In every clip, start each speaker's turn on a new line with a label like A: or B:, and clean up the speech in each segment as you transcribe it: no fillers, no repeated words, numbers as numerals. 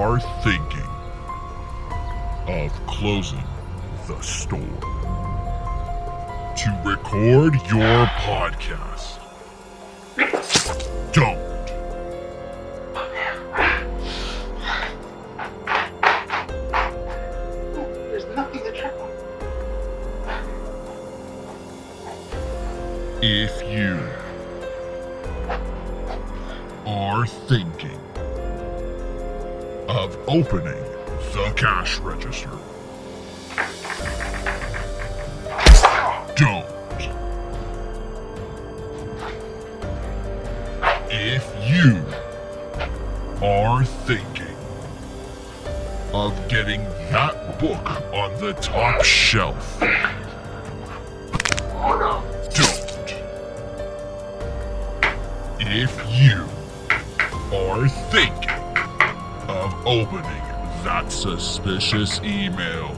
A: are thinking of closing the store to record your podcast, don't.
B: There's nothing to check on.
A: If you are thinking of opening the cash register, don't. If you are thinking of getting that book on the top shelf, don't. If you are thinking of opening that suspicious email,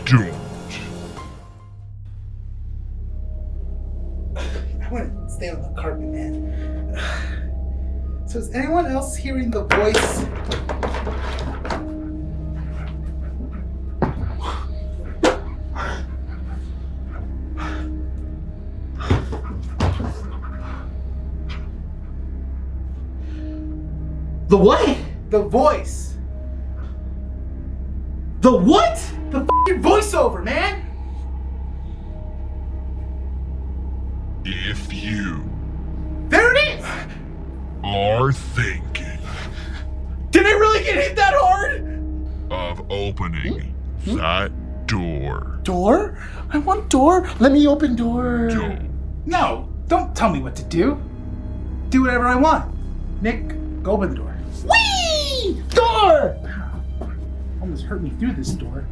A: don't.
B: I want to stay on the carpet, man. So is anyone else hearing the voice?
C: The what?
B: The voice.
C: The what?
B: The f***ing voiceover, man.
A: If you
B: There it is.
A: are thinking
C: Did I really get hit that hard?
A: of opening that door,
C: Door? I want door. Let me open door.
A: don't.
B: No, don't tell me what to do. Do whatever I want. Nick, go open the door.
C: Whee! Door!
B: Almost hurt me through this door.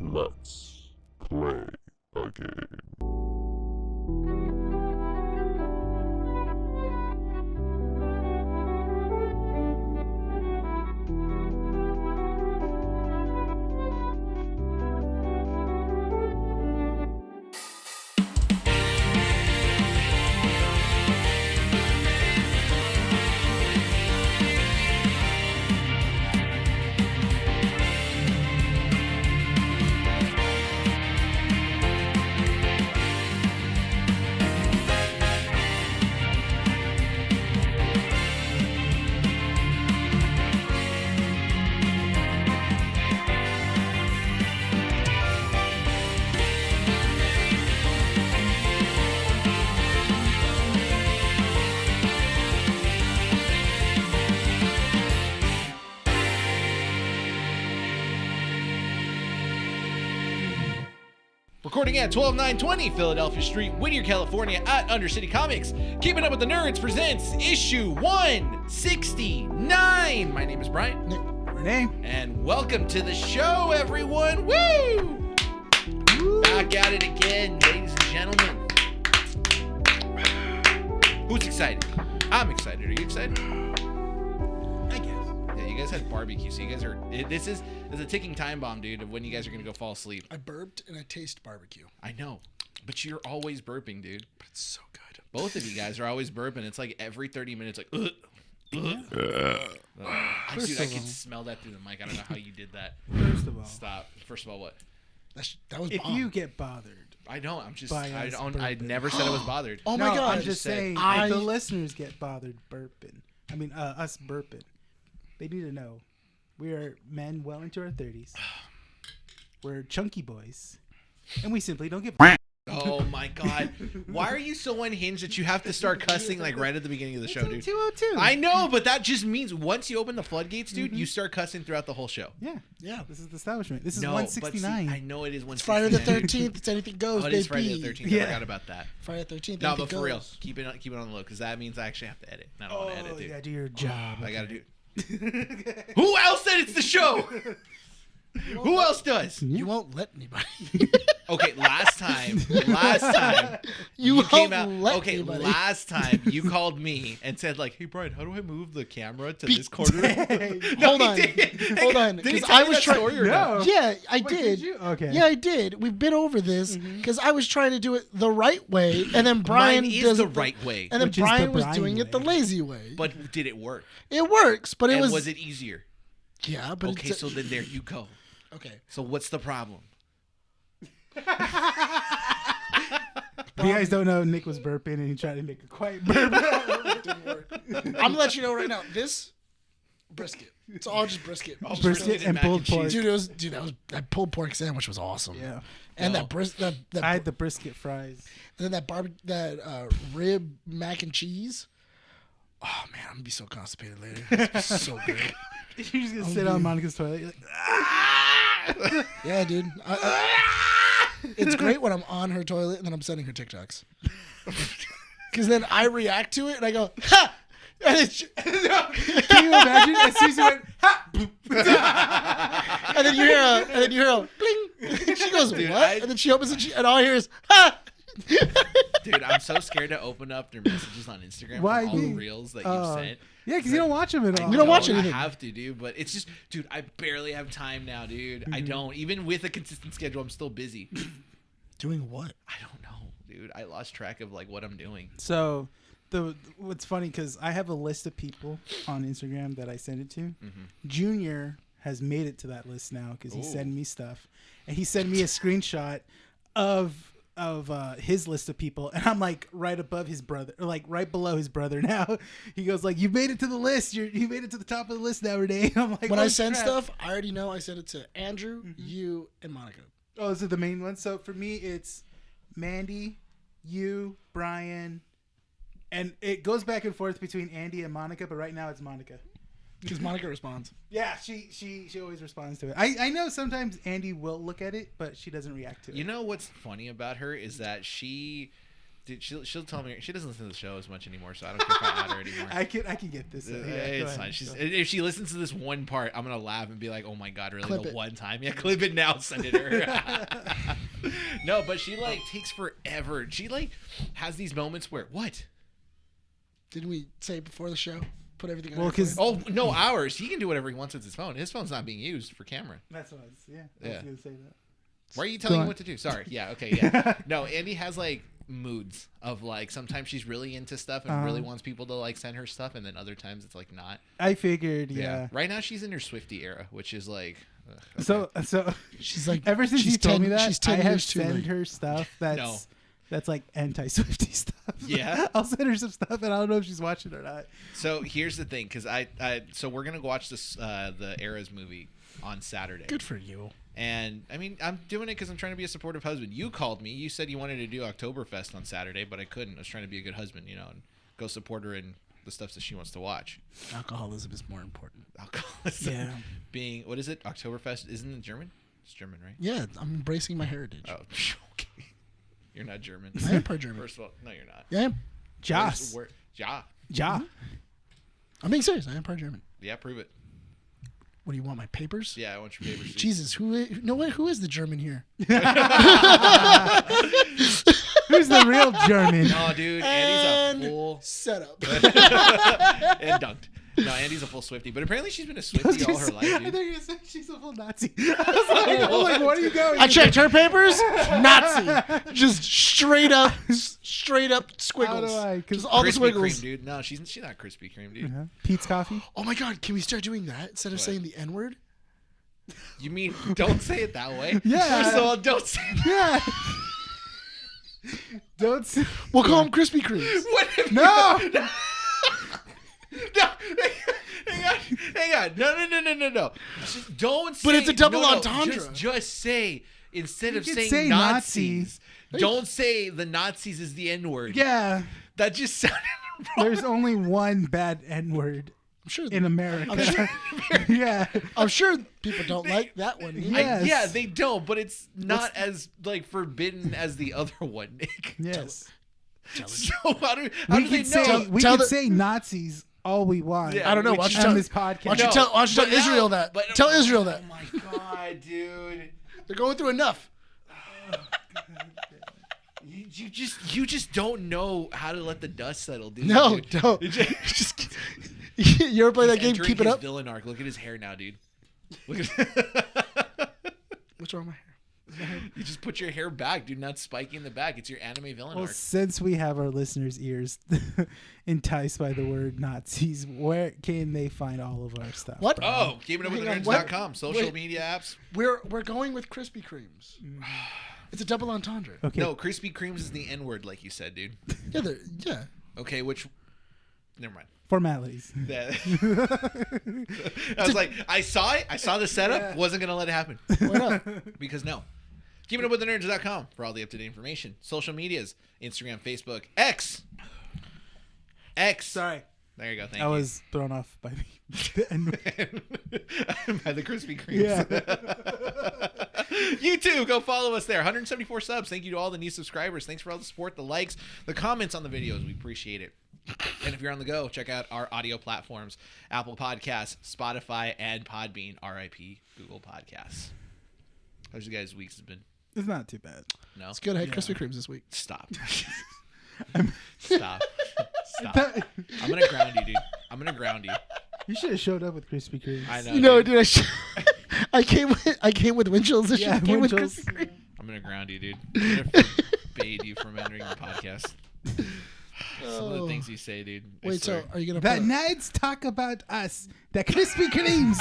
A: Let's play a game.
D: Recording at 12920 Philadelphia Street, Whittier, California at Undercity Comics. Keeping Up with the Nerds presents issue 169. My name is Bryan.
B: Rene.
D: And welcome to the show, everyone. Woo! Back at it again, ladies and gentlemen. Who's excited? I'm excited. Are you excited?
B: I guess.
D: Yeah, you guys had barbecue, so you guys are. This is a ticking time bomb, dude, of when you guys are gonna go fall asleep.
E: I burped and I taste barbecue.
D: I know, but you're always burping, dude.
E: But it's so good.
D: Both of you guys are always burping. It's like every 30 minutes, like, dude, I can smell that through the mic. I don't know how you did that.
F: First of all,
D: Stop. First of all, what?
E: That was
F: if
E: bomb.
F: you get bothered,
D: I know. I'm just.
F: By
D: I
F: us
D: don't. I
F: burping.
D: never said I was bothered.
E: Oh
F: no,
E: my god!
F: I'm just saying,
E: I-
F: if the listeners get bothered burping, I mean, us burping, they need to know we are men well into our 30s. We're chunky boys, and we simply don't give a
D: Oh my god! Why are you so unhinged that you have to start cussing like right at the beginning of the show, dude?
F: 202.
D: I know, but that just means once you open the floodgates, dude, you start cussing throughout the whole show.
F: Yeah.
E: Yeah.
F: This is the establishment. This is
D: No, but see,
F: 169.
D: I know it is 169.
E: It's Friday the 13th. It's anything goes,
D: Oh, it
E: baby.
D: is Friday the 13th. I
F: Yeah.
D: forgot about that.
E: Friday the 13th.
D: No,
E: anything
D: but for real,
E: goes.
D: keep it on the low, because that means I actually have to edit. I don't want to edit,
F: you
D: dude.
F: gotta do your job.
D: I gotta do. Who else said it's the show? Who else does?
E: You won't let anybody.
D: Okay, last time
E: You
D: came
E: won't
D: out.
E: let
D: Okay,
E: anybody.
D: last time you called me and said like, "Hey Brian, how do I move the camera to this corner?"
E: Hold on.
D: Didn't.
E: Hold on.
D: Did he
E: 'Cause
D: tell
E: I
D: you
E: was
D: that
E: trying.
D: story or no?
F: No.
E: Yeah, I
F: Wait,
E: did.
F: you? Okay.
E: Yeah, I did. We've been over this because I was trying to do it the right way, and then Brian
D: Mine is
E: does
D: the
E: it
D: right way.
E: and then
F: Which is the
E: Brian was
F: Brian
E: doing it the
F: way.
E: lazy way.
D: But did it work?
E: It works, but it
D: And
E: was.
D: was it easier?
E: Yeah, but
D: Okay,
E: it's
D: so then there you go.
E: okay.
D: So what's the problem?
F: If you guys don't know, Nick was burping and he tried to make a quiet burp.
E: Didn't work. I'm gonna let you know right now. This brisket. It's all just brisket.
D: Oh,
F: Brisket and
D: mac and
F: pulled pork.
D: cheese.
E: That pulled pork sandwich was awesome.
F: Yeah.
E: And
D: No.
E: that
F: I had the brisket fries.
E: and then that rib mac and cheese. Oh man, I'm gonna be so constipated later. It's so good.
F: You're just gonna sit on Monica's toilet. You're like,
E: Yeah, dude. It's great when I'm on her toilet and then I'm sending her TikToks. Because then I react to it and I go, ha! And,
F: can you imagine? As soon as you went, ha!
E: and then you hear a bling. She goes,
D: Dude,
E: what? And then she opens it and all I hear is, ha!
D: Dude, I'm so scared to open up their messages on Instagram
F: Why?
D: from all the reels that you sent.
F: Yeah, because you don't watch them at all.
E: We don't watch
D: No,
E: anything.
D: I have to, dude, but it's just, dude, I barely have time now, dude. I don't. Even with a consistent schedule, I'm still busy.
E: Doing what?
D: I don't know, dude. I lost track of like what I'm doing.
F: So, what's funny because I have a list of people on Instagram that I send it to. Junior has made it to that list now because he sent me stuff, and he sent me a screenshot of his list of people, and I'm like right above his brother, or like right below his brother now. He goes like, "You made it to the list. You made it to the top of the list now, Rene." I'm like,
E: When
F: "Oh,
E: I send
F: crap."
E: stuff, I already know I send it to Andrew, you, and Monica.
F: Oh, is it the main one? So for me, it's Mandy, you, Brian, and it goes back and forth between Andy and Monica, but right now it's Monica.
E: Because Monica responds.
F: Yeah, she always responds to it. I know sometimes Andy will look at it, but she doesn't react to it.
D: You know what's funny about her is that she'll tell me she doesn't listen to the show as much anymore, so I don't care if I add her anymore.
F: I can get this. Yeah, go
D: It's
F: ahead.
D: fine. She's,
F: Go.
D: if she listens to this one part, I'm gonna laugh and be like, "Oh my god, really?
E: Clip
D: the
E: it.
D: one time? Yeah, clip it now. Send it to her." No, but she like takes forever. She like has these moments where what?
E: Didn't we say before the show? Put everything on
F: Well,
E: record?
F: 'cause-
D: Oh no, ours. He can do whatever he wants with his phone. His phone's not being used for camera.
F: That's what I was. Yeah, I
D: Yeah.
F: was gonna say that.
D: Why are you telling
F: Go
D: me
F: on.
D: what to do? Sorry. Yeah. Okay. Yeah. No, Andy has like moods of like sometimes she's really into stuff and really wants people to like send her stuff, and then other times it's like not.
F: I figured. Yeah.
D: Right now she's in her Swiftie era, which is like. Ugh, okay.
F: So
E: she's like,
F: ever since
E: she's
F: you told
E: 10
F: me that,
E: she's 10
F: I have
E: years too
F: sent
E: late.
F: her stuff that's
D: No.
F: that's like anti-Swifty stuff.
D: Yeah?
F: I'll send her some stuff, and I don't know if she's watching or not.
D: So here's the thing, because so we're gonna watch this the Eras movie on Saturday.
E: Good for you.
D: And I mean, I'm doing it because I'm trying to be a supportive husband. You called me. You said you wanted to do Oktoberfest on Saturday, but I couldn't. I was trying to be a good husband, and go support her in the stuff that she wants to watch.
E: Alcoholism is more important.
D: Alcoholism
F: Yeah.
D: being what is it? Oktoberfest isn't it German? It's German, right?
E: Yeah, I'm embracing my heritage.
D: Oh, okay. You're not German.
E: I am part German.
D: First of all, no, you're not.
E: Yeah, I am.
F: Joss.
D: Ja.
F: Ja.
E: I'm being serious. I am part German.
D: Yeah, prove it.
E: What do you want? My papers?
D: Yeah, I want your papers. dude.
E: Jesus, who is the German here?
F: Who's the real German?
D: No, dude, Andy's a
E: And
D: full
E: set up.
D: and dunked. No, Andy's a full Swiftie, but apparently she's been a Swiftie all her life,
F: I thought
D: dude.
F: you were gonna say she's a full Nazi. I was like, what are you going?
E: I checked her papers. Nazi. Just straight up squiggles.
F: How do I? 'Cause
E: Just all the
D: Krispy
E: squiggles.
D: Kreme, dude. No, she's not Krispy Kreme, dude.
F: Pete's Coffee.
E: Oh my God! Can we start doing that instead of
D: What?
E: saying the N word?
D: You mean don't say it that way?
F: Yeah.
D: First of all, don't say that.
F: Yeah. Don't.
E: We'll call them Krispy Kremes.
D: What if
F: No.
D: No, hang on. No. Just don't say.
E: But it's a double
D: no,
E: entendre.
D: Just say instead of
F: could
D: saying
F: say
D: Nazis. Don't say the Nazis is the N word.
F: Yeah.
D: That just sounded wrong.
F: There's only one bad N word
E: I'm sure.
F: in America.
E: I'm sure,
F: Yeah.
E: I'm sure people don't like that one.
F: Yeah. Yes.
D: Yeah, they don't, but it's not as like forbidden as the other one, Nick.
F: Yes.
D: So how do
F: We
D: they
F: could say
D: know?
F: we
E: Tell
F: could
E: the-
F: say Nazis all we want.
D: Yeah,
E: I don't know.
D: which
E: Why don't you
F: on
E: tell,
F: this podcast.
E: why don't you tell Israel that? Tell Israel that.
D: Oh my god, dude.
E: They're going through enough.
D: You just don't know how to let the dust settle, dude.
E: No,
D: dude.
E: don't. Just, you ever play that game?
D: Entering
E: Keep it
D: his
E: up.
D: villain arc. Look at his hair now, dude. Look at
E: What's wrong with my hair?
D: You just put your hair back, dude. Not spiking in the back. It's your anime villain
F: Well,
D: arc.
F: since we have our listeners' ears enticed by the word Nazis, where can they find all of our stuff?
E: What?
F: Brian?
D: Oh, keepingupwiththenerds.com. Social
E: Wait.
D: media apps.
E: We're going with Krispy Kremes. It's a double entendre.
F: Okay.
D: No, Krispy Kremes is the N word, like you said, dude.
E: Yeah.
D: Okay, which... Never mind.
F: Formalities.
D: That... I was like, I saw it. I saw the setup. Wasn't going to let it happen.
E: Why not?
D: Because no. KeepingUpWithTheNerds.com for all the up-to-date information. Social medias. Instagram, Facebook, X.
F: Sorry.
D: There you go. Thank
F: I
D: you.
F: was thrown off by
D: By the Krispy Kremes. You too. Go follow us there. 174 subs. Thank you to all the new subscribers. Thanks for all the support, the likes, the comments on the videos. We appreciate it. And if you're on the go, check out our audio platforms: Apple Podcasts, Spotify, and Podbean. RIP Google Podcasts. How's your guys' weeks been?
F: It's not too bad.
D: No.
E: It's good. I had Krispy Kremes this week.
D: Stop. Stop. Stop. I'm gonna ground you, dude. I'm gonna ground you.
F: You should have showed up with Krispy Kreme.
D: I know.
E: You know,
D: dude.
E: dude. I came with wind chills.
F: Yeah,
E: I came with
F: wind chills.
E: Krispy Kreme.
D: I'm gonna ground you, dude. I'm gonna forbade you from entering the podcast. Some of the things you say, dude. I
E: Wait, so
D: swear.
E: are you gonna?
F: The
E: put-
F: Nights talk about us. The Krispy Kremes.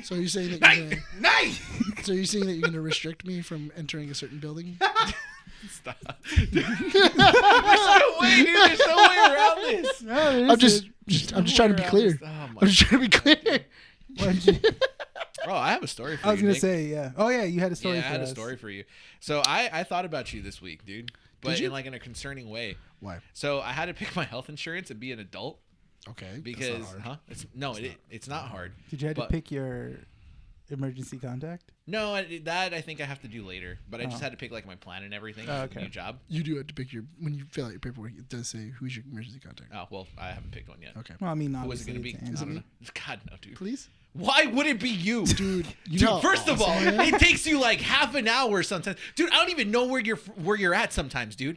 E: So are you saying that you're gonna?
F: Night.
E: So are you saying that you're gonna restrict me from entering a certain building?
D: Stop. There's no way, dude. There's no way around this.
F: No,
E: I'm just trying to be clear.
D: Oh my
E: I'm just trying to be clear.
D: Oh, I have a story for you.
F: I was gonna
D: Nick.
F: say, yeah. Oh yeah, you had a story.
D: Yeah, I
F: for
D: had a
F: us.
D: story for you. So I thought about you this week, dude. But
E: Did you?
D: in like in a concerning way.
E: Why?
D: So I had to pick my health insurance and be an adult
E: Okay.
D: because
E: that's not hard.
D: it's not hard.
F: Did you have to
D: But-
F: pick your emergency contact?
D: No, that I think I have to do later. But I just
F: Oh.
D: had to pick like my plan and everything.
F: Oh,
D: for the
F: okay.
D: new job.
E: You do have to pick your when you fill out your paperwork. It does say who's your emergency contact.
D: Oh well, I haven't picked one yet.
E: Okay.
F: Well, I mean,
D: Who is it
F: obviously,
D: gonna be?
F: it's
D: I
F: Andy.
D: don't know. God no, dude.
E: Please,
D: Why would it be you?
E: dude. You
D: Dude,
E: know how
D: first of all,
E: awesome I am?
D: it takes you like half an hour sometimes. Dude, I don't even know where you're at sometimes, dude.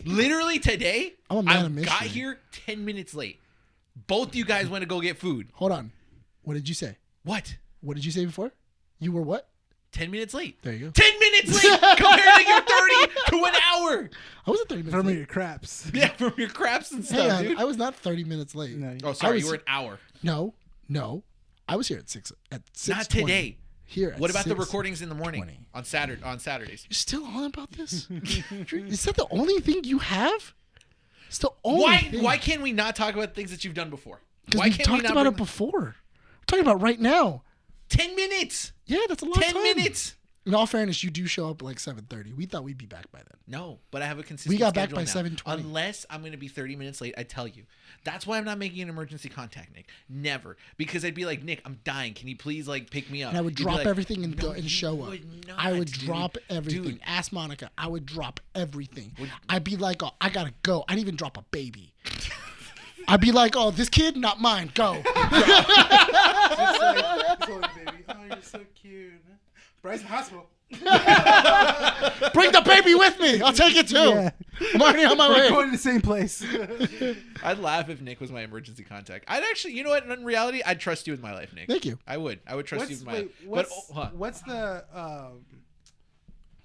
D: Literally today,
E: I'm a man
D: I
E: of
D: got
E: mystery.
D: here 10 minutes late. Both you guys went to go get food.
E: Hold on. What did you say?
D: What?
E: What did you say before? You were what?
D: 10 minutes late.
E: There you go.
D: 10 minutes late compared to your 30 to an hour.
E: I wasn't 30 minutes
F: From
E: late.
F: your craps.
D: Yeah, from your craps and
E: Hang
D: stuff,
E: on,
D: dude.
E: I was not 30 minutes late.
F: No,
D: Oh, sorry,
E: was-
D: you were an hour.
E: No. I was here at 6. At 6.
D: Not today.
E: Here. At
D: What about the
E: 6.
D: recordings in the morning
E: 20.
D: on Saturdays?
E: You're still on about this? Is that the only thing you have? It's the only thing.
D: Why can't we not talk about things that you've done before?
E: Because
D: Why
E: we
D: can't
E: talked
D: not
E: about
D: bring
E: it before. We're talking about right now.
D: 10 minutes.
E: Yeah, that's a lot of
D: 10
E: time.
D: minutes.
E: In all fairness, you do show up at like 7:30. We thought we'd be back by then.
D: No, but I have a consistent
E: We got back
D: schedule
E: by
D: now.
E: 7:20.
D: Unless I'm going to be 30 minutes late, I tell you. That's why I'm not making an emergency contact, Nick. Never. Because I'd be like, Nick, I'm dying. Can you please like pick me up?
E: And I would
D: You'd be
E: drop
D: like,
E: everything and
D: "No,
E: go and
D: you
E: show up.
D: would not,
E: I would
D: dude.
E: drop everything.
D: Dude.
E: Ask Monica. I would drop everything. I'd be like, oh, I gotta go. I'd even drop a baby. I'd be like, oh, this kid, not mine. Go.
F: baby. Oh, you're so cute. Bryce Hospital.
E: Bring the baby with me. I'll take it too.
F: Yeah.
E: I'm already on my
F: We're
E: way.
F: going to the same place.
D: I'd laugh if Nick was my emergency contact. I'd actually, you know what? In reality, I'd trust you with my life, Nick.
E: Thank you.
D: I would trust you with my life.
F: What's the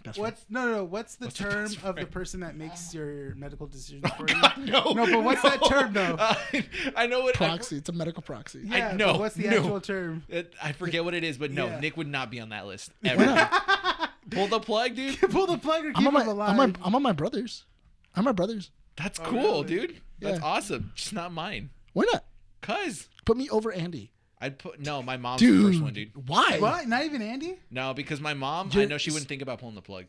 E: Best friend.
F: what's the
D: What's the
F: term
D: best
F: of the
D: friend?
F: person that makes your medical decisions for you?
D: no,
F: No, but what's that term though?
D: I know what
E: Proxy. It's a medical proxy.
F: Yeah,
D: no,
F: but what's the
D: no.
F: actual term?
D: I forget what it is, but no,
F: Yeah.
D: Nick would not be on that list ever. Pull the plug, dude.
F: Pull the plug or
E: I'm
F: keep
E: on my.
F: him alive.
E: I'm on my brothers. I'm my brothers.
D: That's
F: Oh,
D: cool,
F: really?
D: dude. That's
E: Yeah.
D: awesome. Just not mine.
E: Why not?
D: Cause
E: Put me over Andy.
D: I'd put my mom's
E: Dude.
D: the first one, dude.
E: Why?
F: What? Not even Andy?
D: No, because my mom, I
E: You're-
D: know she wouldn't think about pulling the plug.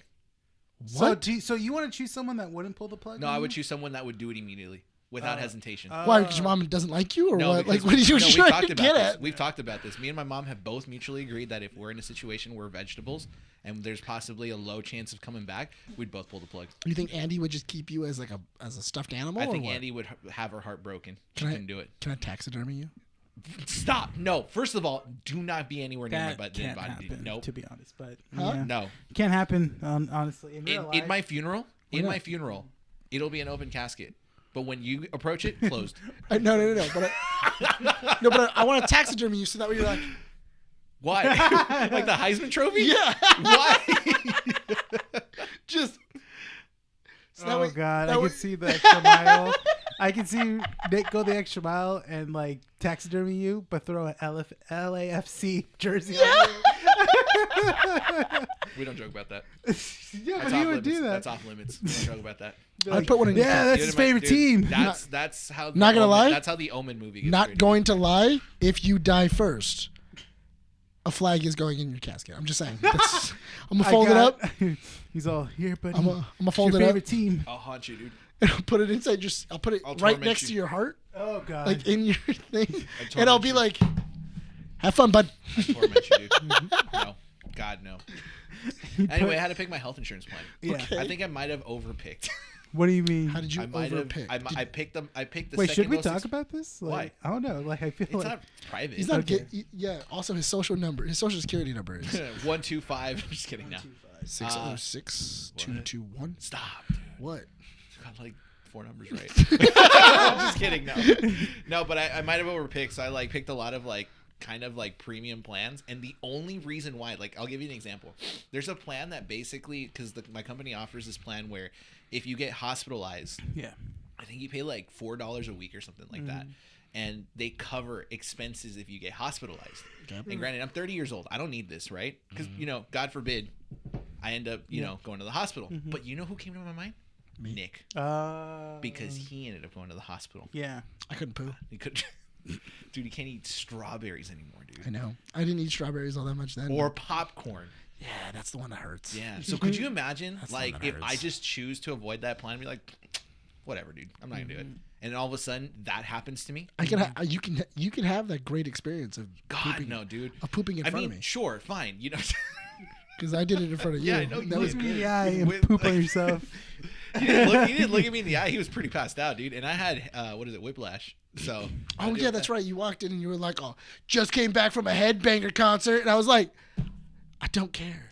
E: What?
F: So you want to choose someone that wouldn't pull the plug?
D: No, I would choose someone that would do it immediately. without hesitation.
E: Why? Because your mom doesn't like you, or
D: No,
E: what?
D: because-
E: Like, what are you
D: no, we've
E: trying
D: talked
E: to
D: about
E: get
D: this.
E: at?
D: We've talked about this. Me and my mom have both mutually agreed that if we're in a situation where vegetables and there's possibly a low chance of coming back, we'd both pull the plug.
E: You think Andy would just keep you as like a stuffed animal?
D: I think
E: or what?
D: Andy would have her heart broken. She
E: Can I-
D: couldn't do it.
E: Can I taxidermy you?
D: Stop. No. First of all, do not be anywhere near my
F: That
D: dead
F: can't
D: body.
F: happen,
D: Nope.
F: to be honest. But
E: Huh?
F: yeah.
D: No.
F: Can't happen, honestly. In real
D: In
F: life.
D: my funeral,
E: not?
D: it'll be an open casket. But when you approach it, closed.
E: No. But I want to taxidermy you so that way you're like,
D: Why? Like the Heisman Trophy?
E: yeah.
D: Why?
E: Just. So that
F: Oh
E: way-
F: God,
E: that
F: I
E: way-
F: can see the extra mile. I can see Nick go the extra mile and like taxidermy you, but throw an LAFC jersey on
D: We don't joke about that.
F: you. Yeah,
D: That's
F: but
D: off
F: he would
D: limits.
F: do that.
D: That's off limits. We don't joke about that.
E: I'd put one in your
F: Yeah,
E: car.
F: that's
D: Dude,
F: his
D: my-
F: favorite
D: dude,
F: team.
D: That's how.
E: Not gonna lie?
D: That's how the Omen movie. Gets
E: Not
D: created.
E: going to lie. If you die first, a flag is going in your casket. I'm just saying. I'm gonna fold it up.
F: He's all here, buddy.
E: I'm gonna
F: It's
E: fold
F: your
E: it up
F: favorite team.
D: I'll haunt you, dude.
E: and I'll put it inside. I'll put it
D: I'll
E: right
D: torment
E: next
D: you.
E: to your heart,
F: Oh God.
E: like in your thing,
D: torment
E: and I'll be
D: you.
E: like, "Have fun, bud."
D: I torment you, dude. No, God, no. Anyway, I had to pick my health insurance plan.
F: yeah.
E: Okay.
D: I think I might have overpicked.
F: What do you mean?
E: How did you
D: I might have.
E: overpick?
D: I picked them. I picked the.
F: Wait,
D: second
F: should we
D: most
F: talk about this? Like, I don't know. Like, I feel
D: It's
F: like
D: not private.
E: He's not
F: Okay.
E: yeah. Also, his social security number is
D: 125. Just kidding. Now.
E: 606-221.
D: Stop. Dude.
E: What?
D: You got like 4 numbers right. I'm just kidding. No, but I might have overpicked. So I like picked a lot of like kind of like premium plans, and the only reason why, like, I'll give you an example. There's a plan that basically, because my company offers this plan where if you get hospitalized,
F: yeah.
D: I think you pay like $4 a week or something like that, and they cover expenses if you get hospitalized.
E: Okay.
D: And granted, I'm 30 years old. I don't need this, right? Because God forbid, I end up going to the hospital. But you know who came to my mind?
E: Me.
D: Nick,
F: Uh,
D: because he ended up going to the hospital.
F: yeah.
E: I couldn't poo.
D: He could, dude. He can't eat strawberries anymore,
E: I
D: dude.
E: know. I didn't eat strawberries all that much then.
D: Or popcorn.
E: yeah, that's the one that hurts.
D: Yeah. So could you imagine,
E: That's the
D: like,
E: one that
D: if I
E: hurts.
D: just choose to avoid that plan and be like, whatever, dude, I'm not gonna do it, and then all of a sudden that happens to me?
E: I can. You can have that great experience of
D: God,
E: pooping,
D: no, dude.
E: of pooping in
D: I
E: front
D: mean,
E: of me
D: sure, fine,
E: because I did it in front of you.
D: Yeah, I know you
E: that was
D: did.
E: great.
F: Yeah, and
D: With-
F: poop on
D: like-
F: yourself.
D: He didn't look at me in the eye. He was pretty passed out, dude. And I had whiplash. So.
E: Oh yeah, that's right. You walked in and you were like, "Oh, just came back from a headbanger concert," and I was like, "I don't care."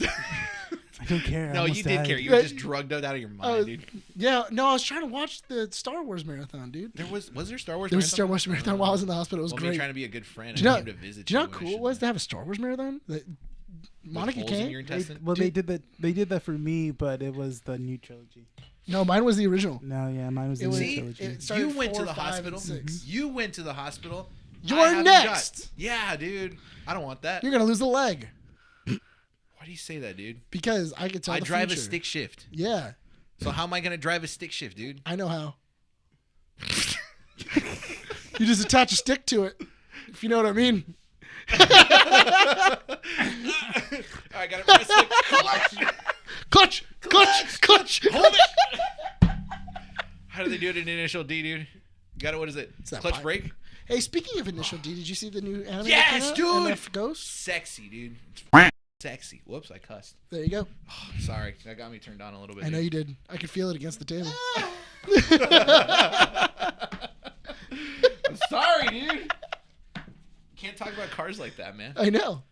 F: I don't care. I
D: No, you
F: almost
D: did
F: died.
D: care. You were just drugged out of your mind, dude.
E: Yeah, no, I was trying to watch the Star Wars marathon, dude.
D: There was there Star Wars?
E: There was a Star
D: marathon?
E: Wars marathon while I was in the hospital. It was
D: Well, me
E: great.
D: trying to be a good friend.
E: Do you
D: I
E: know?
D: came to visit.
E: Do you know
D: when
E: how
D: I
E: cool it
D: shouldn't
E: was
D: have.
E: to have a Star Wars marathon? That
D: With
E: Monica
D: holes in
E: came.
D: your intestine?
F: Well, they did that. They did that for me, but it was the new trilogy.
E: No, mine was the original.
F: No, yeah, mine was the
E: It
F: new
E: was-
D: See,
F: trilogy.
E: it started
D: you went to
E: 4,
D: the
E: 5, and
D: hospital.
E: 6.
D: You went to the hospital.
E: You're
D: I haven't
E: next.
D: got- Yeah, dude. I don't want that.
E: You're gonna lose a leg
D: Why do you say that, dude?
E: because I could tell.
D: I
E: the
D: drive
E: future.
D: a stick shift.
E: Yeah,
D: So how am I gonna drive a stick shift, dude?
E: I know how. You just attach a stick to it, if you know what I mean.
D: I got it. Press the clutch.
E: Clutch.
D: Hold it. How do they do it in Initial D, dude? You got it. What is it?
E: that
D: Clutch
E: pipe?
D: brake.
E: Hey, speaking of Initial D, did you see the new anime?
D: Yes,
E: that came out?
D: dude!
E: MF Ghost.
D: Sexy, dude. Sexy. Whoops, I cussed.
E: There you go.
D: Sorry, that got me turned on a little bit.
E: I know
D: dude.
E: you did. I could feel it against the table.
D: I'm sorry, dude. Can't talk about cars like that, man.
E: I know.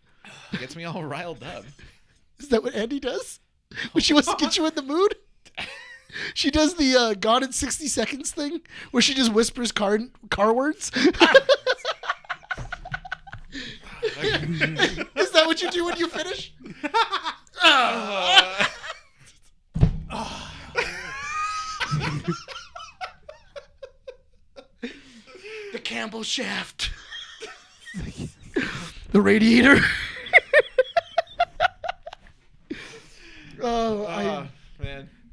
D: It gets me all riled up.
E: Is that what Andy does? When she wants to get you in the mood? She does the Gone in 60 Seconds thing where she just whispers car words. Is that what you do when you finish? The Campbell shaft. The radiator.
D: Man.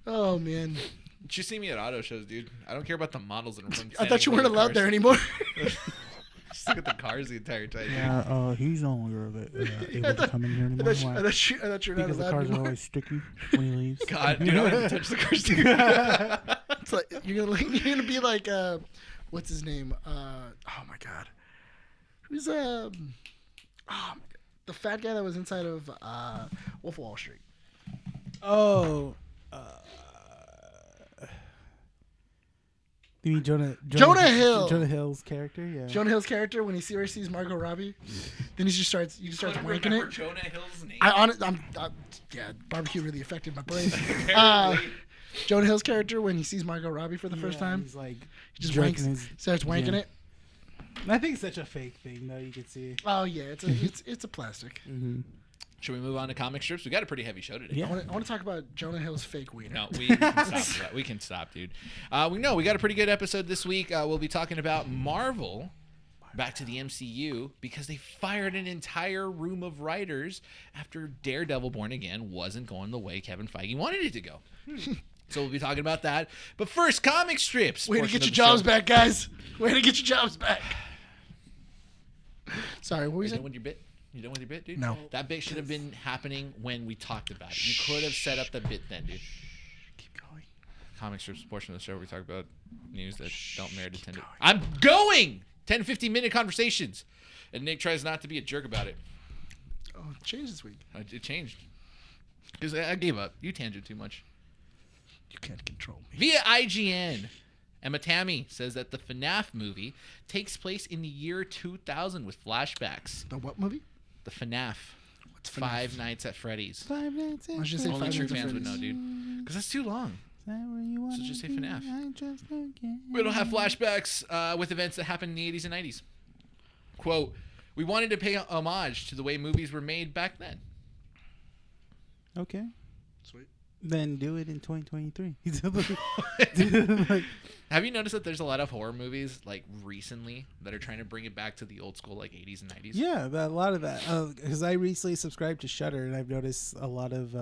E: Oh man.
D: Did you see me at auto shows, dude? I don't care about the models and everything.
E: I thought you weren't allowed there anymore.
D: Just look at the cars the entire time.
F: Yeah, he's no longer able to come in here anymore. Why?
E: I thought you were not
F: Because the
E: allowed
F: cars are
E: anymore.
F: always sticky when he leaves.
D: God, dude, I don't even touch the cars.
E: It's like you're gonna be like what's his name? Oh my god, who's the fat guy that was inside of Wolf of Wall Street?
F: Oh. You mean Jonah
E: Hill.
F: Jonah Hill's character, yeah.
E: Jonah Hill's character when he sees Margot Robbie, then he just starts wanking it.
D: Jonah Hill's name.
E: Yeah, barbecue really affected my brain.
D: Apparently.
E: Jonah Hill's character when he sees Margot Robbie for the first time,
F: He's like
E: he just
F: jerking
E: wanks, starts wanking
F: yeah.
E: it.
F: I think it's such a fake thing though, you can see.
E: Oh yeah, it's a plastic.
F: Mm-hmm.
D: Should we move on to comic strips? We got a pretty heavy show today.
F: Yeah.
E: I want to talk about Jonah Hill's fake wiener.
D: No, we can stop that. We can stop, dude. We got a pretty good episode this week. We'll be talking about Marvel back to the MCU because they fired an entire room of writers after Daredevil Born Again wasn't going the way Kevin Feige wanted it to go. So we'll be talking about that. But first, comic strips.
E: Way to
D: portion
E: get
D: of
E: your
D: the
E: jobs
D: show.
E: back, guys. Way to get your jobs back. Sorry, what were
D: You
E: you
D: done
E: saying?
D: with your bit? You done with your bit, dude?
E: No.
D: That bit should have been happening when we talked about it. You could have set up the bit then, dude.
E: Keep going.
D: Comic strips portion of the show where we talk about news that don't merit attention. I'm going! 10, 15-minute conversations. And Nick tries not to be a jerk about it.
E: Oh, it changed this week.
D: It changed. Because I gave up. You tangent too much.
E: You can't control me.
D: Via IGN, Emma Tammy says that the FNAF movie takes place in the year 2000 with flashbacks.
E: The what movie?
D: The FNAF.
E: What's FNAF?
D: Five Nights at Freddy's.
F: 5 Nights
E: I was just saying
D: Only
E: Five
D: true
E: Nights at
D: fans would
E: Freddy's.
D: know, dude. Because that's too long.
F: So
D: just say FNAF. It'll have flashbacks with events that happened in the 80s and 90s. Quote, we wanted to pay homage to the way movies were made back then.
F: Okay.
E: Sweet.
F: Then do it in 2023. Like,
D: Have you noticed that there's a lot of horror movies like recently that are trying to bring it back to the old school like 80s and 90s?
F: yeah, a lot of that. Because I recently subscribed to Shudder, and I've noticed a lot of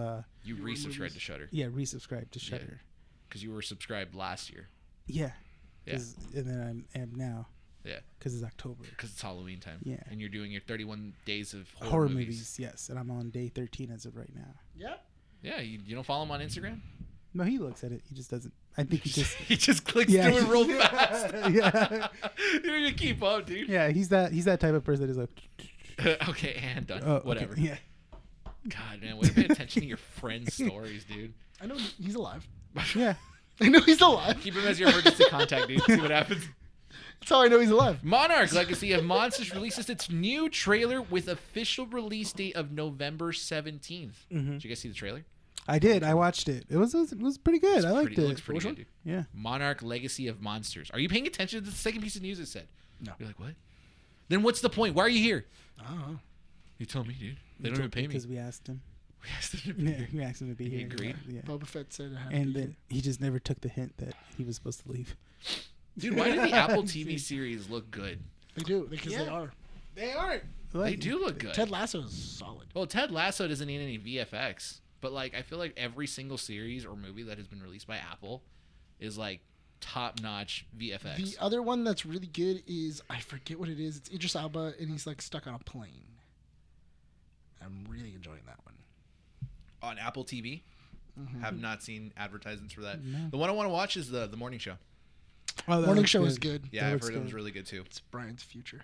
D: You resubscribed to Shudder
F: resubscribed to Shudder.
D: because you were subscribed last year.
F: Yeah.
D: Yeah.
F: And then I am now
D: Yeah,
F: because it's October.
D: because it's Halloween time.
F: Yeah.
D: And you're doing your 31 days of
F: Horror movies, yes, and I'm on day 13 as of right now.
E: Yeah.
D: Yeah, you don't follow him on Instagram?
F: No, he looks at it. He just doesn't. I think he just.
D: He just clicks
F: Yeah.
D: through it real fast.
F: Yeah.
D: You don't even keep up, dude.
F: Yeah, he's that type of person that is like.
D: Okay, and done.
F: Oh, okay,
D: Whatever.
F: Yeah.
D: God, man, way to pay attention to your friends' stories, dude.
E: I know he's alive.
F: Yeah.
E: I know he's alive.
D: Keep him as your emergency contact, dude. See what happens.
E: That's how I know he's alive.
D: Monarch Legacy of Monsters releases its new trailer with official release date of November 17th.
F: Mm-hmm.
D: Did you guys see the trailer?
F: I did. I watched it. It was pretty good. I liked
D: It
F: it.
D: looks pretty
E: Which
D: good,
E: one?
D: dude.
F: Yeah.
D: Monarch Legacy of Monsters. Are you paying attention to the second piece of news it said?
E: No.
D: You're like, what? Then what's the point? Why are you here?
E: I don't know.
D: You told me, dude. They don't even pay me.
F: Because we asked him.
D: We asked them to be
F: Yeah,
D: here.
F: we asked him to be
D: He
F: here.
D: agreed?
F: Yeah.
E: Boba Fett said I had
F: And
E: to be
F: then he just never took the hint that he was supposed to leave.
D: Dude, why do the Apple TV series look good?
E: They do because they
F: Yeah.
E: are.
F: They are.
D: They do look good.
E: Ted Lasso is solid.
D: Well, Ted Lasso doesn't need any VFX, but like I feel like every single series or movie that has been released by Apple is like top-notch VFX.
E: The other one that's really good is I forget what it is. It's Idris Elba and he's like stuck on a plane. I'm really enjoying that one.
D: On Apple TV, have not seen advertisements for that.
F: No.
D: The one I want to watch is the morning show.
F: Oh, that
E: Morning
F: looks
E: show
F: good.
E: is good.
D: Yeah,
F: That
D: I've
F: looks
D: heard it was
F: good.
D: really good too.
E: It's Brian's future.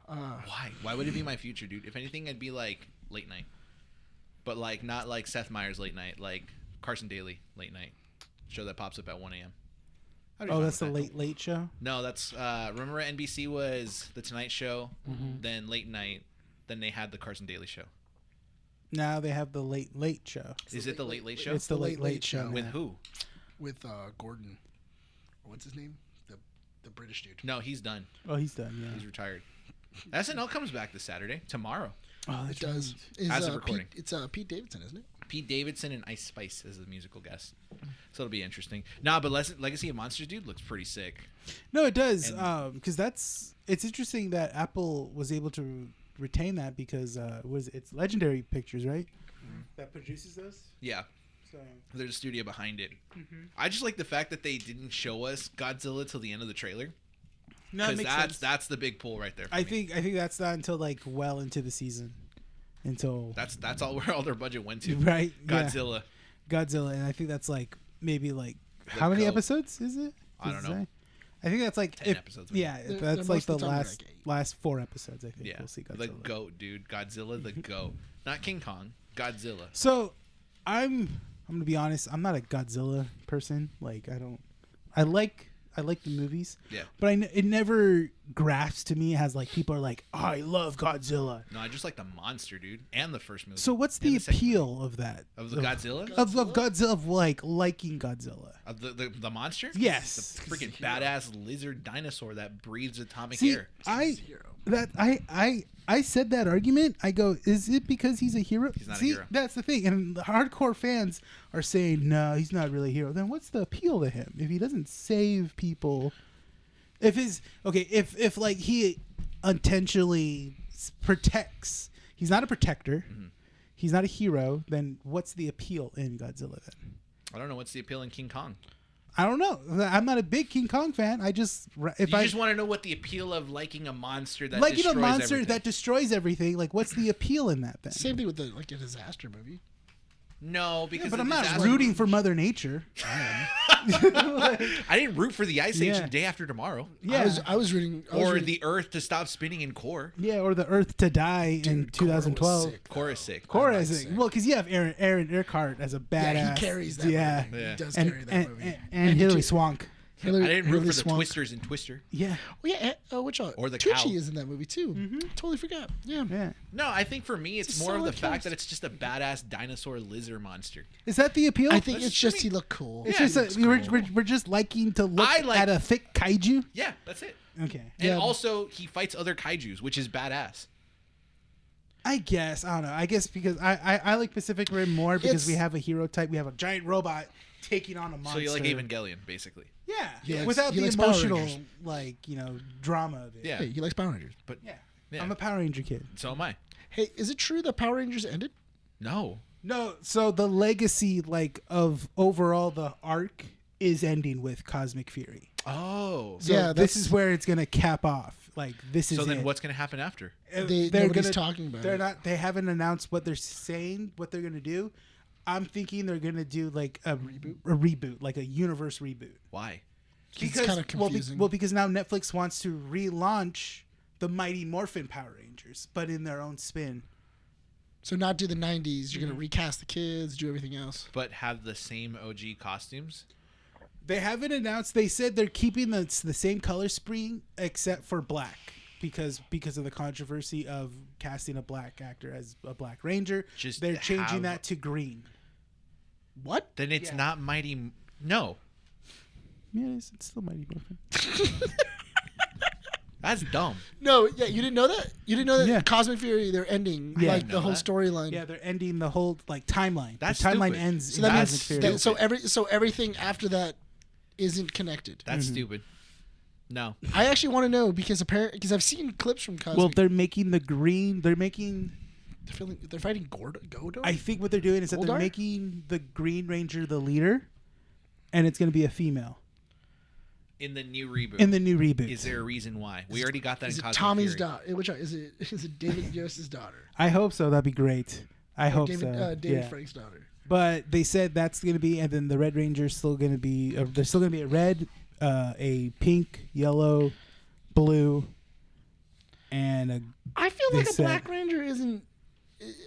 D: Why? Why would it be my future, dude? If anything, I'd be like late night, but like not like Seth Meyers late night, like Carson Daly late night show that pops up at 1 a.m. I'd be
F: Oh,
D: fine
F: that's the
D: with that.
F: late show.
D: No, that's remember NBC was the Tonight Show, then late night, then they had the Carson Daly show.
F: Now they have the late show.
D: Is it the late show?
F: It's the late show.
D: With
F: now.
D: who?
E: With Gordon. What's his name? The British dude.
D: No, he's done.
F: Oh, he's done. Yeah.
D: He's retired. SNL comes back this Saturday, tomorrow.
F: Oh,
E: It
F: that's
E: does.
F: right.
D: As of recording.
E: It's Pete Davidson, isn't it?
D: Pete Davidson and Ice Spice as the musical guest. So it'll be interesting. Nah, but Legacy of Monsters, dude, looks pretty sick.
F: No, it does.
D: And-
F: Because it's interesting that Apple was able to retain that because it's Legendary Pictures, right? That produces those.
D: Yeah.
F: So
D: There's a studio behind it. I just like the fact that they didn't show us Godzilla till the end of the trailer.
F: no, it
D: Because
F: makes sense.
D: that's the big pull right there. For
F: I
D: me.
F: think that's not until like well into the season, until
D: That's all where all their budget went to.
F: right. Yeah.
D: Godzilla.
F: Godzilla, and I think that's like maybe like How many
D: goat.
F: episodes is it?
D: I don't
F: Does it
D: know.
F: say? I think that's like
D: 10 episodes, maybe.
F: Yeah,
E: They're
F: that's like the
E: most of the time
F: last
E: like 8.
F: last 4 episodes. I think
D: Yeah,
F: we'll see Godzilla.
D: the goat, dude. Godzilla, the goat. Not King Kong. Godzilla.
F: So, I'm gonna be honest. I'm not a Godzilla person. Like I like the movies.
D: Yeah.
F: But it never grasps to me as like people are like, oh, I love Godzilla.
D: No, I just like the monster, dude, and the first movie.
F: So what's
D: And
F: the
D: second movie.
F: appeal of that?
D: Of the Godzilla?
F: Of Godzilla, of like liking Godzilla.
D: Of the monster?
F: Yes.
D: The freaking badass lizard dinosaur that breathes atomic
F: See,
D: air.
F: I said that argument. I go, is it because he's a hero?
D: He's not a
F: See,
D: hero.
F: that's the thing. And the hardcore fans are saying, no, he's not really a hero. Then what's the appeal to him if he doesn't save people? If like he intentionally protects, he's not a protector.
D: Mm-hmm.
F: He's not a hero. Then what's the appeal in Godzilla then?
D: I don't know what's the appeal in King Kong.
F: I don't know. I'm not a big King Kong fan. I just
D: You just want to know what the appeal of liking a monster that
F: liking a
D: destroys
F: monster
D: everything.
F: that destroys everything. Like, what's the appeal in that then?
E: Same thing with the a disaster movie.
D: No, because
F: But
D: the
F: I'm not
D: disaster-
F: rooting for Mother Nature.
D: I didn't root for the Ice Age
F: Yeah.
D: and Day After Tomorrow.
F: Yeah,
E: I was reading.
D: Or the Earth to stop spinning in Core.
F: yeah, or the Earth to die in 2012.
D: Core is sick.
F: Core
E: I
F: is
E: like
F: it?
E: sick.
F: Well, because you have Aaron Eckhart as a badass.
E: Yeah, he carries that.
F: Yeah,
E: movie.
D: Yeah.
E: He does
F: and
E: carry that
F: and,
E: movie.
F: and Hilary Swank.
D: I didn't root for the
E: Swank.
D: Twisters in Twister.
F: Yeah,
E: Oh yeah, which one?
D: Or the
E: Twitchy
D: cow.
E: is in that movie too. Totally forgot. Yeah.
F: yeah.
D: No, I think for me it's
E: It's a
D: more of the
E: solid
D: fact
E: cast.
D: that it's just a badass dinosaur lizard monster.
F: Is that the appeal?
E: I think
D: That's
E: it's just
D: sweet.
E: he looked cool.
F: it's
D: Yeah,
F: just
E: he looks
F: we're just liking to look
D: I like-
F: at a thick kaiju.
D: Yeah, that's it.
F: Okay,
D: And
F: yeah.
D: also he fights other kaijus, which is badass.
F: I guess I don't know. I guess because I like Pacific Rim more because
E: It's-
F: we have a hero type. We have a giant robot taking on a monster.
D: So you like Evangelion, basically.
F: Yeah,
E: He likes-
F: without
E: he
F: the
E: likes Power
F: emotional
E: Rangers.
F: drama of it.
D: Yeah.
E: Hey, he likes Power Rangers.
D: But
F: Yeah.
D: Yeah.
F: I'm a Power Ranger kid.
D: so am I.
E: Hey, is it true that Power Rangers ended?
D: No.
F: No, so the legacy of overall the arc is ending with Cosmic Fury.
D: Oh.
F: So
E: Yeah,
F: this
E: that's-
F: is where it's gonna cap off. Like this is
D: So then
F: it.
D: what's going to happen after?
E: Nobody's talking about
F: They're
E: it.
F: not. They haven't announced what they're saying. What they're gonna do. I'm thinking they're gonna do like a reboot, like a universe reboot.
D: Why?
E: It's kinda confusing.
F: Well, because now Netflix wants to relaunch the Mighty Morphin Power Rangers, but in their own spin.
E: So not do the 90s. You're gonna recast the kids, do everything else.
D: But have the same OG costumes?
F: They haven't announced. They said they're keeping the same color scheme except for black because of the controversy of casting a black actor as a Black Ranger.
D: Just
F: they're changing
D: have-
F: that to green.
E: What?
D: Then it's
F: Yeah.
D: not Mighty. No.
F: Yeah, it's still Mighty Morphin.
D: That's dumb.
E: No, yeah, you didn't know that. You didn't know that
F: Yeah.
E: Cosmic Fury they're ending
F: Yeah.
E: like
D: I
E: the
D: know
E: whole
D: that.
E: storyline.
F: Yeah, they're ending the whole timeline.
D: That's
F: the timeline
D: stupid.
F: ends
E: So
F: in
E: that
F: Cosmic
E: means
F: Fury.
E: so everything after that isn't connected.
D: That's stupid. No.
E: I actually want to know because I've seen clips from Cosmic.
F: Well, they're making the green. They're making.
E: they're fighting Godor.
F: I think what they're doing is that they're
E: Goldar?
F: making the Green Ranger the leader, and it's going to be a female
D: In the new reboot.
F: in the new reboot.
D: Is there a reason why? We already got that
E: is
D: in
E: it
D: Cosmic
E: Tommy's
D: Fury.
E: daughter? Which one? Is it David Yost's daughter?
F: I hope so. That'd be great. I hope
E: David
F: so.
E: David
F: yeah.
E: Frank's daughter.
F: But they said that's going to be, and then the Red Ranger's still going to be. There's still going to be a red, a pink, yellow, blue, and a.
E: I feel
F: They
E: like a
F: said-
E: Black Ranger isn't.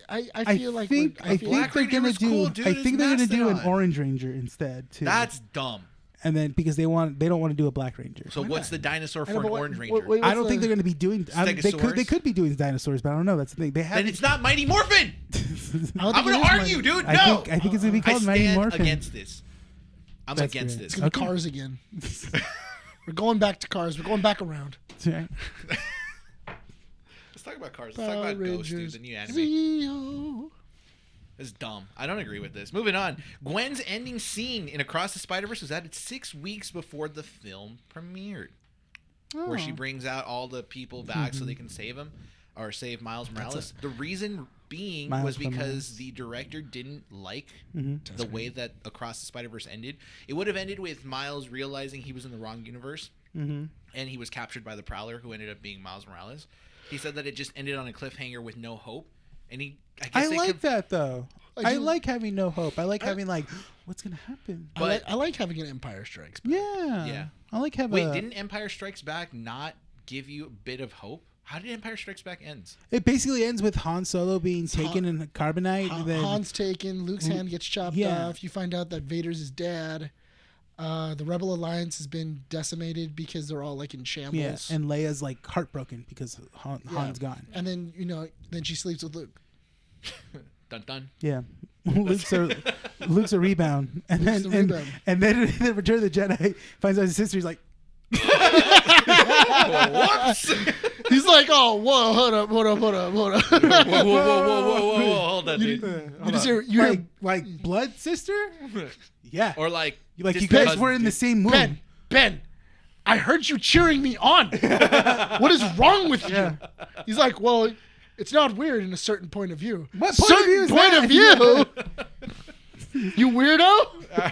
E: I feel like
F: think
E: when-
D: Black
F: they're
D: Ranger
F: gonna
D: was
F: do.
D: cool, dude.
F: I
D: It's
F: think they're gonna do an
D: Mastodon.
F: Orange Ranger instead too.
D: That's dumb.
F: and then because they don't want to do a Black Ranger.
D: So what's the dinosaur
E: I
D: for
E: know,
D: an
E: but what-
D: Orange Ranger?
E: wait,
F: I
E: what's
F: don't think
E: the-
F: they're going to be doing. They
D: Stegosaurus?
F: could be doing dinosaurs, but I don't know. That's the thing. They have.
D: Then it's not Mighty Morphin.
E: I don't
D: I'm
E: think
D: gonna
E: it is
D: argue,
E: Mighty-
D: dude. No.
F: I think it's going to be
D: I
F: called Mighty
D: stand
F: Morphin.
D: against this. I'm
F: That's
D: against
F: great.
E: It's
D: this.
E: gonna be Cars again. We're going back to Cars. We're going back around.
F: Right.
D: Let's talk about cars. Let's talk
E: Power
D: about Ghost, dude,
E: Rangers.
D: the new anime.
E: Zeo.
D: It's dumb. I don't agree with this. Moving on. Gwen's ending scene in Across the Spider-Verse was added 6 weeks before the film premiered, where she brings out all the people back so they can save him or save Miles Morales. The reason being
F: Miles
D: was because
F: Morales.
D: the director didn't like the way that Across the Spider-Verse ended. It would have ended with Miles realizing he was in the wrong universe and he was captured by the Prowler, who ended up being Miles Morales. He said that it just ended on a cliffhanger with no hope. And I
F: I
D: guess
F: like that though. I like having no hope. I like having like, what's gonna happen?
E: I like having an Empire Strikes Back.
D: Yeah.
F: I like having.
D: Wait, didn't Empire Strikes Back not give you a bit of hope? How did Empire Strikes Back end?
F: It basically ends with Han Solo being taken in carbonite. and then,
E: Han's taken. Luke's hand gets chopped off. You find out that Vader's his dad. The Rebel Alliance has been decimated because they're all like in shambles.
F: yeah, and Leia's like heartbroken because Han's gone.
E: And then then she sleeps with Luke.
D: Dun dun.
F: Yeah, Luke's a rebound, and
E: Luke's
F: then
E: a rebound.
F: and then in Return of the Jedi finds out his sister. He's like,
D: Whoops!
E: He's like, oh, whoa, hold up.
D: Whoa! Hold on, dude.
E: You just hear, you hear
F: like blood sister. Yeah,
D: Or like
F: you
D: just
F: guys
D: cousin,
F: were in the
D: dude.
F: same room.
E: Ben, I heard you cheering me on. What is wrong with you? He's like, well, it's not weird in a certain point of view.
F: What point of view is
E: Point
F: that?
E: of view? You weirdo?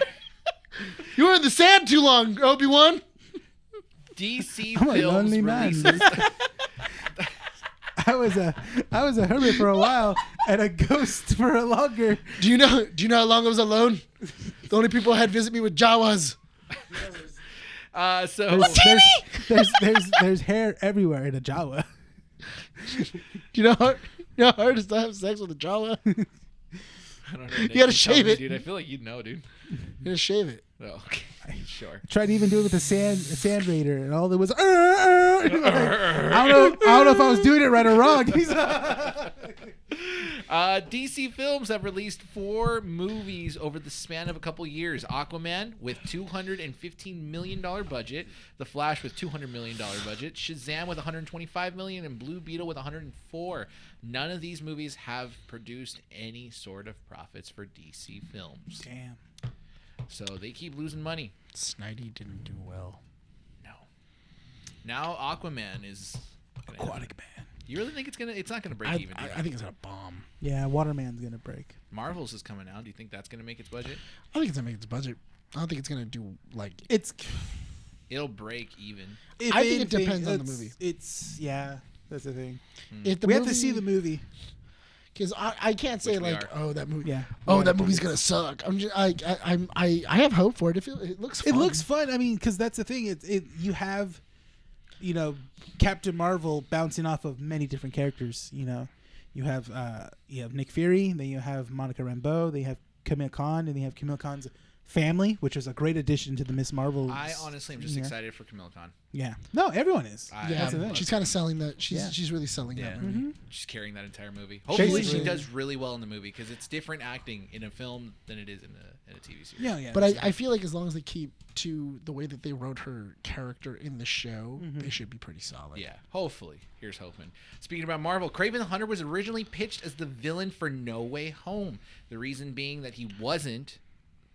E: You were in the sand too long, Obi-Wan.
D: DC
F: I'm a
D: Films
F: lonely man.
D: releases.
F: I was a hermit for a while and a ghost for a longer.
E: Do you know how long I was alone? The only people I had visit me were Jawas.
D: So
F: There's hair everywhere in a Jawa.
E: Do you know how hard it is to have sex with a Jawa? You
D: I don't know. Nick,
E: gotta
D: you tell
E: shave
D: me,
E: it.
D: dude. I feel like you'd know, dude.
E: gotta shave it.
D: Oh, okay. Sure.
F: Tried to even do it with a sand raider, and all there was. I don't know if I was doing it right or wrong.
D: DC Films have released 4 movies over the span of a couple years. Aquaman with $215 million budget, The Flash with $200 million budget, Shazam with $125 million, and Blue Beetle with $104. None of these movies have produced any sort of profits for DC Films.
F: Damn.
D: So they keep losing money.
E: Snidey didn't do well.
D: No. Now Aquaman is
F: Aquatic man.
D: You really think it's not gonna break even? do you?
E: I think it's gonna bomb.
F: Yeah, Waterman's gonna break.
D: Marvel's is coming out. Do you think that's gonna make its budget?
E: I think it's gonna make its budget. I don't think it's gonna do like.
D: It'll break even.
E: I think it depends on the movie.
F: That's the thing.
E: If the
F: We
E: movie,
F: have to see the movie.
E: because I can't say
D: Which we
E: like,
D: are.
E: oh, that movie.
F: Yeah.
E: Oh, that movie's gonna suck. I have hope for it. It looks fun.
F: It looks fun. I mean, because that's the thing. You have, Captain Marvel bouncing off of many different characters. You have Nick Fury, then you have Monica Rambeau, then you have Camille Khan, and then you have Camille Khan's family, which is a great addition to the Miss Marvel.
D: I honestly am just excited for Camille Khan.
F: Yeah. No, everyone is.
E: Yeah,
F: That's the thing.
E: she's kind of selling that.
F: Yeah.
E: She's really selling
D: Yeah.
E: that movie.
D: She's carrying that entire movie. Hopefully, she
F: Basically-
D: does really well in the movie because it's different acting in a film than it is in a TV series.
F: Yeah.
E: But I feel like as long as they keep to the way that they wrote her character in the show, they should be pretty solid.
D: Yeah, hopefully. Here's hoping. Speaking about Marvel, Kraven the Hunter was originally pitched as the villain for No Way Home. The reason being that he wasn't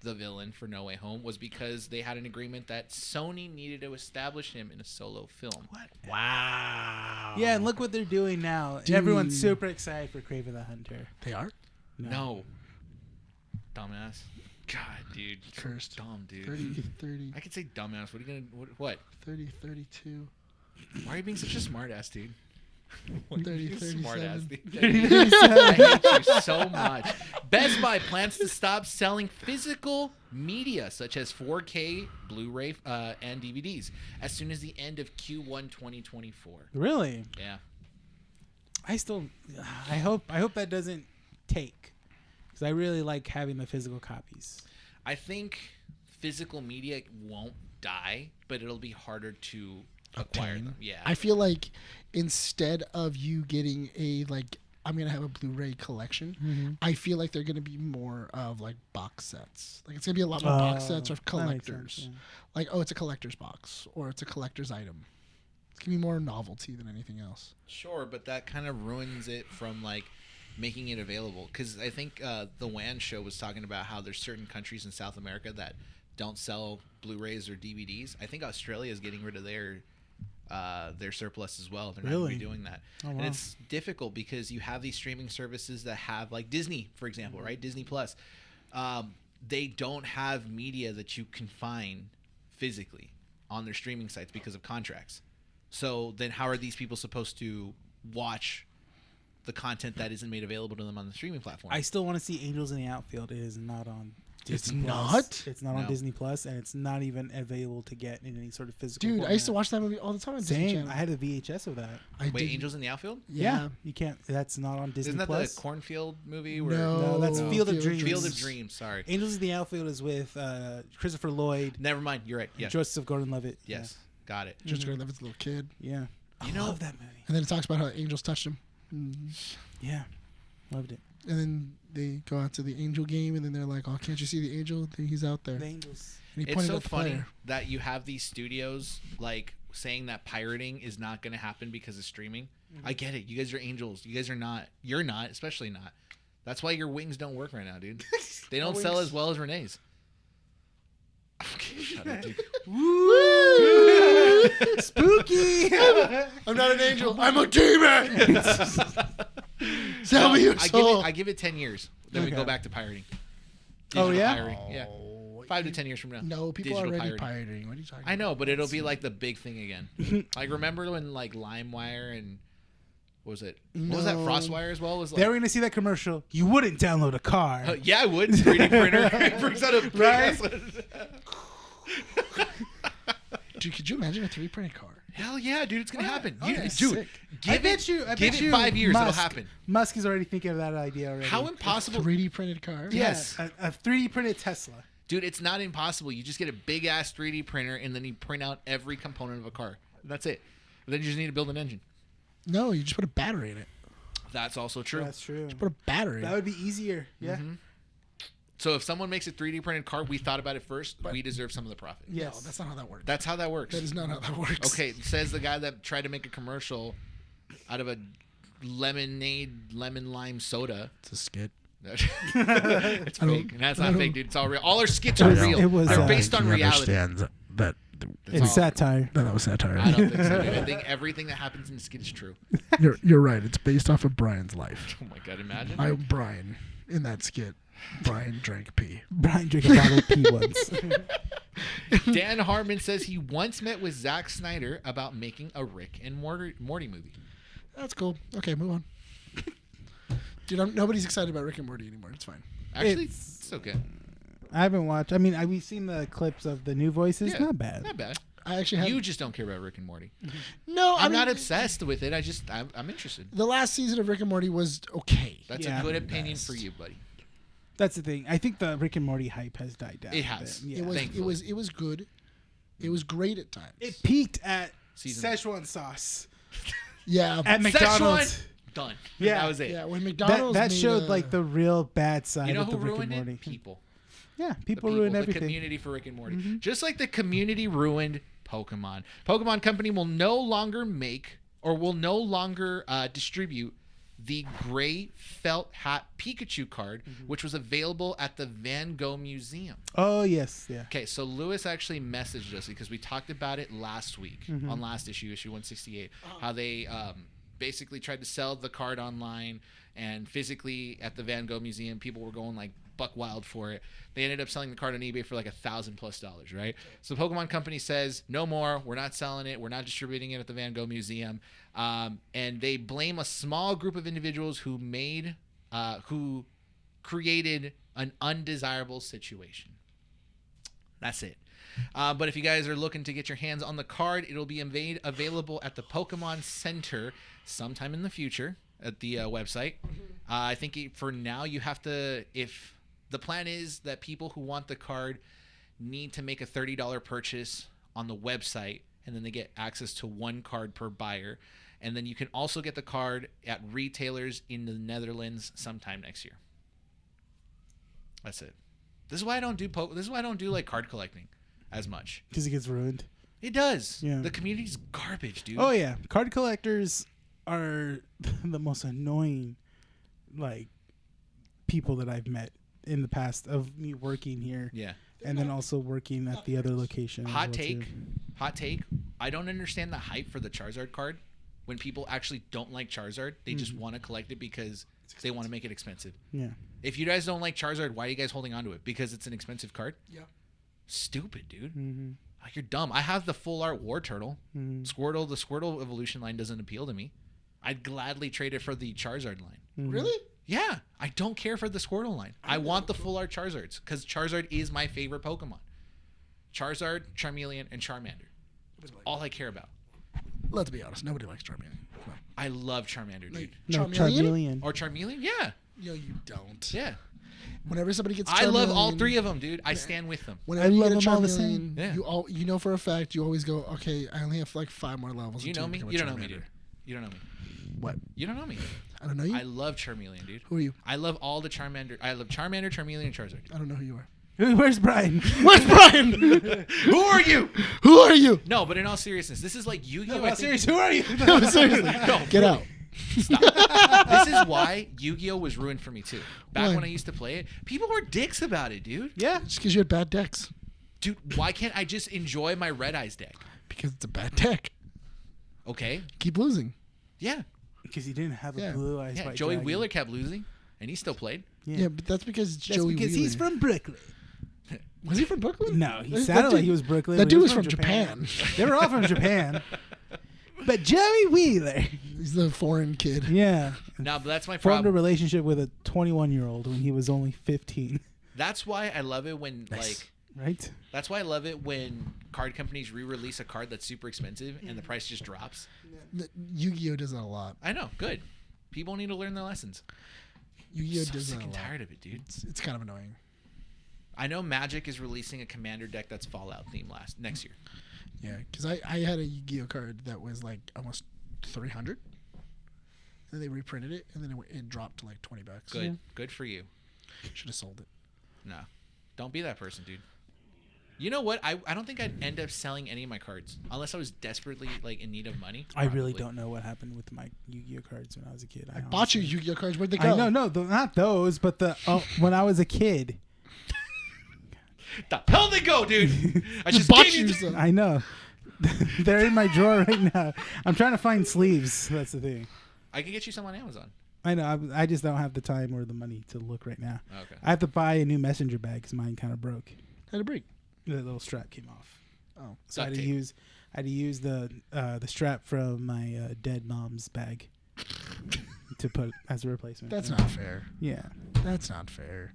D: the villain for No Way Home was because they had an agreement that Sony needed to establish him in a solo film.
F: What?
E: Wow.
F: Yeah, and look what they're doing now. Everyone's super excited for Kraven the Hunter.
E: They are
D: No. Dumbass. God, dude. You're
E: Cursed.
D: dumb, dude.
E: 30,
D: I could say dumbass. What are you gonna... What?
E: 32.
D: Why are you being such a smartass, dude?
E: 30, 37.
D: Smartass, dude. I hate you so much. Best Buy plans to stop selling physical media such as 4K, Blu-ray, and DVDs as soon as the end of Q1 2024.
F: Really?
D: Yeah.
F: I hope that doesn't take, because I really like having the physical copies.
D: I think physical media won't die, but it'll be harder to acquire them. Yeah.
E: I feel like instead of you getting I'm gonna have a Blu-ray collection, I feel like they're gonna be more of like box sets. Like it's gonna be a lot more box sets or
F: That makes
E: collectors.
F: sense, yeah.
E: Like, oh, it's a collector's box or it's a collector's item. It's gonna be more novelty than anything else.
D: Sure, but that kind of ruins it from like making it available. Because I think the WAN show was talking about how there's certain countries in South America that don't sell Blu-rays or DVDs. I think Australia is getting rid of their surplus as well. They're not going to be doing that.
F: Oh,
D: And
F: wow.
D: it's difficult because you have these streaming services that have like Disney, for example, right? Disney Plus. They don't have media that you can find physically on their streaming sites because of contracts. So then how are these people supposed to watch the content that isn't made available to them on the streaming platform.
F: I still want to see Angels in the Outfield. It is not on Disney
E: It's
F: Plus.
E: not?
F: It's not
D: No.
F: on Disney Plus, and it's not even available to get in any sort of physical
E: Dude, I
F: format.
E: used to watch that movie all the time on Disney
F: Same.
E: Channel.
F: I had a VHS of that.
E: I
D: Wait,
E: did-
D: Angels in the Outfield?
E: Yeah.
F: You can't. That's not on Disney
D: Isn't that
F: Plus.
D: the cornfield movie? Where
E: No,
F: that's Field of Dreams.
D: Field of Dreams. Sorry.
F: Angels in the Outfield is with Christopher Lloyd,
D: Never mind. You're right. Yes.
F: Joseph Gordon-Levitt.
D: Yes. Got it.
E: Just going to live as a little kid.
F: Yeah.
D: You
F: I
D: know-
F: love that movie.
E: And then it talks about how angels touched him.
F: Yeah. Loved it.
E: And then they go out to the angel game, and then they're like, "Oh, can't you see the angel? Then he's out there."
F: The Angels.
E: And he
D: It's
E: pointed
D: so
E: at the
D: funny
E: player.
D: that you have these studios like saying that pirating is not going to happen because of streaming. I get it. You guys are angels. You guys are not. You're not, especially not. That's why your wings don't work right now, dude. They don't sell as well as Renee's. Okay, shut up, dude.
F: Spooky.
E: I'm not an angel. I'm a demon. Sell
D: No,
E: me your
D: I
E: soul.
D: give it 10 years. Then we
F: Okay.
D: go back to pirating.
F: Oh,
D: Digital
F: yeah?
D: pirating. Yeah. 5 to 10 years from now.
E: No, people are
D: Digital
E: already
D: pirating.
E: pirating. What are you talking
D: I
E: about?
D: know, but it'll be like the big thing again. Like remember when like LimeWire and what was it? What was that?
E: No.
D: FrostWire as well was like.
F: They're going to see that commercial. You wouldn't download a car.
D: Yeah, I would. 3D printer. It brings out a big
F: Right?
E: Dude, could you imagine a 3D printed car?
D: Hell yeah, dude! It's gonna happen.
E: Oh,
D: You-
E: yeah,
D: dude,
E: sick.
F: I
D: give
F: bet you. I
D: give
F: bet
D: it
F: you
D: 5 years.
F: Musk,
D: It'll happen.
F: Musk is already thinking of that idea already.
D: How impossible,
E: 3D printed car?
D: Yes.
F: A 3D printed Tesla.
D: dude! It's not impossible. You just get a big ass 3D printer and then you print out every component of a car. That's it. But then you just need to build an engine.
E: No, you just put a battery in it.
D: That's also true.
F: That's true.
E: Put a battery.
F: That would be easier. Yeah.
D: Mm-hmm. So if someone makes a 3D printed car, we thought about it first. We deserve some of the profit.
F: Yes.
E: No, that's not how that works.
D: That's how that works.
E: That is not how that works.
D: Okay, says the guy that tried to make a commercial out of a lemon lime soda.
E: It's a skit.
D: It's fake. And that's
E: I
D: not
E: don't-
D: fake, dude. It's all real. All our skits are real.
F: it was,
D: They're
F: uh,
D: based on reality.
E: that
F: It's satire.
E: that was satire.
D: I don't think so, dude. I think everything that happens in the skit is true.
E: You're right. It's based off of Brian's life.
D: Oh my god, imagine.
E: I'm Brian in that skit. Brian drank pee.
F: Brian drank a bottle of pee once.
D: Dan Harmon says he once met with Zack Snyder about making a Rick and Morty movie.
E: That's cool. Okay, move on. Dude, nobody's excited about Rick and Morty anymore. It's fine.
D: Actually,
F: It's-
D: it's okay.
F: I haven't watched. I mean, we've seen the clips of the new voices.
D: Yeah,
F: Not bad.
D: Not bad.
E: I actually have.
D: You just don't care about Rick and Morty.
E: No,
D: I'm
E: I mean,
D: not obsessed with it. I'm interested.
E: The last season of Rick and Morty was okay.
D: That's
F: Yeah,
D: a good
F: the
D: opinion
E: best.
D: for you, buddy.
F: That's the thing. I think the Rick and Morty hype has died down.
D: It
F: a
D: has.
F: bit. Yeah.
E: It was.
D: thankfully.
E: It was good. It was great at times.
F: It peaked at
D: Season-
F: Szechuan sauce
E: yeah.
F: at McDonald's.
D: Szechuan, done.
F: Yeah.
D: That was it.
E: Yeah. When
F: That,
E: McDonald's
F: that
E: made,
F: showed like the real bad side
D: You know
F: of the
D: who
F: Rick and
D: ruined
F: Morty.
D: it? People.
F: Yeah,
D: The
F: people ruin
D: the
F: everything.
D: community for Rick and Morty. Just like the community ruined Pokemon. Pokemon Company will no longer make or will no longer distribute the gray felt hat Pikachu card, which was available at the Van Gogh Museum.
F: Oh yes, yeah.
D: Okay, so Lewis actually messaged us because we talked about it last week on last issue 168, how they basically tried to sell the card online and physically at the Van Gogh Museum, people were going like buck wild for it. They ended up selling the card on eBay for like $1,000+, right? So the Pokemon Company says, no more, we're not selling it, we're not distributing it at the Van Gogh Museum. And they blame a small group of individuals who created an undesirable situation. That's it. But if you guys are looking to get your hands on the card, it'll be available at the Pokemon Center sometime in the future at the website. I think for now you have to, if the plan is that people who want the card need to make a $30 purchase on the website, and then they get access to one card per buyer. And then you can also get the card at retailers in the Netherlands sometime next year. That's it. This is why I don't do this is why I don't do like card collecting as much.
F: Because it gets ruined.
D: It does.
F: Yeah.
D: The community's garbage, dude.
F: Oh yeah, card collectors are the most annoying, like, people that I've met in the past of me working here.
D: Yeah.
F: And then also working at the other location. as
D: Hot
F: well,
D: take.
F: too.
D: Hot take. I don't understand the hype for the Charizard card when people actually don't like Charizard. They just want to collect it because they want to make it expensive.
F: Yeah.
D: If you guys don't like Charizard, why are you guys holding on to it? Because it's an expensive card?
E: Yeah.
D: Stupid, dude.
F: Mm-hmm.
D: Like, you're dumb. I have the full art War Turtle.
F: Mm-hmm.
D: Squirtle, the Squirtle evolution line doesn't appeal to me. I'd gladly trade it for the Charizard line.
E: Really?
D: Yeah, I don't care for the Squirtle line. I want the full art Charizards because Charizard is my favorite Pokemon. Charizard, Charmeleon, and Charmander. That's all I care about.
E: Let's be honest. Nobody likes Charmeleon. Come on.
D: I love Charmander, dude.
F: No,
E: Charmeleon?
F: Charmeleon.
D: Or Charmeleon? Yeah.
E: Yo, you don't.
D: Yeah.
E: Whenever somebody gets Charmeleon,
D: I love all three of them, dude. I stand with them.
E: Whenever
F: I
E: you
F: love
E: get a
F: them all the
E: Charmeleon,
F: same.
D: Yeah.
E: you know for a fact you always go, okay, I only have like 5 more levels.
D: Do you know me? You don't know me, dude. You don't know me.
E: What?
D: You don't know me.
E: I don't know you.
D: I love Charmeleon, dude.
E: Who are you?
D: I love all the Charmander. I love Charmander, Charmeleon, and Charizard.
E: I don't know who you are.
F: Where's Bryan?
E: Where's Bryan?
D: Who are you?
E: Who are you?
D: No, but in all seriousness, this is like Yu-Gi-Oh!
F: No,
D: I think-
F: serious, who are you?
E: No, seriously.
D: No,
E: Get out.
D: Stop. This is why Yu-Gi-Oh! Was ruined for me too. Back
E: Why?
D: when I used to play it, people were dicks about it, dude.
F: Yeah.
E: Just because you had bad decks.
D: Dude, why can't I just enjoy my Red Eyes deck?
E: Because it's a bad deck.
D: Okay.
E: Keep losing.
D: Yeah.
F: Because he didn't have a
E: Yeah.
F: blue eyes
D: Yeah.
F: white
D: Joey
F: dragon.
D: Wheeler kept losing, and he still played.
E: Yeah, but that's because
F: That's
E: Joey
F: because
E: Wheeler.
F: he's from Brooklyn.
E: Was he from Brooklyn?
F: No, he
E: That
F: sounded
E: dude-
F: like he was Brooklyn.
E: That
F: but
E: dude
F: he
E: was from Japan.
F: They were all from Japan. But Joey Wheeler.
E: He's the foreign kid.
F: Yeah.
D: No, but that's my
F: Formed a
D: problem.
F: relationship with a 21-year-old when he was only 15.
D: That's why I love it when like.
F: Right?
D: That's why I love it when card companies re-release a card that's super expensive and the price just drops.
E: Yu-Gi-Oh does that a lot.
D: I know. Good. People need to learn their lessons.
E: Yu-Gi-Oh
D: So
E: does
D: sick
E: that a
D: and
E: lot.
D: tired of it, dude.
E: It's kind of annoying.
D: I know Magic is releasing a Commander deck that's Fallout themed next year.
E: Yeah, because I had a Yu-Gi-Oh card that was like almost 300. And they reprinted it, and then it dropped to like $20.
D: Good.
F: Yeah.
D: Good for you.
E: Should have sold it.
D: No. Don't be that person, dude. You know what? I don't think I'd end up selling any of my cards unless I was desperately like in need of money.
F: I really
D: Probably.
F: don't know what happened with my Yu-Gi-Oh cards when I was a kid.
E: I bought you
F: honestly-
E: Yu-Gi-Oh cards. Where'd they go?
F: I know, no, not those, but when I was a kid.
D: The hell they go, dude? I just
E: bought
D: gave
E: you
D: you.
E: some.
F: I know. They're in my drawer right now. I'm trying to find sleeves. That's the thing.
D: I can get you some on Amazon.
F: I know. I just don't have the time or the money to look right now.
D: Okay.
F: I have to buy a new messenger bag because mine kind of broke.
E: Had a break.
F: The little strap came off.
E: Oh.
F: So I
D: Duct
F: had to
D: tape.
F: use the strap from my dead mom's bag to put as a replacement.
E: That's
F: Yeah.
E: not fair.
F: Yeah.
E: That's not fair.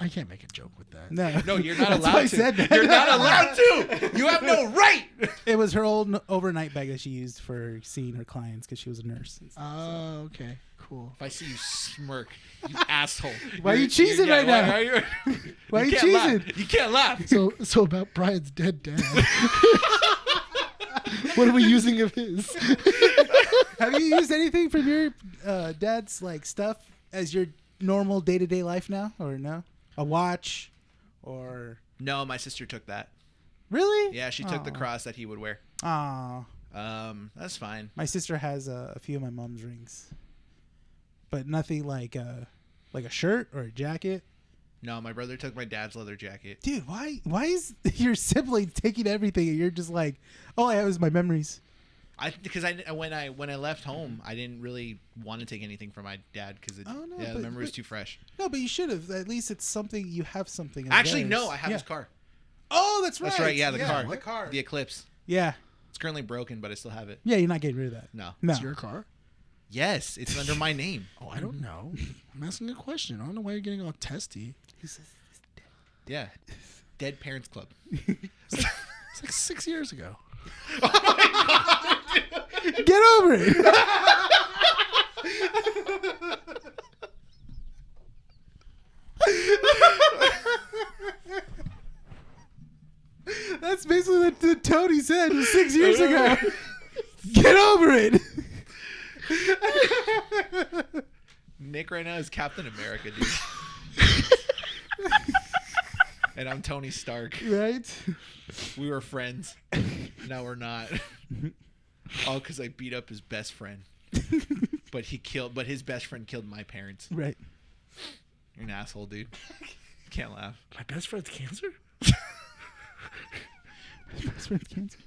E: I can't make a joke with that.
F: No.
D: No, you're not
F: That's why
D: allowed
F: I
D: to.
F: said that.
D: You're not allowed to. You have no right.
F: It was her old overnight bag that she used for seeing her clients because she was a nurse. and stuff, so.
E: Oh, okay. Cool.
D: If I see you smirk, you asshole.
F: Why are you cheesing right now?
D: Why are you,
F: Why are you
D: can't laugh.
F: cheesing?
D: You can't laugh.
E: So about Brian's dead dad. What are we using of his?
F: Have you used anything from your dad's like stuff as your normal day-to-day life now, or no? A watch, or
D: No, my sister took that.
F: really?
D: Yeah, she took the cross that he would wear.
F: Aw.
D: That's fine.
F: My sister has a few of my mom's rings, but nothing like a shirt or a jacket.
D: No, my brother took my dad's leather jacket.
F: Dude, why is your sibling taking everything and you're just like, all I have is my memories?
D: Because when I left home, I didn't really want to take anything from my dad because
F: Oh, no,
D: the
F: but-
D: memory was
F: but-
D: too fresh.
F: No, but you should have. At least it's something, you have something. of
D: Actually,
F: theirs.
D: no, I have
F: Yeah.
D: his car.
F: Oh, that's right.
D: That's right. Yeah, the car.
F: The car.
D: The Eclipse.
F: Yeah.
D: It's currently broken, but I still have it.
F: Yeah, you're not getting rid of that.
D: No.
F: No.
E: It's your car?
D: Yes, it's under my name.
E: Oh, I don't know. I'm asking a question. I don't know why you're getting all testy.
D: Yeah. Dead Parents Club.
E: It's like 6 years ago.
F: Get over it. That's basically what the Tony said 6 years ago. Get over it.
D: Nick right now is Captain America, dude. And I'm Tony Stark.
F: Right?
D: We were friends. Now we're not. All because I beat up his best friend. But his best friend killed my parents.
F: Right.
D: You're an asshole, dude. Can't laugh.
E: My best friend's cancer?
F: Best friend's cancer.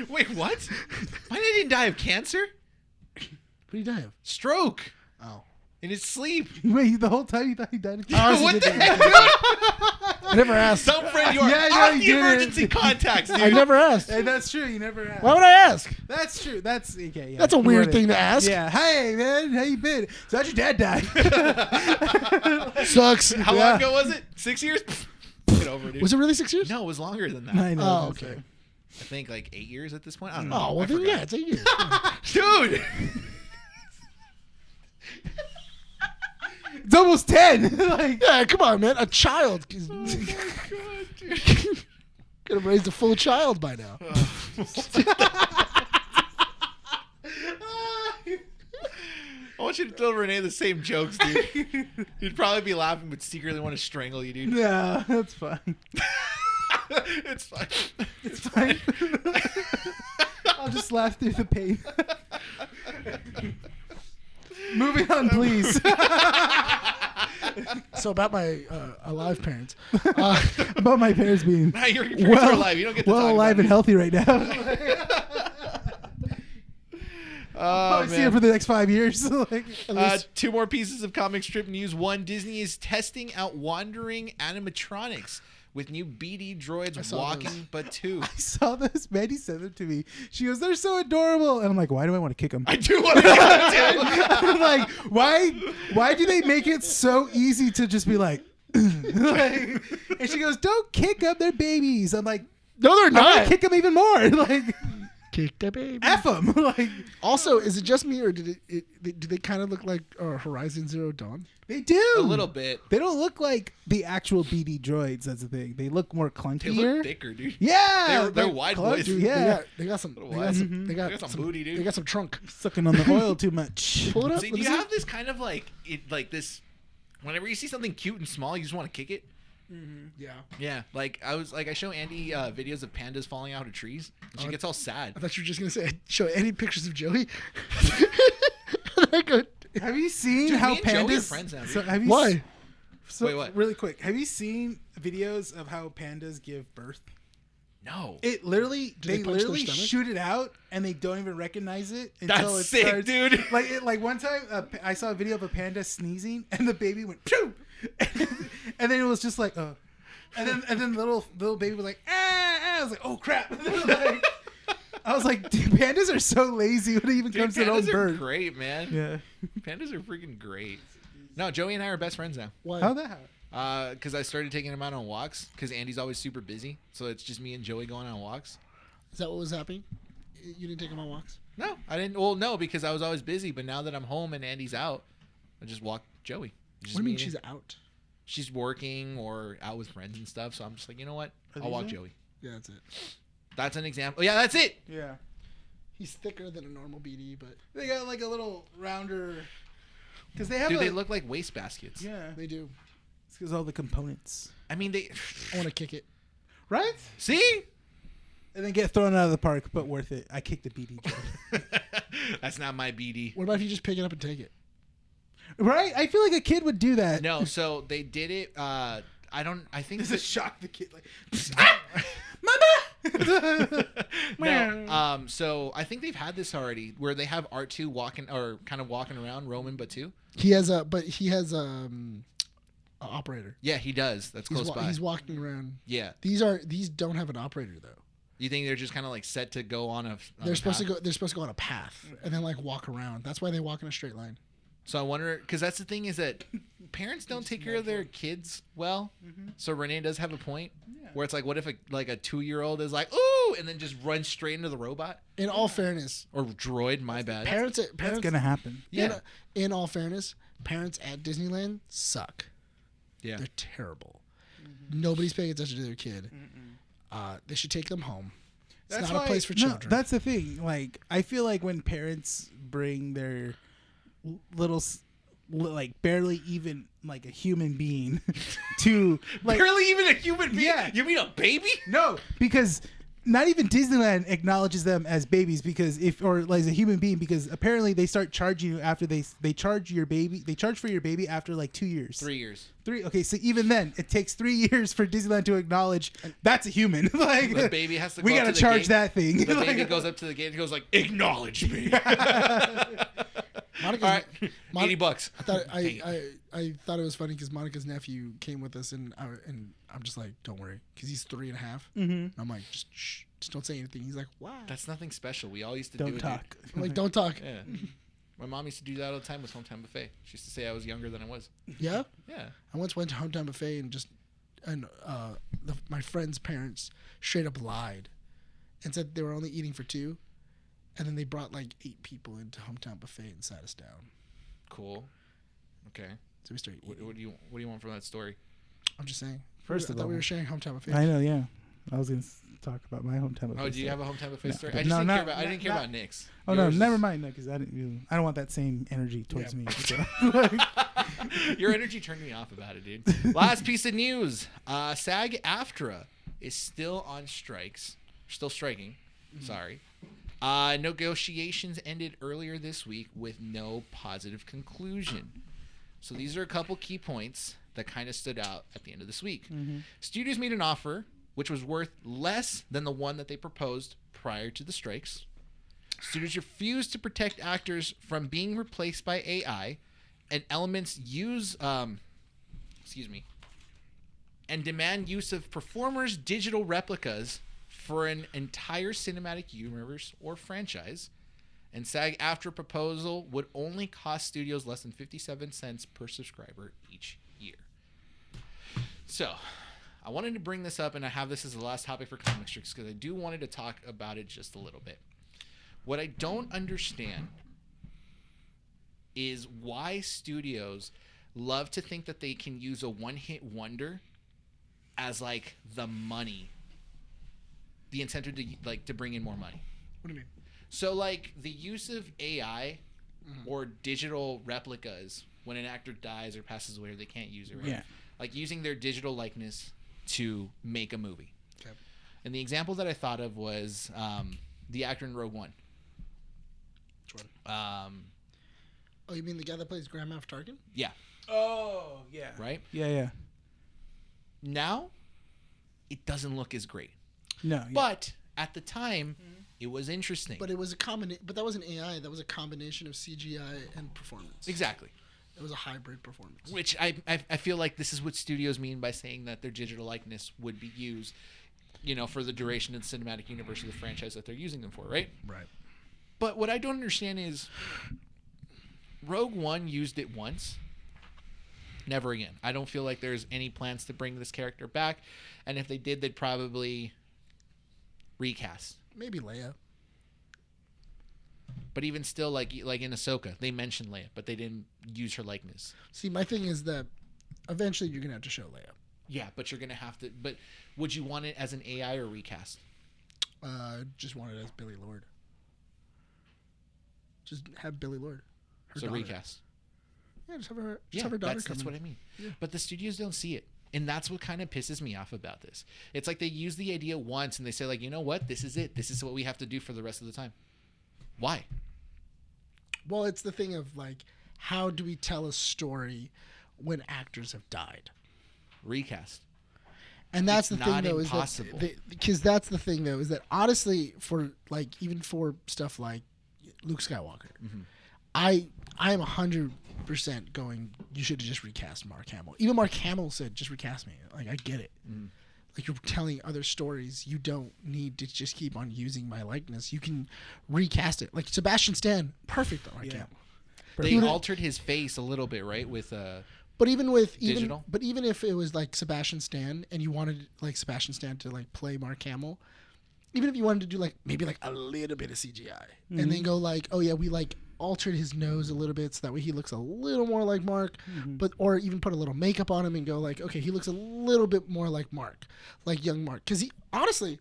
D: Wait, what? My dad didn't die of cancer?
E: What did he die of?
D: Stroke.
E: Oh.
D: In his sleep.
F: Wait, the whole time you thought he died of
E: Oh,
D: What
E: he
D: the
E: did
D: heck,
E: die.
D: dude?
E: I never asked.
D: Some friend you are
F: Yeah, no,
D: off
F: you
D: the
F: didn't.
D: emergency contacts, dude.
E: I never asked.
F: Hey, that's true. You never asked.
E: Why would I ask?
F: That's true. That's okay. Yeah,
E: That's a
F: you
E: weird
F: wanted-
E: thing to ask.
F: Yeah. Hey, man. How you been? So how'd your dad die?
E: Sucks.
D: How
F: Yeah.
D: long ago was it? 6 years? Get over it, dude.
E: Was it really 6 years?
D: No, it was longer than that.
F: I know.
E: Oh,
F: that's
E: okay.
F: right.
D: I think like 8 years at this point. I don't know.
E: Oh, well,
D: I
E: then,
D: forgot.
E: yeah, it's 8 years.
D: Dude.
F: It's almost 10. Like,
E: Yeah, come on, man. A child.
D: Oh my god, dude.
E: Could have raised a full child by now.
D: I want you to tell Rene the same jokes, dude. He'd probably be laughing, but secretly want to strangle you, dude.
F: no, that's fine.
D: It's fine.
F: It's fine. I'll just laugh through the pain. Moving on, please.
E: So about my alive parents.
F: About my parents being
D: Your parents are alive. You don't get to
F: well
D: talk
F: alive
D: about
F: and
D: it.
F: healthy right now.
D: Oh,
F: I'll see it for the next 5 years. Like, at least.
D: 2 more pieces of comic strip news. 1, Disney is testing out wandering animatronics with new BD droids
E: saw
D: walking,
E: those.
D: but 2.
F: I saw this. Mandy sent them to me. She goes, "They're so adorable," and I'm like, "Why do I want to kick them?"
D: I do want to get it,
F: I'm like, why do they make it so easy to just be like, like, and she goes, "Don't kick them, they're babies." I'm like,
E: No, they're
F: I'm gonna
E: not.
F: kick them even more. Like,
E: Kick the baby.
F: F them. Like,
E: Also, is it just me or did do they kind of look like Horizon Zero Dawn?
F: they do
D: A little bit.
F: They don't look like the actual BD droids. That's the thing. They look more clunkier.
D: They look thicker, dude.
F: Yeah,
D: They're
F: like
D: wide
F: clunky,
D: boys.
F: Yeah,
E: They got some. They
D: Little
E: got
D: wide.
E: some. They got,
D: They got some booty, dude.
E: They got some trunk.
F: sucking on the oil too much.
E: Pull it up.
D: See,
E: Let
D: do
E: me
D: you
E: see.
D: have this kind of like this? Whenever you see something cute and small, you just want to kick it.
E: Yeah.
D: Yeah, like I show Andy videos of pandas falling out of trees, and she gets all sad.
E: I thought you were just gonna say show any pictures of Joey. I go,
F: Have you seen
D: Dude,
F: how
D: me and Joey are
F: pandas?
D: friends now, dude.
F: So have you
E: Why?
F: So
D: Wait, what?
F: Really quick, have you seen videos of how pandas give birth?
D: No,
F: It literally,
E: Do they
F: they
E: punch their
F: literally
E: stomach?
F: shoot it out, and they don't even recognize it until
D: that's
F: it
D: sick,
F: starts.
D: dude.
F: Like one time, I saw a video of a panda sneezing, and the baby went phew, and then it was just like, oh, and then the little baby was like, ah. I was like, oh crap. Like, I was like, dude, pandas are so lazy when it even
D: Dude,
F: comes to their own
D: pandas are
F: birth.
D: great, man.
F: Yeah.
D: Pandas are freaking great. No, Joey and I are best friends now.
E: Why?
F: How that happen?
D: Because I started taking him out on walks. Because Andy's always super busy, so it's just me and Joey going on walks.
E: Is that what was happening? You didn't take him on walks?
D: No, I didn't. Well, no, because I was always busy. But now that I'm home and Andy's out, I just walk Joey. Just
E: What do you mean
D: me and
E: she's
D: him.
E: out?
D: She's working or out with friends and stuff. So I'm just like, you know what?
F: Are
D: I'll
F: these
D: walk
F: it?
D: Joey.
E: Yeah, that's it.
D: That's an example. Yeah, that's it.
F: Yeah.
E: He's thicker than a normal BD, but
F: They got like a little rounder. Because they have
D: Dude,
F: a,
D: they look like waste baskets.
F: Yeah.
E: they do.
F: It's because all the components.
D: I mean, they.
E: I want to kick it.
F: Right?
D: See?
F: And then get thrown out of the park, but worth it. I kicked the BD joint.
D: That's not my BD.
E: What about if you just pick it up and take it?
F: Right? I feel like a kid would do that.
D: No, so they did it. I think
F: This
D: that-
F: is shock the kid. Like, ah! Mama!
D: No, so I think they've had this already, where they have R2 walking or kind of walking around roaming, but 2.
E: He has a an operator.
D: Yeah, he does. That's close by.
E: He's walking around.
D: Yeah,
E: These don't have an operator though.
D: you think they're just kind of like set to go on a?
E: They're supposed to go. They're supposed to go on a path and then like walk around. That's why they walk in a straight line.
D: So I wonder, because that's the thing is that parents don't take care of their kids well. So Rene does have a point, where it's like, what if a 2-year-old is like, ooh, and then just runs straight into the robot
E: In all fairness,
D: or droid? My bad.
E: parents.
F: That's gonna happen.
D: Yeah.
E: In all fairness, parents at Disneyland suck.
D: Yeah.
E: They're terrible. Nobody's paying attention to their kid. They should take them home. It's not a place for children.
F: That's the thing. Like, I feel like when parents bring their little, like, barely even like a human being to like,
D: Barely even a human being.
F: Yeah.
D: You mean a baby?
F: no, because not even Disneyland acknowledges them as babies or like as a human being, because apparently they start charging you after they charge for your baby after like 2 years.
D: 3 years.
F: Okay, so even then it takes 3 years for Disneyland to acknowledge that's a human. Like,
D: The baby has to.
F: we
D: go up
F: gotta
D: to the
F: charge
D: gate.
F: that thing.
D: The
F: Like,
D: baby goes up to the gate and goes like, "Acknowledge me."
E: Monica's,
D: All right,
E: Mon-
D: $80.
E: I thought
D: Dang it.
E: I thought it was funny because Monica's nephew came with us, and I'm just like, don't worry, because he's 3.5.
F: Mm-hmm.
E: I'm like, just shh, just don't say anything. He's like, why?
D: That's nothing special. We all used to do
F: Don't
D: it.
F: talk.
E: I'm like, don't talk.
D: Dude. Yeah. My mom used to do that all the time with Hometown Buffet. She used to say I was younger than I was.
E: Yeah.
D: Yeah.
E: I once went to Hometown Buffet and my friend's parents straight up lied and said they were only eating for 2, and then they brought like 8 people into Hometown Buffet and sat us down.
D: Cool. Okay.
E: So we started eating.
D: What do you want from that story?
E: I'm just saying.
F: First
E: I
F: of
E: thought
F: all,
E: we were sharing Hometown Buffet.
F: I know, yeah. I was going to talk about my hometown.
D: Oh, do you have a Hometown Buffet
F: No,
D: story?
F: but
D: I just
F: no,
D: didn't
F: not-
D: care about. I
F: not-
D: didn't care
F: not-
D: about Nick's.
F: Oh, no,
D: Yours
F: never
D: is-
F: mind. No, because I don't want that same energy towards
E: Yeah.
F: me. So.
D: Your energy turned me off about it, dude. Last piece of news: SAG-AFTRA is still on strikes. Still striking. Sorry. Negotiations ended earlier this week with no positive conclusion. So these are a couple key points that kind of stood out at the end of this week. Studios made an offer which was worth less than the one that they proposed prior to the strikes. Studios refused to protect actors from being replaced by AI, and elements and demand use of performers' digital replicas for an entire cinematic universe or franchise. And SAG-AFTRA proposal would only cost studios less than 57 cents per subscriber each year. So, I wanted to bring this up, and I have this as the last topic for Comic Strips because I do wanted to talk about it just a little bit. What I don't understand is why studios love to think that they can use a one-hit wonder as like the money, the incentive to bring in more money.
E: What do you mean?
D: So like the use of AI or digital replicas when an actor dies or passes away or they can't use it, right?
F: Yeah.
D: Like using their digital likeness to make a movie.
E: Okay.
D: And the example that I thought of was the actor in Rogue One.
E: Which one? Oh, you mean the guy that plays Grand Moff Tarkin?
D: Yeah.
F: Oh, yeah.
D: Right?
F: Yeah, yeah.
D: Now, it doesn't look as great.
F: No. Yeah.
D: But at the time, it was interesting.
E: But it was a combination. But that wasn't AI. That was a combination of CGI and performance.
D: Exactly.
E: It was a hybrid performance.
D: Which I feel like this is what studios mean by saying that their digital likeness would be used, for the duration of the cinematic universe of the franchise that they're using them for, right?
E: Right.
D: But what I don't understand is Rogue One used it once. Never again. I don't feel like there's any plans to bring this character back. And if they did, they'd probably recast.
E: Maybe Leia.
D: But even still, like in Ahsoka, they mentioned Leia, but they didn't use her likeness.
E: See, my thing is that eventually you're gonna have to show Leia.
D: Yeah, but you're gonna have to. But would you want it as an AI or recast?
E: Just want it as Billy Lord. Just have Billy Lord. Her
D: So
E: daughter.
D: recast.
E: Yeah, just have her daughter
D: that's
E: come
D: what I
E: in.
D: mean.
E: Yeah.
D: But the studios don't see it. And that's what kind of pisses me off about this. It's like they use the idea once and they say, like, you know what? This is it. This is what we have to do for the rest of the time. Why?
E: Well, it's the thing of like, how do we tell a story when actors have died?
D: Recast.
E: And that's
D: It's
E: the thing,
D: not
E: though,
D: impossible.
E: is that because that's the thing, though, is that honestly, for like even for stuff like Luke Skywalker, I am 100% going. You should have just recast Mark Hamill. Even Mark Hamill said, "Just recast me." Like I get it. Like you're telling other stories. You don't need to just keep on using my likeness. You can recast it. Like Sebastian Stan, perfect on Mark Hamill.
D: They
E: Even-
D: altered his face a little bit, right? With
E: But even with
D: Digital?
E: even if it was like Sebastian Stan and you wanted like Sebastian Stan to like play Mark Hamill, even if you wanted to do like maybe like a little bit of CGI and then go like, oh yeah, we like altered his nose a little bit so that way he looks a little more like Mark, but or even put a little makeup on him and go like, okay, he looks a little bit more like Mark, like young Mark, because he honestly.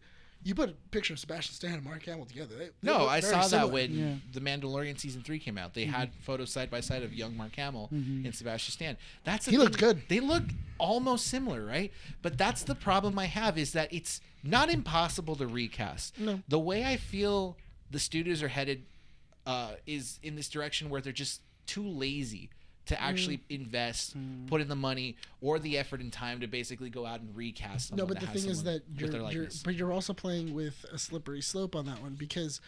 E: You put a picture of Sebastian Stan and Mark Hamill together. They
D: no,
E: look
D: I
E: very
D: saw
E: similar.
D: that when The Mandalorian season 3 came out. They had photos side by side of young Mark Hamill and Sebastian Stan. That's the
E: He
D: thing.
E: looked good.
D: They look almost similar, right? But that's the problem I have is that it's not impossible to recast.
E: No.
D: The way I feel the studios are headed is in this direction where they're just too lazy to actually invest, put in the money or the effort and time to basically go out and recast someone.
E: No, but the
D: that has
E: thing is
D: someone
E: that
D: with their
E: you're
D: likeness.
E: but you're also playing with a slippery slope on that one because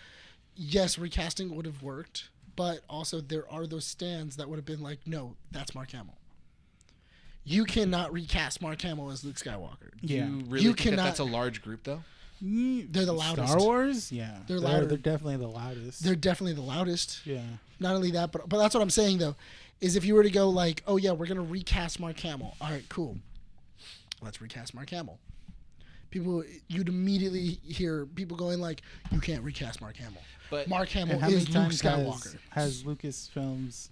E: yes, recasting would have worked, but also there are those stands that would have been like, no, that's Mark Hamill. You cannot recast Mark Hamill as Luke Skywalker.
F: Yeah.
D: You really
E: You
D: think
E: cannot-
D: that's a large group, though?
E: They're the loudest.
F: Star Wars? Yeah.
E: They're louder.
F: They're definitely the loudest.
E: They're definitely the loudest.
F: yeah.
E: Not only that, but that's what I'm saying though, is if you were to go like, oh yeah, we're gonna recast Mark Hamill. All right, cool. Let's recast Mark Hamill. You'd immediately hear people going like, you can't recast Mark Hamill.
D: But
E: Mark Hamill
F: And how many
E: is Luke
F: times
E: Skywalker.
F: has Lucasfilms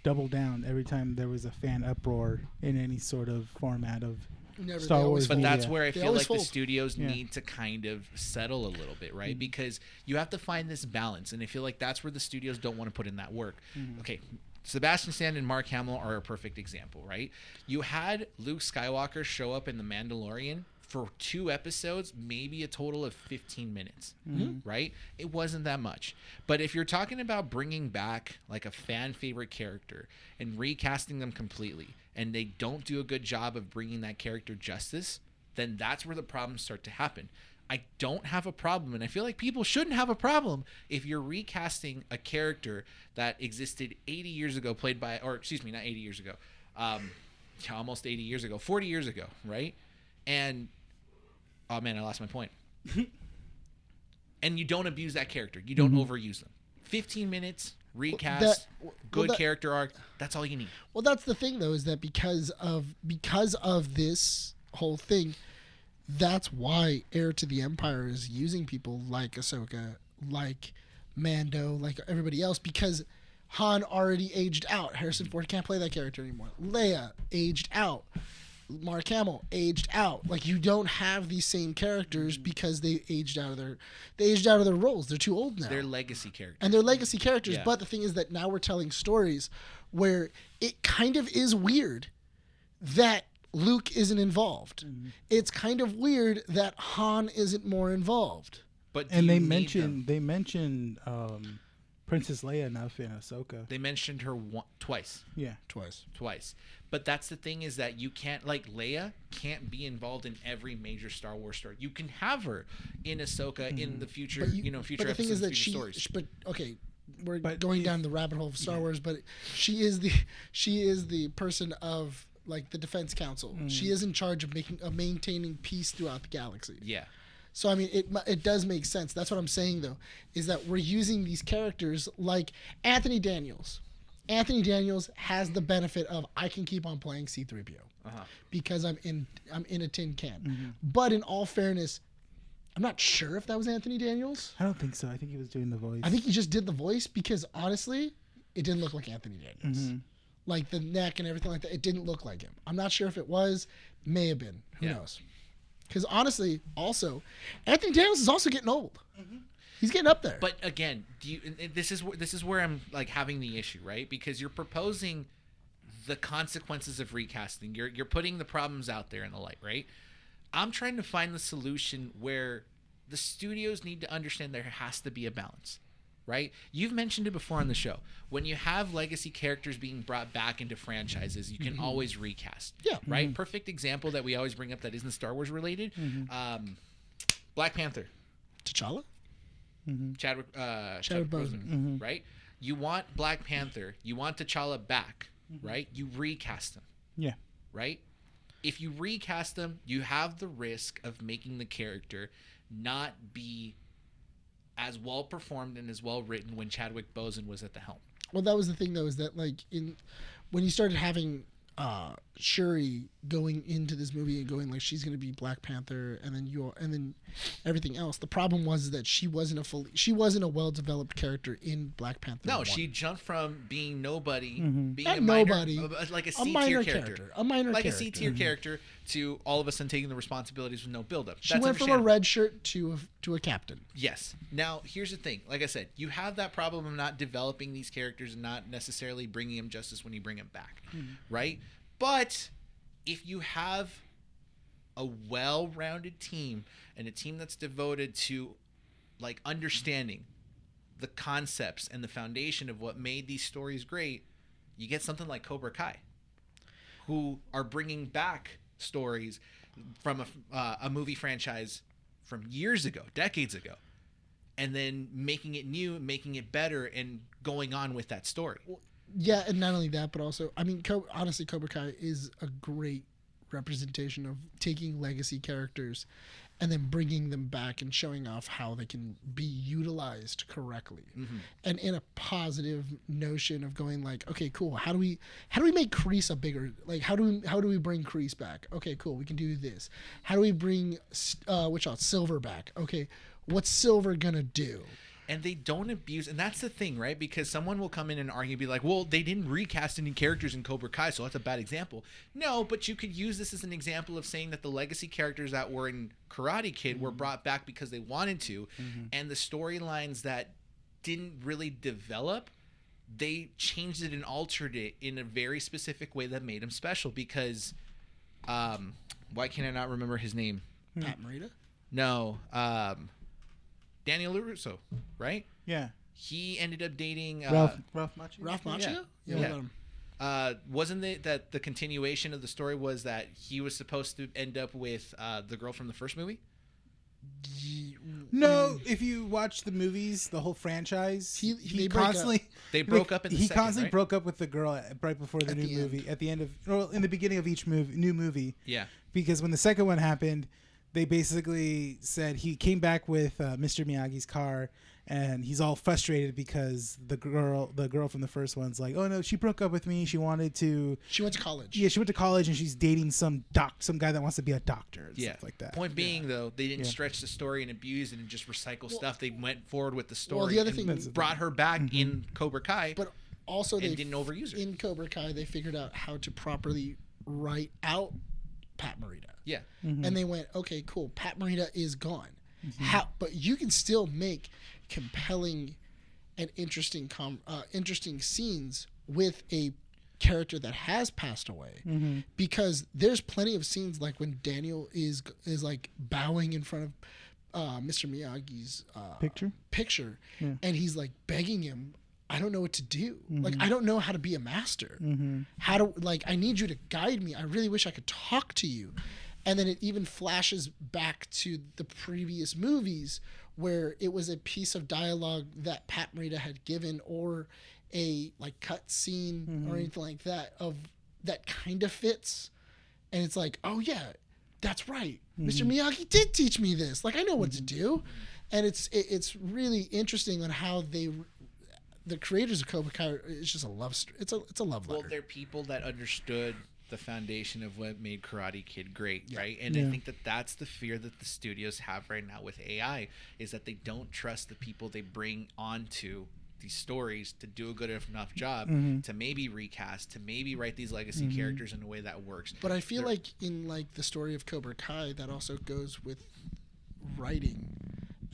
F: doubled down every time there was a fan uproar in any sort of format of
E: Never,
F: Star
E: they always
F: Wars
D: But
E: fold.
D: that's
F: Yeah.
D: where I
E: They
D: feel
E: always
D: like the
E: fold.
D: studios
F: Yeah.
D: need to kind of settle a little bit, right? Because you have to find this balance, and I feel like that's where the studios don't want to put in that work. Okay, Sebastian Stan and Mark Hamill are a perfect example, right? You had Luke Skywalker show up in The Mandalorian for 2 episodes, maybe a total of 15 minutes, right? It wasn't that much. But if you're talking about bringing back like a fan favorite character and recasting them completely, and they don't do a good job of bringing that character justice, then that's where the problems start to happen. I don't have a problem, and I feel like people shouldn't have a problem if you're recasting a character that existed 80 years ago, played by, or excuse me, not 80 years ago, almost 80 years ago, 40 years ago, right? And, oh man, I lost my point. And you don't abuse that character. You don't overuse them. 15 minutes, recast, good character arc, that's all you need.
E: Well, that's the thing, though, is that because of this whole thing, that's why Heir to the Empire is using people like Ahsoka, like Mando, like everybody else, because Han already aged out. Harrison Ford can't play that character anymore. Leia aged out. Mark Hamill aged out. Like, you don't have these same characters because they aged out of their roles. They're too old now.
D: They're legacy characters.
E: And they're legacy characters.
D: Yeah.
E: But the thing is that now we're telling stories where it kind of is weird that Luke isn't involved. It's kind of weird that Han isn't more involved.
D: But do
F: And
D: you
F: they
D: need them?
F: mentioned Princess Leia enough in Ahsoka.
D: They mentioned her twice.
F: Yeah.
E: Twice.
D: But that's the thing, is that you can't, like, Leia can't be involved in every major Star Wars story. You can have her in Ahsoka in the future, future
E: But the thing is
D: episodes,
E: that
D: future stories.
E: But okay, we're
F: But
E: going
F: if-
E: down the rabbit hole of Star Wars, but she is the person of like the Defense Council. She is in charge of maintaining peace throughout the galaxy.
D: Yeah.
E: So I mean, it does make sense. That's what I'm saying though, is that we're using these characters like Anthony Daniels. Anthony Daniels has the benefit of I can keep on playing C-3PO because I'm in a tin can. But in all fairness, I'm not sure if that was Anthony Daniels.
F: I don't think so. I think he was doing the voice.
E: I think he just did the voice because honestly, it didn't look like Anthony Daniels. Like the neck and everything like that, it didn't look like him. I'm not sure if it was, may have been. Who knows? Because honestly, also, Anthony Daniels is also getting old. He's getting up there.
D: But again, this is where I'm like having the issue, right? Because you're proposing the consequences of recasting. You're putting the problems out there in the light, right? I'm trying to find the solution where the studios need to understand there has to be a balance, right? You've mentioned it before on the show. When you have legacy characters being brought back into franchises, you can always recast.
E: Yeah.
D: Right? Perfect example that we always bring up that isn't Star Wars related. Black Panther.
E: T'Challa?
D: Chadwick
E: Chadwick
D: Boseman, right? You want Black Panther, you want T'Challa back, right? You recast him,
F: Yeah.
D: right? If you recast him, you have the risk of making the character not be as well performed and as well written when Chadwick Boseman was at the helm.
E: Well, that was the thing though, is that like when you started having Shuri going into this movie and going like she's gonna be Black Panther, and then everything else. The problem was that she wasn't a well developed character in Black Panther.
D: No,
E: 1.
D: she jumped from being nobody, being
E: Not
D: a minor,
E: nobody,
D: like a
E: a
D: C
E: minor
D: tier character,
E: a minor
D: like
E: character.
D: a C tier character, to all of a sudden taking the responsibilities with no build up.
E: She went from a red shirt to a captain.
D: Yes. Now, here's the thing. Like I said, you have that problem of not developing these characters and not necessarily bringing them justice when you bring them back, right? But if you have a well-rounded team and a team that's devoted to like understanding the concepts and the foundation of what made these stories great, you get something like Cobra Kai, who are bringing back stories from a movie franchise from years ago, decades ago, and then making it new, making it better, and going on with that story.
E: Yeah, and not only that, but also, I mean, honestly, Cobra Kai is a great representation of taking legacy characters and then bringing them back and showing off how they can be utilized correctly, and in a positive notion of going like, okay, cool. How do we make Kreese a bigger, like how do we bring Kreese back? Okay, cool. We can do this. How do we bring Silver back? Okay, what's Silver gonna do?
D: And they don't abuse, and that's the thing, right? Because someone will come in and argue, be like, well, they didn't recast any characters in Cobra Kai, so that's a bad example. No, but you could use this as an example of saying that the legacy characters that were in Karate Kid were brought back because they wanted to, and the storylines that didn't really develop, they changed it and altered it in a very specific way that made him special. Because, why can I not remember his name?
E: Pat Morita?
D: No, Daniel LaRusso, right?
F: Yeah.
D: He ended up dating
F: Ralph Macchio.
E: Ralph Macchio?
D: Yeah.
E: What about him?
D: Wasn't it that the continuation of the story was that he was supposed to end up with the girl from the first movie?
F: No, if you watch the movies, the whole franchise,
E: They
F: he
E: break
F: constantly
D: They broke up in the
F: he
D: second,
F: constantly
D: right?
F: broke up with the girl right before the
E: At
F: new
E: the
F: movie. At the end of, well, in the beginning of each new movie,
D: Yeah.
F: because when the second one happened, they basically said he came back with Mr. Miyagi's car, and he's all frustrated because the girl from the first one's like, oh no, she broke up with me. She went to college. Yeah, she went to college, and she's dating some guy that wants to be a doctor and stuff like that.
D: Point being, though, they didn't stretch the story and abuse it and just recycle stuff. They went forward with the story.
E: Well, the other
D: and
E: thing-
D: brought her back in Cobra Kai.
E: But also,
D: And
E: they
D: didn't overuse her.
E: in Cobra Kai. They figured out how to properly write out Pat Morita,
D: Yeah.
E: and they went, okay, cool. Pat Morita is gone. But you can still make compelling and interesting scenes with a character that has passed away, because there's plenty of scenes like when Daniel is like bowing in front of Mr. Miyagi's picture, and he's like begging him, I don't know what to do. Like, I don't know how to be a master. I need you to guide me. I really wish I could talk to you. And then it even flashes back to the previous movies where it was a piece of dialogue that Pat Morita had given, or a like cut scene or anything like that that kind of fits. And it's like, oh yeah, that's right. Mr. Miyagi did teach me this. Like, I know what to do. And it's really interesting on how the creators of Cobra Kai, it's just a love story. It's a love letter.
D: Well, they're people that understood the foundation of what made Karate Kid great, right? And I think that's the fear that the studios have right now with AI, is that they don't trust the people they bring onto these stories to do a good enough job to maybe recast, to maybe write these legacy characters in a way that works.
E: But I feel like in like the story of Cobra Kai, that also goes with writing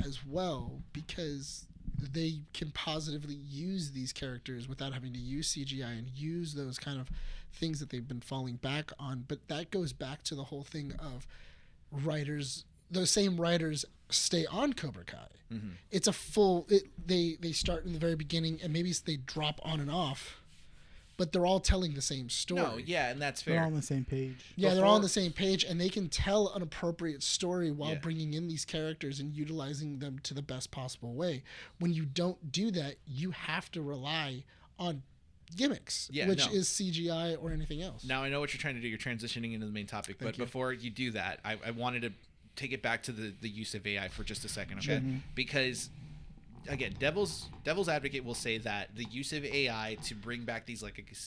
E: as well, because they can positively use these characters without having to use CGI and use those kind of things that they've been falling back on. But that goes back to the whole thing of writers, those same writers stay on Cobra Kai. It's a full, they start in the very beginning and maybe they drop on and off, but they're all telling the same story.
D: No, yeah, and that's
F: They're
D: fair.
F: all on the same page.
E: Yeah, they're all on the same page, and they can tell an appropriate story while
D: Yeah.
E: bringing in these characters and utilizing them to the best possible way. When you don't do that, you have to rely on gimmicks, which is CGI or anything else.
D: Now, I know what you're trying to do. You're transitioning into the main topic, but before you do that, I wanted to take it back to the use of AI for just a second, okay? Because again, devil's advocate will say that the use of AI to bring back these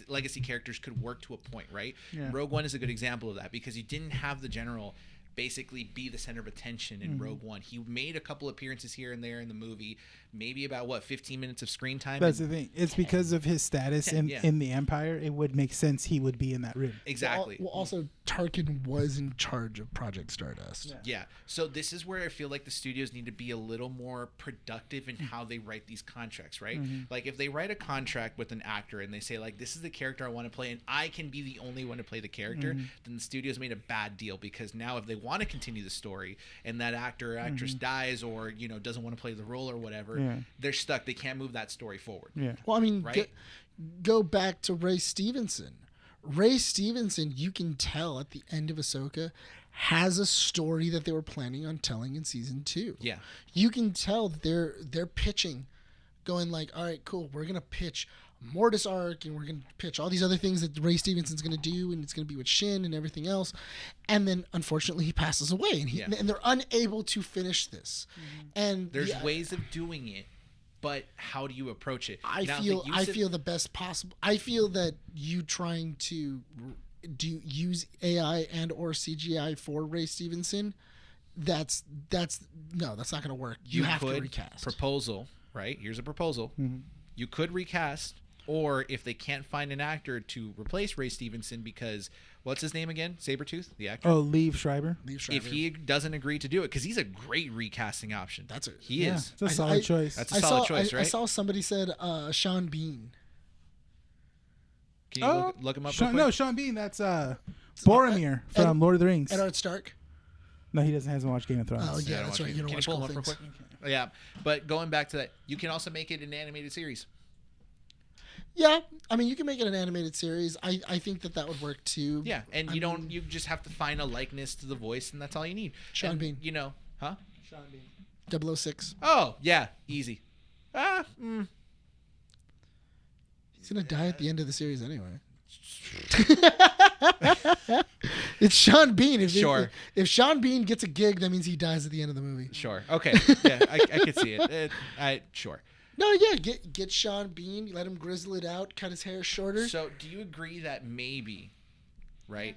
D: legacy characters could work to a point, right?
F: Yeah.
D: Rogue One is a good example of that, because you didn't have the general basically be the center of attention in Rogue One. He made a couple appearances here and there in the movie, maybe about 15 minutes of screen time.
F: That's the thing. It's because of his status in the Empire. It would make sense he would be in that room.
D: Exactly.
E: Well, also, Tarkin was in charge of Project Stardust.
D: Yeah. So this is where I feel like the studios need to be a little more productive in how they write these contracts, right? Like, if they write a contract with an actor and they say, like, this is the character I want to play and I can be the only one to play the character, then the studios made a bad deal, because now if they want to continue the story and that actor or actress dies or, doesn't want to play the role or whatever, they're stuck. They can't move that story forward.
F: Yeah.
E: Well, I mean,
D: Right?
E: go back to Ray Stevenson. Ray Stevenson, you can tell at the end of Ahsoka has a story that they were planning on telling in season 2.
D: Yeah.
E: You can tell that they're pitching, going like, all right, cool, we're gonna pitch Mortis arc, and we're gonna pitch all these other things that Ray Stevenson's gonna do, and it's gonna be with Shin and everything else. And then unfortunately he passes away, and and they're unable to finish this. And
D: There's ways of doing it, but how do you approach it?
E: I feel the best possible. I feel that you trying to use AI and or CGI for Ray Stevenson, that's not going to work. You have to recast.
D: Proposal, right? Here's a proposal. You could recast, or if they can't find an actor to replace Ray Stevenson, because what's his name again? Sabretooth, the actor.
F: Oh, Liev Schreiber.
D: If he doesn't agree to do it, because he's a great recasting option. He is.
F: It's a solid choice.
D: That's a solid choice, right?
E: I saw somebody said Sean Bean.
D: Can you look him up real quick?
F: No, Sean Bean. That's Boromir from Lord of the Rings.
E: Edward Stark.
F: No, he hasn't watched Game of Thrones.
E: Oh yeah, that's right. You don't
D: Can
E: watch
D: you pull
E: cool
D: him up real
E: things.
D: quick? Yeah, but going back to that, you can also make it an animated series.
E: Yeah, I mean, you can make it an animated series. I think that would work too.
D: Yeah, and you just have to find a likeness to the voice, and that's all you need.
E: Sean Bean.
D: You know, huh?
F: Sean Bean.
E: 006.
D: Oh yeah, easy.
E: He's gonna die at the end of the series anyway. It's Sean Bean. If Sean Bean gets a gig, that means he dies at the end of the movie.
D: Sure. Okay. Yeah, I could see it. Sure.
E: No, yeah, get Sean Bean, let him grizzle it out, cut his hair shorter.
D: So, do you agree that maybe, right?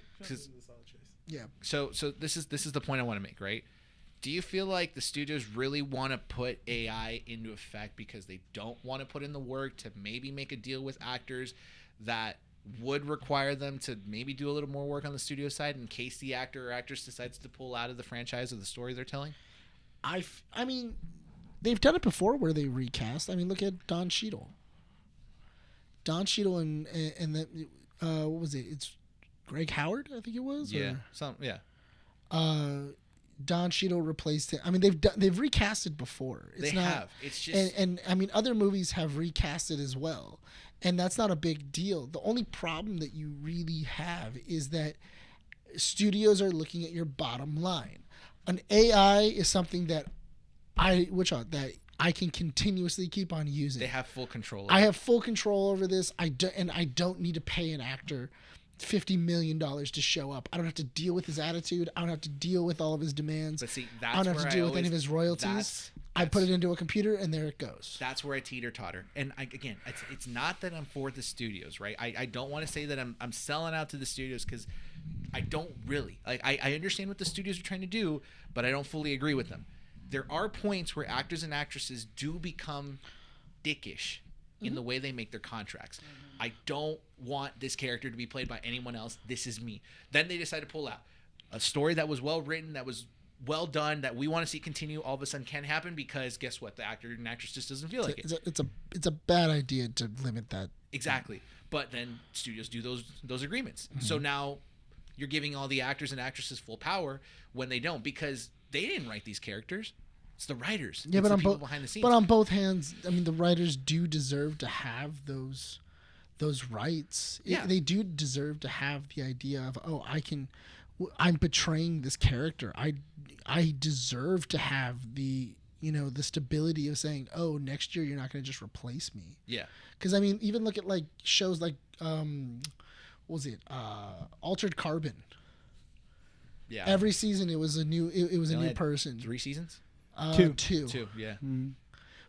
E: Yeah.
D: So this is the point I want to make, right? Do you feel like the studios really want to put AI into effect because they don't want to put in the work to maybe make a deal with actors that would require them to maybe do a little more work on the studio side in case the actor or actress decides to pull out of the franchise or the story they're telling?
E: I mean, they've done it before where they recast. I mean, look at Don Cheadle. Don Cheadle and that what was it? It's Greg Howard, I think it was.
D: Yeah.
E: Don Cheadle replaced him. I mean, they've recasted before.
D: They have. It's just
E: and I mean, other movies have recasted as well, and that's not a big deal. The only problem that you really have is that studios are looking at your bottom line. An AI is something that I can continuously keep on using.
D: They have full control.
E: I have full control over this. I don't need to pay an actor $50 million to show up. I don't have to deal with his attitude. I don't have to deal with all of his demands.
D: But see,
E: I don't have to deal with any of his royalties. I put it into a computer and there it goes.
D: That's where I teeter-totter. And again, it's not that I'm for the studios, right? I don't want to say that I'm selling out to the studios, because I don't really. I understand what the studios are trying to do, but I don't fully agree with them. There are points where actors and actresses do become dickish in the way they make their contracts. I don't want this character to be played by anyone else. This is me. Then they decide to pull out a story that was well written, that was well done, that we want to see continue. All of a sudden can happen because guess what? The actor and actress just doesn't feel like it.
E: It's a bad idea to limit that.
D: Exactly. But then studios do those agreements. So now you're giving all the actors and actresses full power when they don't, because they didn't write these characters. It's the writers.
E: Yeah,
D: it's
E: but
D: the people behind the scenes.
E: But on both hands, I mean, the writers do deserve to have those rights.
D: Yeah.
E: They do deserve to have the idea of, I'm portraying this character. I deserve to have the stability of saying, oh, next year you're not going to just replace me.
D: Yeah.
E: Because I mean, even look at like shows like what was it? Altered Carbon.
D: Yeah.
E: Every season it was a new person.
D: 3 seasons?
E: Two.
D: 2, yeah.
E: Mm-hmm.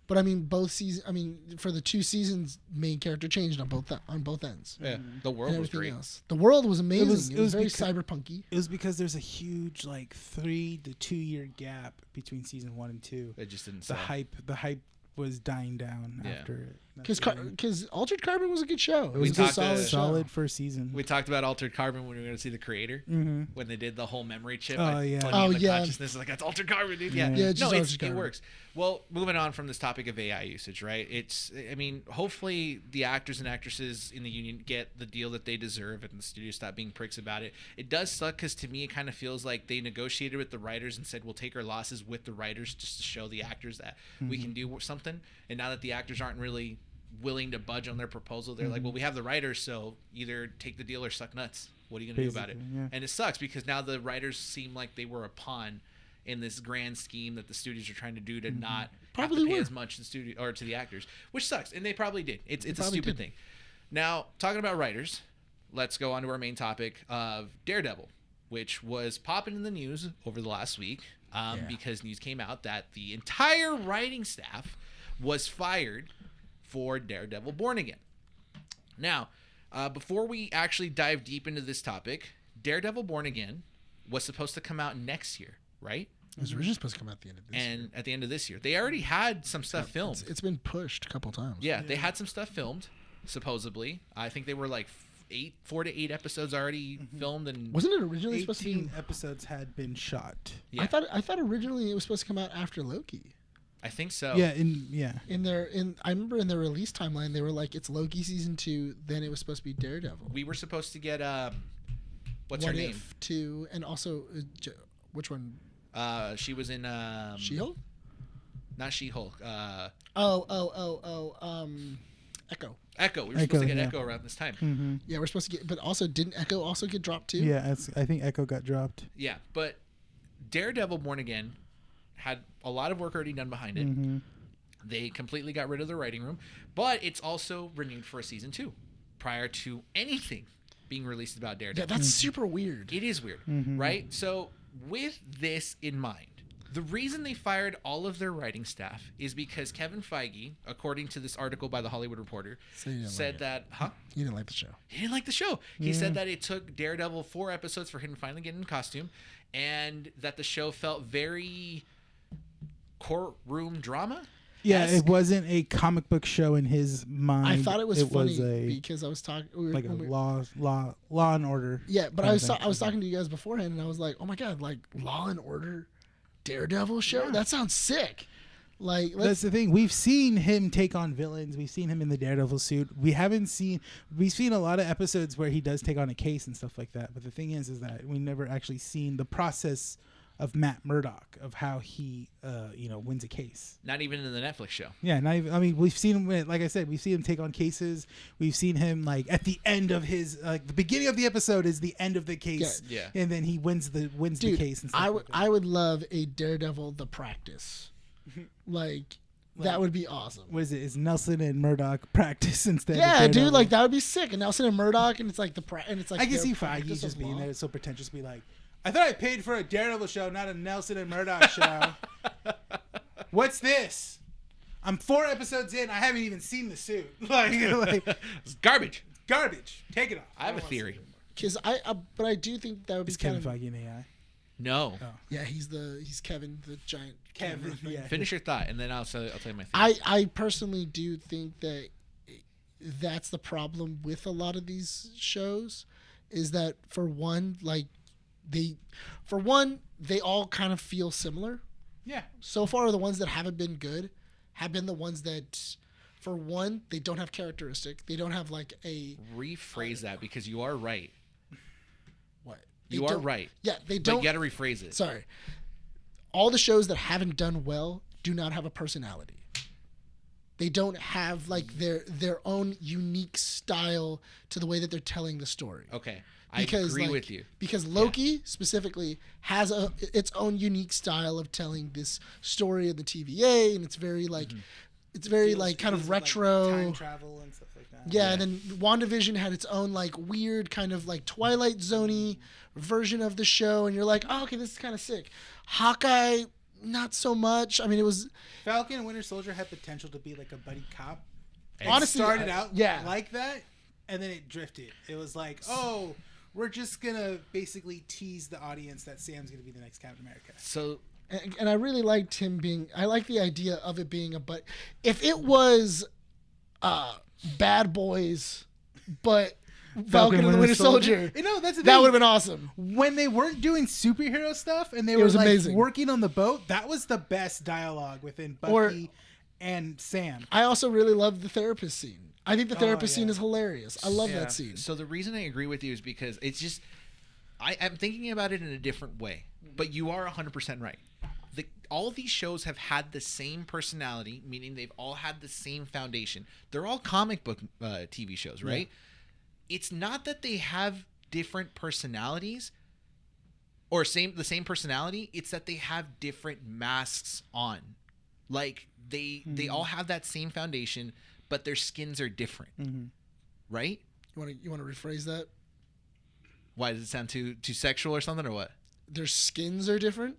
E: But I mean, both seasons. I mean, for the 2 seasons, main character changed on both ends.
D: Yeah. The world was great.
E: Else. The world was amazing. It was very
F: because,
E: cyberpunky.
F: It was because there's a huge 3 to 2 year gap between season 1 and 2.
D: It just didn't.
F: The hype was dying down after it.
E: Because Altered Carbon was a good show. It was
F: a solid first season.
D: We talked about Altered Carbon when we were going to see the creator, when they did the whole memory chip. Consciousness, like, that's Altered Carbon, dude. Yeah. It works. Well, moving on from this topic of AI usage, right? Hopefully the actors and actresses in the union get the deal that they deserve, and the studio stop being pricks about it. It does suck because to me it kind of feels like they negotiated with the writers and said we'll take our losses with the writers just to show the actors that we can do something. And now that the actors aren't really willing to budge on their proposal, they're like, well, we have the writers, so either take the deal or suck nuts. What are you going to do about it?
F: Basically, yeah.
D: And it sucks because now the writers seem like they were a pawn in this grand scheme that the studios are trying to do to not
E: Probably
D: have to pay
E: were.
D: as much to studio or to the actors, which sucks. And they probably did. It's a
E: probably
D: stupid
E: did.
D: thing. Now, talking about writers, let's go on to our main topic of Daredevil, which was popping in the news over the last week because news came out that the entire writing staff was fired for Daredevil Born Again. Now, before we actually dive deep into this topic, Daredevil Born Again was supposed to come out next year, right?
E: It was originally supposed to come out at the end of this year.
D: And at the end of this year, they already had some stuff filmed.
E: It's been pushed a couple times.
D: Yeah, they had some stuff filmed, supposedly. I think they were like 4 to 8 episodes already filmed, and
E: Wasn't it originally supposed to be?
F: 18 episodes had been shot.
D: yeah,
E: I thought originally it was supposed to come out after Loki.
D: I think so.
F: Yeah,
E: I remember in their release timeline they were like it's Loki season 2, then it was supposed to be Daredevil.
D: We were supposed to get what's
E: What
D: her name?
E: If 2, and also which one?
D: She was in
E: She-Hulk?
D: not She-Hulk.
E: Echo.
D: Echo. We were
F: Echo,
D: supposed to get
F: yeah.
D: Echo around this time.
F: Mm-hmm.
E: Yeah, we're supposed to get, but also didn't Echo also get dropped too?
F: Yeah, I think Echo got dropped.
D: Yeah, but Daredevil Born Again had a lot of work already done behind it.
F: Mm-hmm.
D: They completely got rid of the writing room, but it's also renewed for a season 2 prior to anything being released about Daredevil.
E: Yeah, that's super weird.
D: It is weird,
F: Mm-hmm.
D: right? So with this in mind, the reason they fired all of their writing staff is because Kevin Feige, according to this article by The Hollywood Reporter,
E: So you didn't
D: said
E: like
D: that,
E: You didn't like the show.
D: he didn't like the show. He said that it took Daredevil 4 episodes for him to finally get in costume, and that the show felt very courtroom drama.
F: Yeah,
D: Esque.
F: it wasn't a comic book show in his mind.
E: I thought it was funny
F: was a
E: because I was talking
F: like a law and order.
E: Yeah, but
F: kind
E: I
F: of thing.
E: was talking to you guys beforehand, and I was like, oh my god, like Law and Order, Daredevil show.
F: Yeah.
E: That sounds sick. Like
F: That's the thing. We've seen him take on villains. We've seen him in the Daredevil suit. We've seen a lot of episodes where he does take on a case and stuff like that. But the thing is that we never actually seen the process of Matt Murdock of how he, wins a case.
D: Not even in the Netflix show.
F: Yeah, not even, I mean, we've seen him. Like I said, we've seen him take on cases. We've seen him like at the end of his, the beginning of the episode is the end of the case.
D: Yeah.
F: And then he wins the case and stuff.
E: I would love a Daredevil The Practice. Like that would be awesome.
F: What is it? Is Nelson and Murdoch practice instead?
E: Yeah,
F: of
E: dude,
F: Daredevil?
E: like that would be sick. And Nelson and Murdoch, and it's like and it's like
F: I can
E: their
F: see
E: practice
F: Feige
E: of
F: just being
E: law.
F: there, so pretentious, be like, I thought I paid for a Daredevil show, not a Nelson and Murdoch show. What's this? I'm 4 episodes in. I haven't even seen the suit. like
D: It's garbage.
F: garbage. Take it off.
D: I have a theory.
E: Because but I do think that would be
F: Is
E: kind
F: Kevin
E: of
F: Feige an AI?
D: No.
E: yeah. He's Kevin the giant.
F: Kevin,
E: camera thing.
F: yeah.
D: Finish your thought, and then I'll tell you my theory.
E: I personally do think that that's the problem with a lot of these shows, is that for one they all kind of feel similar.
F: Yeah.
E: So far, the ones that haven't been good have been the ones that, for one, they don't have characteristic. They don't have like a
D: Rephrase that because you are right.
E: what?
D: You
E: They
D: are
E: don't-
D: right.
E: Yeah, they
D: But
E: don't.
D: you got to rephrase it.
E: Sorry. All the shows that haven't done well do not have a personality. They don't have like their own unique style to the way that they're telling the story.
D: Okay. I agree
E: like,
D: with you.
E: Because Loki specifically has its own unique style of telling this story of the TVA, and it's very like it's very like kind of retro.
F: time travel and stuff like that.
E: Yeah, and then WandaVision had its own like weird kind of like Twilight Zone-y version of the show, and you're like, oh, okay, this is kind of sick. Hawkeye, not so much. I mean, it was
F: Falcon and Winter Soldier had potential to be like a buddy cop. It
E: honestly
F: started out
E: yeah.
F: like that, and then it drifted. It was like, oh, we're just gonna basically tease the audience that Sam's gonna be the next Captain America.
D: So
E: and I really liked him being. I like the idea of it being but if it was Bad Boys, but Falcon and the Winter Soldier,
F: You know, that's the
E: that
F: thing.
E: would have been awesome.
F: When they weren't doing superhero stuff and they
E: It
F: were
E: was
F: like
E: amazing.
F: working on the boat, that was the best dialogue within Bucky and Sam.
E: I also really loved the therapist scene. I think the therapist
F: yeah.
E: scene is hilarious. I love
D: Yeah.
E: that scene.
D: So the reason I agree with you is because it's just I'm thinking about it in a different way. But you are 100% right. All these shows have had the same personality, meaning they've all had the same foundation. They're all comic book TV shows, right? It's not that they have different personalities or the same personality. It's that they have different masks on. Like they all have that same foundation, but their skins are different. Right?
E: You want to rephrase that?
D: Why does it sound too sexual or something or what?
E: Their skins are different.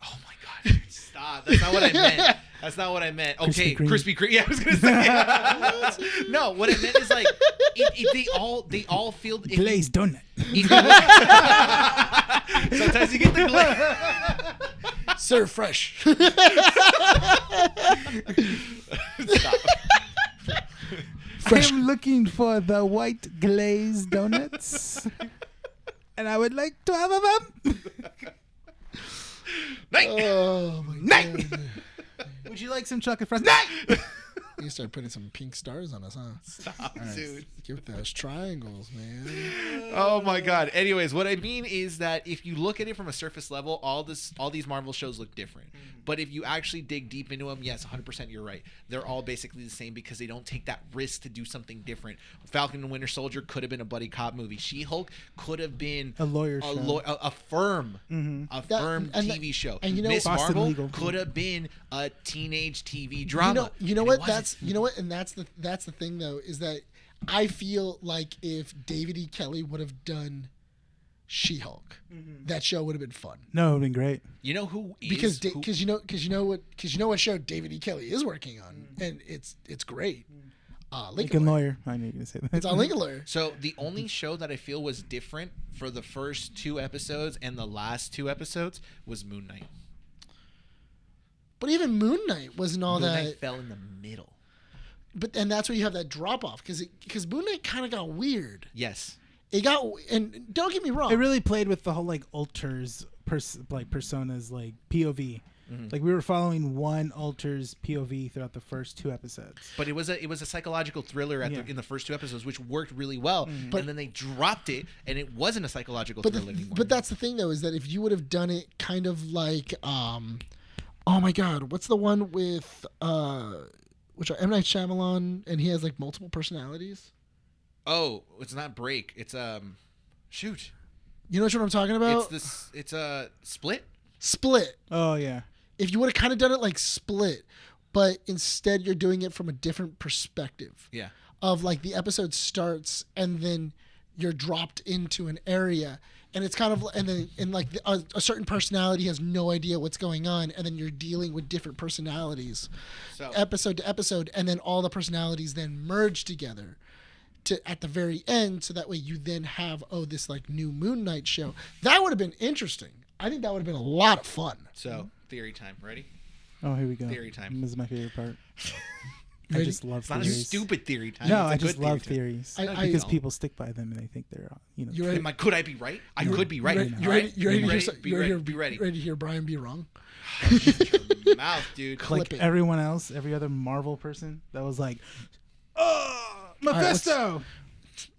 D: Oh my god! Stop. That's not what I meant. That's not what I meant. Okay, Krispy Kreme. Yeah, I was gonna say. No, what I meant is like they all feel
F: glazed donut.
D: Sometimes you get the glaze.
E: Serve fresh.
D: Stop.
F: I'm looking for the white glazed donuts, and I would like to have them.
D: Night.
E: Oh my
F: Night.
E: god.
F: Would you like some chocolate frost? Night.
E: You start putting some pink stars on us, huh?
D: Stop,
E: All right,
D: dude.
E: give those triangles, man.
D: Oh my god. Anyways, what I mean is that if you look at it from a surface level, all these Marvel shows look different. But if you actually dig deep into them, yes, 100% you're right. They're all basically the same because they don't take that risk to do something different. Falcon and Winter Soldier could have been a buddy cop movie. She-Hulk could have been
F: a lawyer show.
D: A firm TV show.
E: And you know,
D: Miss
F: Boston
D: Marvel
F: Legal.
D: could have been a teenage TV drama.
E: You know
D: And
E: what?
D: it wasn't.
E: And that's the thing though, is that I feel like if David E. Kelly would have done She-Hulk, that show would have been fun.
F: No, it would have been great.
D: You know who is
E: Because you know what show David E. Kelly is working on, and it's great.
F: Lincoln Lawyer. I knew you were gonna say that.
E: It's on Lincoln Lawyer.
D: So the only show that I feel was different for the first 2 episodes and the last 2 episodes was Moon Knight.
E: But even Moon Knight wasn't all
D: Moon
E: that.
D: Knight fell in the middle.
E: And that's where you have that drop off because Moon Knight kind of got weird.
D: Yes.
E: It got, and don't get me wrong.
F: It really played with the whole like alters personas, like POV. Like we were following one alter's POV throughout the first 2 episodes.
D: But it was a psychological thriller in the first 2 episodes, which worked really well.
E: But-
D: And then they dropped it, and it wasn't a psychological
E: but
D: thriller anymore.
E: but that's the thing though, is that if you would have done it kind of like oh my god, what's the one with which M. Night Shyamalan, and he has like multiple personalities?
D: Oh, it's not Break. It's shoot.
E: You know what I'm talking about?
D: It's a Split.
E: Split.
F: Oh yeah.
E: If you would have kind of done it like Split, but instead you're doing it from a different perspective.
D: Yeah.
E: Of like the episode starts and then you're dropped into an area, and it's kind of, and then like a certain personality has no idea what's going on, and then you're dealing with different personalities,
D: So
E: episode to episode, and then all the personalities then merge together at the very end, so that way you then have this like new Moon Knight show. That would have been interesting. I think that would have been a lot of fun.
D: So theory time. Ready?
F: Oh, here we go.
D: Theory time.
F: This is my favorite part. I
E: Ready?
F: just love
D: It's not a
F: theories.
D: stupid theory time.
F: No,
D: It's a
F: I just
D: good
F: love
D: theory time.
F: theories
E: I
F: because
D: know.
F: people stick by them and they think they're
E: You ready?
D: Could I be right? I could be right.
E: You ready? You ready to hear?
D: Be
E: You ready?
D: ready. Be ready.
E: Ready to hear Bryan be wrong?
D: Mouth, dude.
E: Clip
F: like
E: it.
F: everyone else, every other Marvel person that was like, "Oh, Mephisto."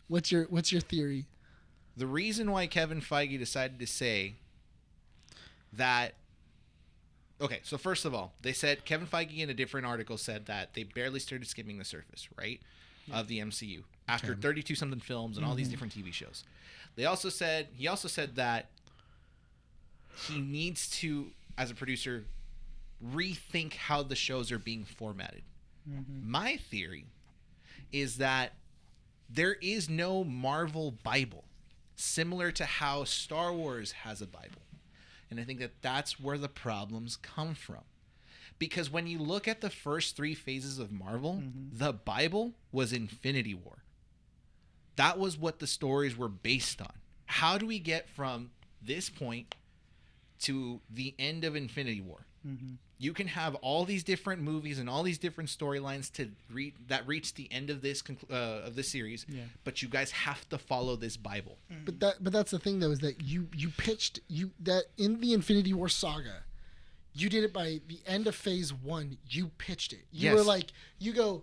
E: What's your theory?
D: The reason why Kevin Feige decided to say that. Okay, so first of all, they said Kevin Feige in a different article said that they barely started skimming the surface, right, of the MCU after 32 something films and all these different TV shows. He also said that he needs to, as a producer, rethink how the shows are being formatted. My theory is that there is no Marvel Bible, similar to how Star Wars has a Bible. And I think that that's where the problems come from. Because when you look at the first 3 phases of Marvel, the Bible was Infinity War. That was what the stories were based on. How do we get from this point to the end of Infinity War? You can have all these different movies and all these different storylines that reach the end of this series, but you guys have to follow this Bible.
E: But that's the thing though, is that you pitched that in the Infinity War saga, you did it by the end of phase 1. You pitched it. You were like, you go,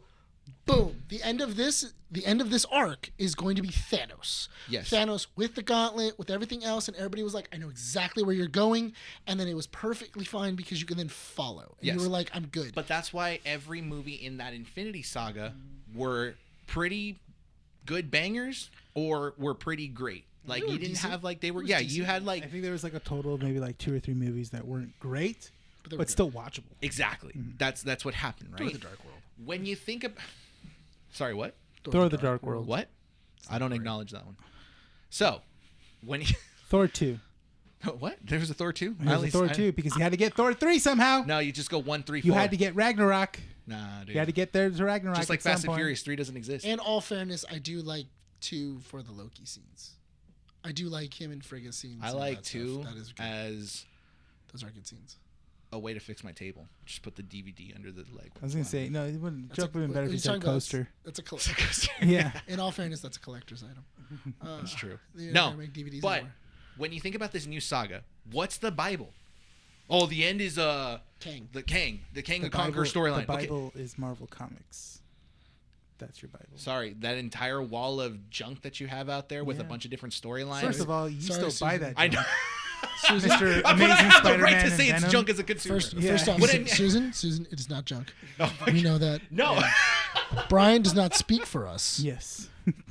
E: boom. The end of this arc is going to be Thanos.
D: Yes.
E: Thanos with the gauntlet, with everything else, and everybody was like, I know exactly where you're going, and then it was perfectly fine because you can then follow. And you were like, I'm good.
D: But that's why every movie in that Infinity Saga were pretty good bangers or were pretty great. Like
E: They
D: you
E: were
D: didn't
E: decent.
D: have like they were.
E: It was
D: Yeah,
E: decent.
D: you had
F: I
D: like
F: think there was like a total of maybe like 2 or 3 movies that weren't great,
E: they were
F: but
E: good.
F: still watchable.
D: exactly. That's what happened,
E: Thor:
D: right?
E: The Dark World.
D: When you think of, sorry, what?
F: Thor: The Dark World.
D: What? I don't acknowledge that one. So, when you
F: Thor 2.
D: what? There was a Thor 2?
F: There's a Thor 2 because you had to get Thor 3 somehow.
D: No, you just go 1, 3, 4.
F: You had to get Ragnarok.
D: Nah, dude.
F: You had to get there to Ragnarok.
D: Just like
F: at some
D: Fast and
F: point.
D: Furious 3 doesn't exist.
E: In all fairness, I do like 2 for the Loki scenes. I do like him and Frigga scenes.
D: I
E: and
D: like
E: that
D: 2
E: stuff. That is good.
D: as
E: Those are good scenes.
D: a way to fix my table. Just put the DVD under the leg.
F: I was gonna say no. It wouldn't.
E: That's
F: Joke would have been better if you
E: you're
F: said
E: talking about-
F: coaster.
E: That's a collector.
F: Yeah.
E: In all fairness, that's a collector's item.
D: That's true.
E: They
D: No,
E: don't make DVDs
D: but
E: anymore.
D: when you think about this new saga, what's the Bible? Oh, the end is
E: Kang.
D: the Kang the
F: The
D: Conqueror
F: Bible-
D: storyline.
F: The
D: Okay,
F: Bible is Marvel Comics. That's your Bible.
D: sorry, that entire wall of junk that you have out there with a
F: Yeah.
D: bunch of different storylines.
F: First of all, you
E: Sorry,
F: still buy
E: Susan.
F: that.
D: I know.
F: junk.
E: Susan,
F: Mr.
D: But
F: Amazing
D: I have the
F: Spider-Man
D: right to
F: and
D: say it's
F: Venom.
D: junk as a consumer.
E: first
F: Yeah.
E: off,
D: What I-
E: Susan, it is not junk.
D: Oh my
E: We
D: God.
E: know that.
D: No.
E: Brian does not speak for us.
F: Yes.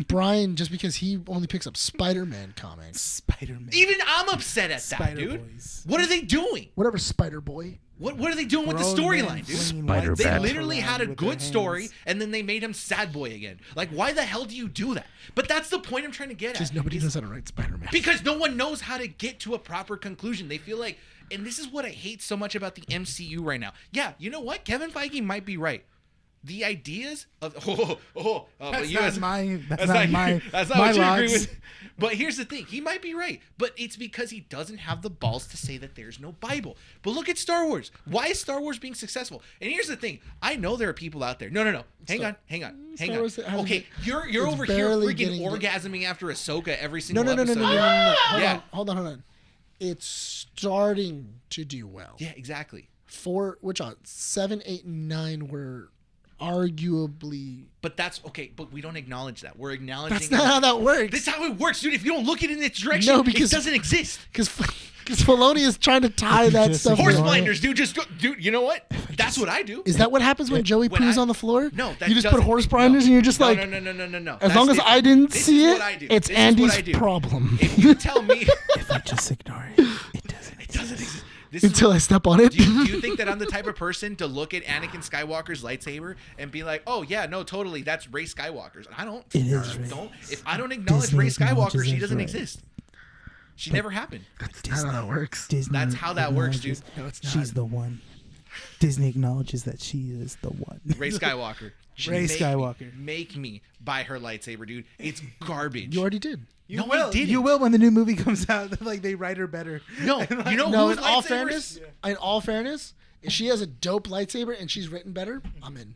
E: Brian, just because he only picks up Spider-Man comics.
F: Spider-Man.
D: Even I'm upset at that,
F: Spider
D: dude.
F: Boys.
D: What are they doing?
E: Whatever, Spider-Boy.
D: What are they doing with the
F: Grown men
D: storyline, dude?
F: flinging
A: Spider-Man.
D: They
F: lightsabers
D: literally
F: around
D: had a
F: with their
D: good story,
F: hands.
D: and then they made him sad boy again. Like, why the hell do you do that? But that's the point I'm trying to get
E: Because
D: at.
E: nobody
D: is-
E: knows how to write Spider-Man.
D: Because no one knows how to get to a proper conclusion. They feel like, and this is what I hate so much about the MCU right now. Yeah, you know what? Kevin Feige might be right. The ideas of but
F: That's
D: you
F: not
D: as-
F: my. That's not my.
D: that's not
F: my
D: what you agree
F: logs.
D: with. But here's the thing: he might be right, but it's because he doesn't have the balls to say that there's no Bible. But look at Star Wars. Why is Star Wars being successful? And here's the thing: I know there are people out there. No. Hang on.
E: Star Wars hasn't
D: Okay,
E: been-
D: you're
E: it's
D: over here
E: barely
D: freaking
E: getting
D: orgasming after Ahsoka every
E: No,
D: single
E: no, no, no,
D: episode.
E: no, no, no, no.
D: Yeah.
E: Hold on. It's starting to do well.
D: Yeah, exactly.
E: 7, 8, and 9 were arguably.
D: But that's okay. But we don't acknowledge that. We're acknowledging.
E: That's not how that works.
D: That's how it works, dude. If you don't look at it in its direction,
E: No, because-
D: it doesn't exist.
E: Because Filoni is trying to tie that
F: Just
E: stuff.
F: ignore
D: Horse
E: in.
F: it.
D: blinders, dude. Just go, dude. You know what? That's what I do.
E: Is that what happens when Joey
D: when
E: poos
D: I-
E: on the floor?
D: No, that
E: you just put
D: doesn't.
E: horse blinders and you're just
D: no,
E: like,
D: no.
E: as
D: That's
E: long as
D: different.
E: I didn't
D: This
E: see
D: is
E: it,
D: what I do.
E: it's
D: This is what I
E: Andy's
D: do.
E: problem.
D: If you tell me
F: If I just ignore it, it doesn't.
D: it doesn't exist. This is
E: Until I step on it.
D: do you think that I'm the type of person to look at Anakin Skywalker's lightsaber and be like, "Oh yeah, no, totally, that's Rey Skywalker's"? I don't.
F: It is Rey.
D: Don't. If I don't acknowledge
F: Disney
D: Rey Skywalker,
F: acknowledges
D: she
F: it,
D: doesn't
F: Rey.
D: exist. She never happened.
E: I don't know how it works.
F: Disney
D: That's how that works, dude.
F: acknowledges
E: No, it's not.
F: She's the one. Disney acknowledges that she is the one.
D: Rey Skywalker.
F: Rey Skywalker.
D: Make me buy her lightsaber, dude. It's garbage.
E: You already did.
F: You
D: No, I
F: will.
D: didn't.
F: You will when the new movie comes out. Like they write her better.
D: No, you know
E: No,
D: whose
E: in all
D: lightsabers-
E: fairness, if she has a dope lightsaber and she's written better, I'm in.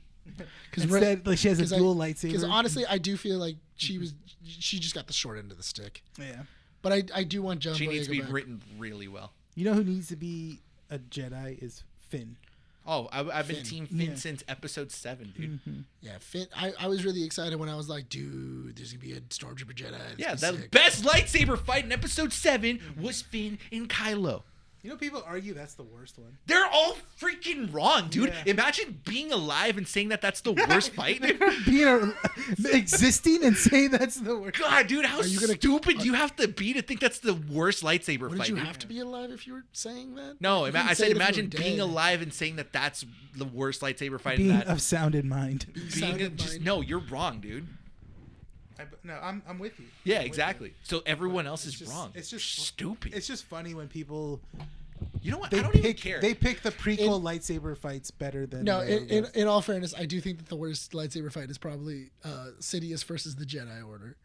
F: Instead, like she has a dual lightsaber.
E: Because honestly, I do feel like she just got the short end of the stick.
F: Yeah.
E: But I do want John
D: She
E: Boyega
D: needs to be
E: back.
D: written really well.
F: You know who needs to be a Jedi is Finn.
D: Oh, I've been
E: Finn.
D: Team Finn
F: Yeah.
D: since episode 7, dude.
E: Yeah, Finn. I was really excited when I was like, dude, there's gonna be a Stormtrooper Jedi. It's
D: Yeah,
E: gonna
D: the
E: be sick.
D: best lightsaber fight in episode 7 was Finn and Kylo.
F: You know, people argue that's the worst one.
D: They're all freaking wrong, dude.
F: Yeah.
D: Imagine being alive and saying that that's the worst fight. Dude.
F: Existing and saying that's the worst.
D: God, dude, how
E: you gonna-
D: stupid do you have to be to think that's the worst lightsaber
E: What,
D: fight?
E: did you
D: dude?
E: have to be alive if you were saying that?
D: No,
E: You couldn't
D: I
E: say
D: said
E: it if you were
D: imagine being
E: dead.
D: alive and saying that that's the worst lightsaber fight.
F: Being
D: in that.
F: of sound in mind.
E: Sound of
D: Just
E: mind.
D: no, you're wrong, dude.
F: No, I'm with you.
D: Yeah,
F: I'm with
D: exactly. So everyone else
F: It's
D: is
F: just-
D: wrong.
F: it's just-
D: stupid.
F: It's just funny when people
D: You know what?
F: they
D: I don't even
F: pick
D: care.
F: they pick the prequel lightsaber fights better than
E: No,
F: the
E: in all fairness, I do think that the worst lightsaber fight is probably Sidious versus the Jedi Order.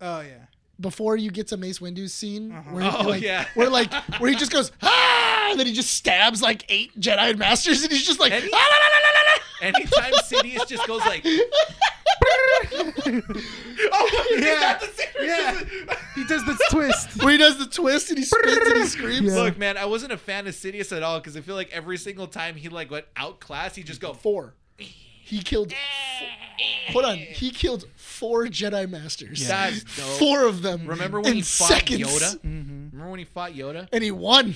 F: Oh yeah.
E: Before you get to Mace Windu's scene, where,
D: Oh,
E: like,
D: yeah.
E: where he just goes ah, and then he just stabs like 8 Jedi Masters, and he's just like,
D: And he-
E: "Ah, la, la, la, la, la."
D: Anytime Sidious just goes like, oh, is that the scene where he
F: Yeah.
D: just-
F: He does this twist.
E: where he does the twist and he spins and he screams.
F: Yeah.
D: Look, man, I wasn't a fan of Sidious at all because I feel like every single time he like went outclass, he just go
E: 4. He killed. Hold on, he killed 4 Jedi Masters.
D: That's dope.
E: 4 of them.
D: Remember when
E: in
D: he fought
E: seconds.
D: Yoda? Remember when he fought Yoda?
E: And he won.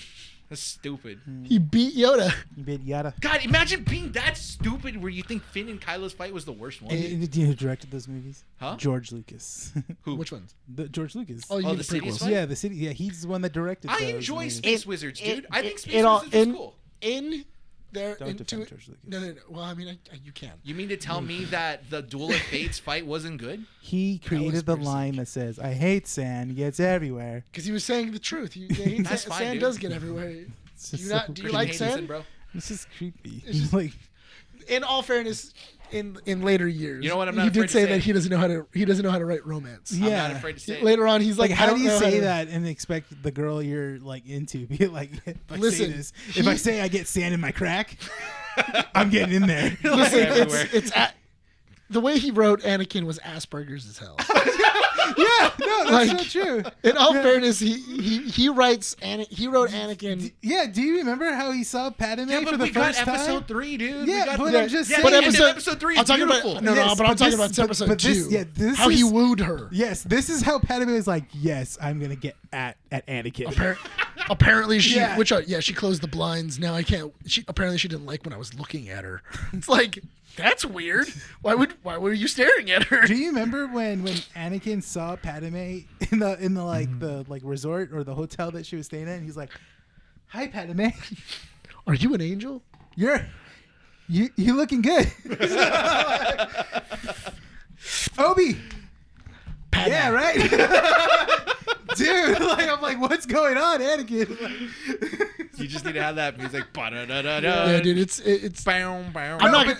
D: That's stupid.
E: He beat Yoda.
F: Bit yada.
D: God, imagine being that stupid where you think Finn and Kylo's fight was the worst one.
F: And do you know who directed those movies?
D: Huh?
F: George Lucas.
D: Who?
E: Which ones?
F: George Lucas.
E: Oh, you mean
D: the Sidious
E: prequels.
D: fight?
F: Yeah, the city. Yeah, he's the one that directed.
D: I
F: those
D: enjoy
F: movies.
D: Space Wizards, dude. I think Space
E: it all-
D: Wizards is
E: in-
D: cool.
E: In there,
F: Don't
E: into
F: defend
E: it.
F: George Lucas.
E: No. Well, I mean, you can.
D: You mean to tell me that the Duel of Fates fight wasn't good?
F: He created the
E: pretty
F: line that says, "I hate sand. It gets everywhere."
E: Because he was saying the truth.
D: That's fine,
E: sand
D: dude.
E: does get everywhere.
F: It's
E: Do
F: just
E: you,
F: so
E: not, do you
D: Christian
E: like
D: Haydenson,
E: sand?
D: bro?
F: It's just creepy.
E: It's just-
F: like,
E: In all fairness, in later years,
D: You know what I'm not
E: he
D: afraid
E: did
D: to
E: say
D: say?
E: that he doesn't know how to write romance.
D: I'm
F: Yeah.
D: not afraid to say it.
E: Later on, he's
F: like,
E: like,
F: how
E: I
F: do
E: don't
F: you
E: know
F: say
E: to-
F: that and expect the girl you're like into be like, if I
E: Listen,
F: say this, if I say I get sand in my crack, I'm getting in there.
E: Listen,
D: everywhere.
E: the way he wrote Anakin was Asperger's as hell.
F: Yeah, no, that's
E: Like-
F: not true.
E: In all fairness, he wrote Anakin.
F: Yeah, do you remember how he saw Padme
D: Yeah,
F: for
D: but
F: the
D: we got
F: first time?
D: episode 3, dude.
F: Yeah,
D: we got
F: but
D: the,
F: I'm just
D: yeah,
F: saying-
D: the
E: But
D: end of
E: episode-
D: episode 3
E: I'm
D: is
E: talking
D: beautiful.
E: about no,
F: Yes,
E: but I'm
F: but
E: talking
F: this-
E: about
F: but
E: episode
F: this-
E: 2.
F: yeah, this
E: how he
F: is-
E: wooed her.
F: Yes, this is how Padme was like, yes, I'm gonna get at Anakin.
E: Apparently she,
F: Yeah.
E: she closed the blinds. Now I can't. Apparently she didn't like when I was looking at her. It's like that's weird. Why were you staring at her?
F: Do you remember when Anakin saw Padme in the like the like resort or the hotel that she was staying in? He's like, "Hi, Padme,
E: Are you an angel?
F: you looking good." Obi,
E: Padme.
F: yeah, right, dude. Like I'm like, what's going on, Anakin?
D: You just need to have that music.
E: Yeah, dude. It's.
D: Bow, bow.
E: I'm
F: No,
E: not
F: but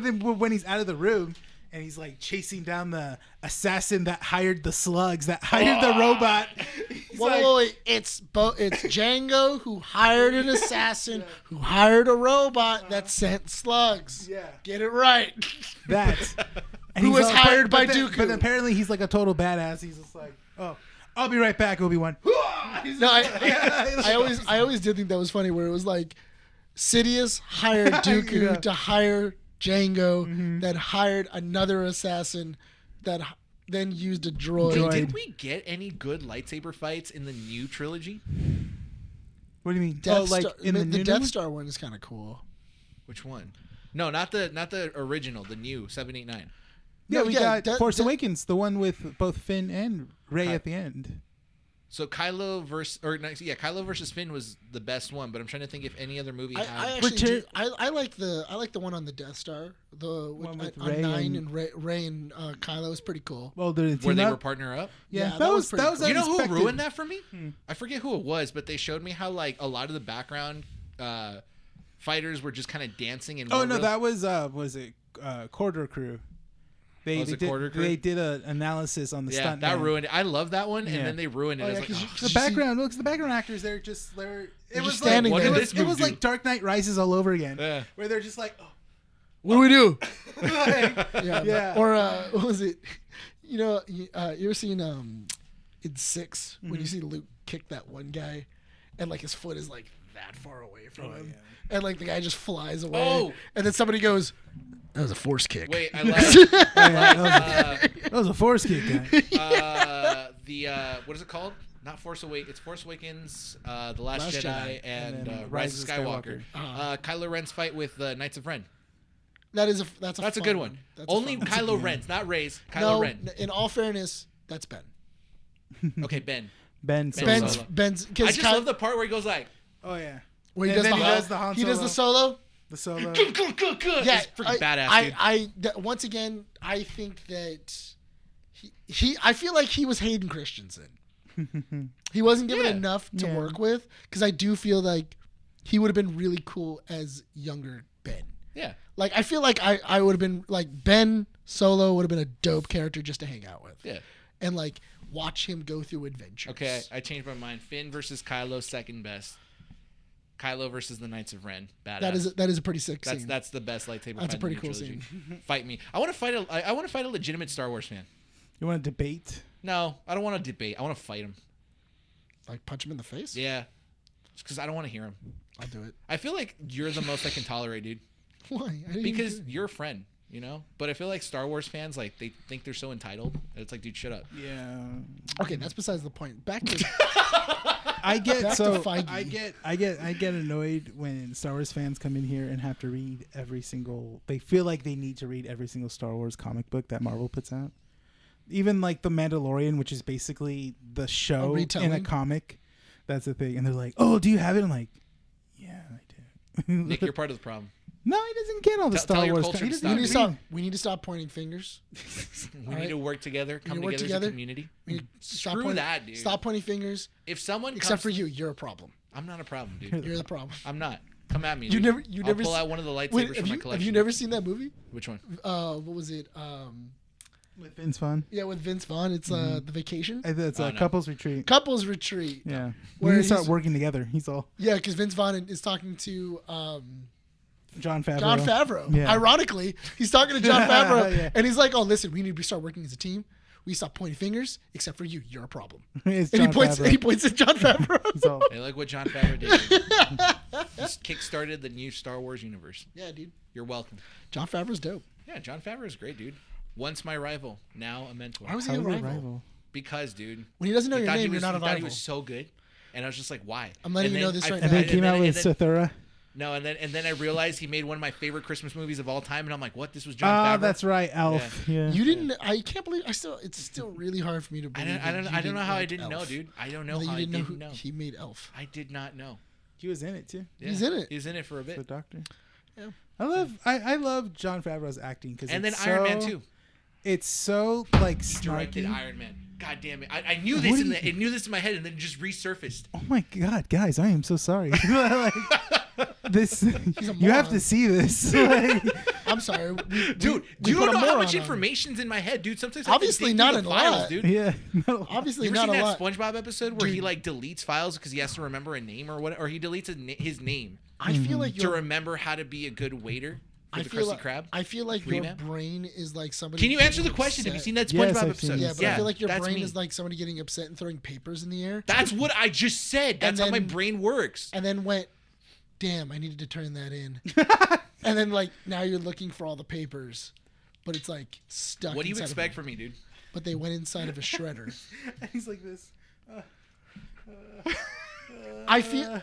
F: then when he's out of the room and he's like chasing down the assassin that hired the slugs, that hired the robot. He's like,
E: Wait. It's Django who hired an assassin who hired a robot that sent slugs.
F: Yeah.
E: Get it right.
F: that. And
E: Who
F: he's
E: was hired by
F: then,
E: Dooku.
F: But apparently he's like a total badass. He's just like, oh, I'll be right back, Obi-Wan.
E: No, I always did think that was funny where it was like Sidious hired Dooku
F: Yeah.
E: to hire Django that hired another assassin that then used a droid.
D: Wait, did we get any good lightsaber fights in the new trilogy?
F: What do you mean?
E: Death
F: like
E: Star,
F: in the new
E: Death
F: one?
E: Star one is kind of cool.
D: Which one? No, not the original, the new 789.
F: Yeah,
E: No,
F: we
E: yeah,
F: got Force
E: that-
F: Awakens, the one with both Finn and Rey at the end.
D: So Kylo versus Finn was the best one, but I'm trying to think if any other movie
E: I
D: had.
E: actually
F: Return-
E: I like the one on the Death Star, the
F: One with
E: on
F: Rey
E: 9
F: and-
E: and Rey and Kylo is pretty cool.
F: Well, did
D: where
F: team
D: they
F: up?
D: were partner up.
F: Yeah,
E: Yeah,
F: that was
E: pretty cool.
D: You know who
F: unexpected.
D: ruined that for me? I forget who it was, but they showed me how like a lot of the background fighters were just kind of dancing and.
F: Oh no, that was it Corridor Crew. They,
D: Was
F: they
D: it
F: did
D: Corridor Crew?
F: they did an analysis on the
D: yeah,
F: stunt.
D: that
F: man.
D: ruined it. I love that one,
F: Yeah.
D: and then they ruined it.
E: Oh,
D: It's
E: yeah,
D: like,
E: 'cause
D: oh,
F: The background looks. The background actors. They're just. It
E: just
F: was
E: standing
F: like
E: there.
D: What
F: it
D: did
F: was,
D: this
F: it was
D: move
F: like Dark Knight Rises all over again.
D: Yeah.
F: Where they're just like, oh,
E: What do we do?
F: like, Yeah.
E: Or what was it? You know, you ever seen in 6 when you see Luke kick that one guy, and like his foot is like that far away from him, and like the guy just flies away,
D: Oh.
E: and then somebody goes, "That was a force kick."
D: wait, I like
F: that was a force kick, guy.
D: the what is it called? Not Force Awakens. It's Force Awakens, The Last
E: Last
D: Jedi,
E: Jedi.
D: and
F: And then
D: Rise of Skywalker.
E: Uh-huh.
D: Kylo Ren's fight with the Knights of Ren.
E: that's a
D: That's a
E: fun
D: good one.
E: That's a
D: Only
E: fun
D: Kylo Ren's, not Rey's. Kylo Ren.
E: In all fairness, that's Ben.
D: Okay, Ben.
F: Ben
D: Solo.
F: Solo.
E: Ben's
D: I
E: because
D: just love the part where he goes like,
F: Oh yeah.
E: when he
F: And
E: does
F: then
E: the
F: he
E: Han-
F: does the Han
E: he does the
F: Solo.
E: solo.
F: The Solo.
E: Yeah,
D: it's freaking badass, dude.
E: Once again, I think that he I feel like he was Hayden Christensen. He wasn't given
D: Yeah.
E: enough to
F: Yeah.
E: work with because I do feel like he would have been really cool as younger Ben.
D: yeah.
E: Like I feel like I would have been like Ben Solo would have been a dope character just to hang out with.
D: Yeah.
E: And like watch him go through adventures.
D: Okay, I changed my mind. Finn versus Kylo, second best. Kylo versus the Knights of Ren, badass.
E: That is a pretty sick scene.
D: That's the best lightsaber.
E: That's a
D: fight in
E: pretty
D: the
E: cool
D: trilogy. Fight me. I want to fight I want to fight a legitimate Star Wars fan.
F: You want to debate?
D: No, I don't want to debate. I want to fight him.
E: Like punch him in the face.
D: Yeah, because I don't want to hear him.
E: I'll do it.
D: I feel like you're the most I can tolerate, dude.
E: Why? I didn't even
D: Because
E: do it.
D: you're a friend, you know. But I feel like Star Wars fans, like they think they're so entitled. And it's like, dude, shut up.
F: Yeah.
E: Okay, that's besides the point. Back to
F: I get
E: Back to
F: so
E: Feige.
F: I get annoyed when Star Wars fans come in here and have to read every single. They feel like they need to read every single Star Wars comic book that Marvel puts out. Even like The Mandalorian, which is basically the show in a
E: retelling?
F: comic. That's the thing, and they're like, "Oh, do you have it?" I'm like, "Yeah, I do."
D: Nick, you're part of the problem.
F: No, he doesn't get all the
D: Tell
F: Star
D: your
F: Wars
D: culture
F: stuff. He
D: to
F: doesn't
D: stop.
F: read.
E: We need to stop pointing fingers.
D: We need to work together, come
E: work
D: together as
E: together.
D: a community.
E: We need to stop
D: Screw
E: pointing,
D: that, dude.
E: Stop pointing fingers.
D: If someone
E: Except
D: comes
E: for you, you're a problem.
D: I'm not a problem, dude.
E: You're the problem.
D: I'm not. Come at me.
E: You
D: dude.
E: never
D: I'll pull out one of the lightsabers
E: Wait,
D: from
E: have
D: my
E: you,
D: collection.
E: have you never seen that movie?
D: Which one?
E: What was it?
F: With Vince Vaughn.
E: Yeah, with Vince Vaughn. It's The Vacation.
F: It's
D: Oh,
F: a
D: no.
F: couples retreat.
E: Couples Retreat.
F: Yeah,
E: Where
F: we need to start
E: he's-
F: working together. He's all
E: Yeah, because Vince Vaughn is talking to
F: John Favreau.
E: John Favreau.
F: Yeah.
E: Ironically, he's talking to John Favreau,
F: Yeah.
E: and he's like, "Oh, listen, we need to start working as a team. We stop pointing fingers, except for you. You're a problem."
F: It's
E: And he
F: Jon
E: points.
F: Favreau.
E: And he points at John Favreau.
F: He's all,
D: I like what John Favreau did. Dude. Just kickstarted the new Star Wars universe.
E: Yeah, dude.
D: You're welcome.
E: John Favreau's dope.
D: Yeah, John Favreau is great, dude. Once my rival, now a mentor.
E: Why was he
F: how
E: a
F: is it
E: rival?
D: Because, dude,
E: When he doesn't know
D: he
E: your
D: thought he
E: name,
D: was,
E: you're not a
D: he thought he
E: rival.
D: was so good, and I was just like, why?
E: I'm letting
D: And
E: you know
D: then
E: this right
F: and
E: now.
F: then came out with Sithura.
D: No, and then I realized he made one of my favorite Christmas movies of all time, and I'm like, what? This was John
F: Ah,
D: Favreau.
F: that's right, Elf. Yeah.
E: You didn't. I can't believe. It's still really hard for me to
D: I
E: believe.
D: don't
E: that you
D: know how I
E: like
D: didn't know,
E: Elf.
D: dude. I don't know
E: That
D: how I
E: you
D: didn't
E: didn't know
D: know.
E: he made Elf.
D: I did not know.
F: He was in it too.
D: Yeah.
E: He's in it.
D: He was in it for a
F: The
D: bit.
F: Doctor.
E: Yeah.
F: I love John Favreau's acting because
D: And then Iron Man 2.
F: It's so like
D: Directed
F: snarky.
D: Iron Man. God damn it! I knew
F: What
D: this
F: do
D: I knew this in my head, and then it just resurfaced.
F: Oh my god, guys, I am so sorry. Like, this
E: a
F: you have
E: moron.
F: to see this. Like,
E: I'm sorry,
D: Dude,
E: we
D: you
E: put
D: don't
E: a
D: know how
E: moron
D: much
E: on.
D: information's in my head, dude. Sometimes I have to
E: Obviously
D: dig
E: not
D: through
E: in
D: the
E: a
D: files,
E: lot.
D: dude.
F: yeah, no.
E: Obviously
D: You ever
E: not
D: seen
E: a
D: that
E: lot.
D: SpongeBob episode where he
E: Dude.
D: like deletes files because he has to remember a name or what, or he deletes his name
E: I feel like
D: to
E: your.
D: remember how to be a good waiter for
E: I
D: the
E: feel
D: Krusty
E: like,
D: Krab?
E: I feel like
D: Free
E: your
D: Man?
E: brain is like somebody.
D: Can you answer the
E: getting
D: question? Have you
E: upset.
D: seen that
F: Yes,
D: SpongeBob
F: I've
D: episode?
F: seen
E: Yeah,
F: it.
E: but I feel like your
D: that's
E: brain
D: me.
E: is like somebody getting upset and throwing papers in the air.
D: That's what I just said. That's how my
E: then-
D: brain works.
E: And then went, damn, I needed to turn that in. And then like now you're looking for all the papers, but it's like stuck.
D: What do you
E: inside of
D: expect
E: them.
D: from me, dude?
E: But they went inside of a shredder.
F: And he's like this.
E: I feel.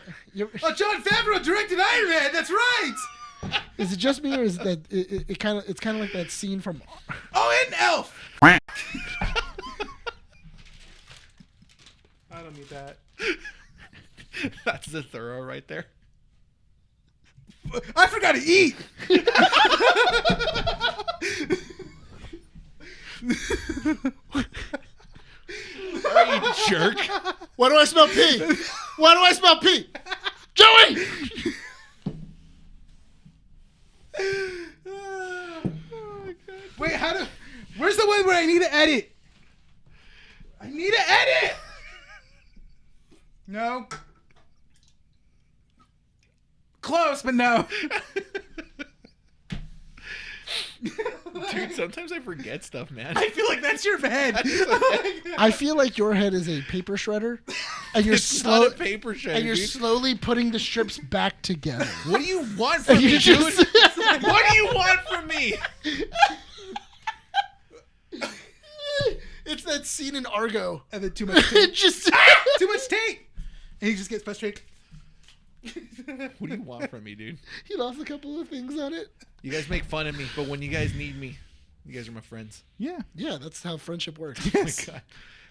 F: Oh, John Favreau directed Iron Man. That's right.
E: Is it just me or is that it kind of? It's kind of like that scene from.
F: Oh, and Elf. I don't need that.
D: That's the thorough right there.
F: I forgot to eat.
D: You jerk.
E: Why do I smell pee? Why do I smell pee? Joey.
F: Wait, where's the one where I need to edit? I need to edit. No. Close, but no.
D: Dude, sometimes I forget stuff, man.
F: I feel like that's your bed.
E: I feel like your head is a paper shredder, and you're
D: It's
E: slow.
D: not a paper shredder,
E: And you're
D: dude.
E: slowly putting the strips back together.
D: What do you want from
E: And
D: me,
E: you
D: dude?
E: just-
D: What do you want from me?
E: It's that scene in Argo.
F: And then too much tape.
E: Just
F: Too much tape. And he just gets frustrated.
D: What do you want from me, dude?
E: he lost a couple of things on it.
D: You guys make fun of me, but when you guys need me, you guys are my friends.
F: Yeah.
E: Yeah, that's how friendship works.
F: Yes.
D: God.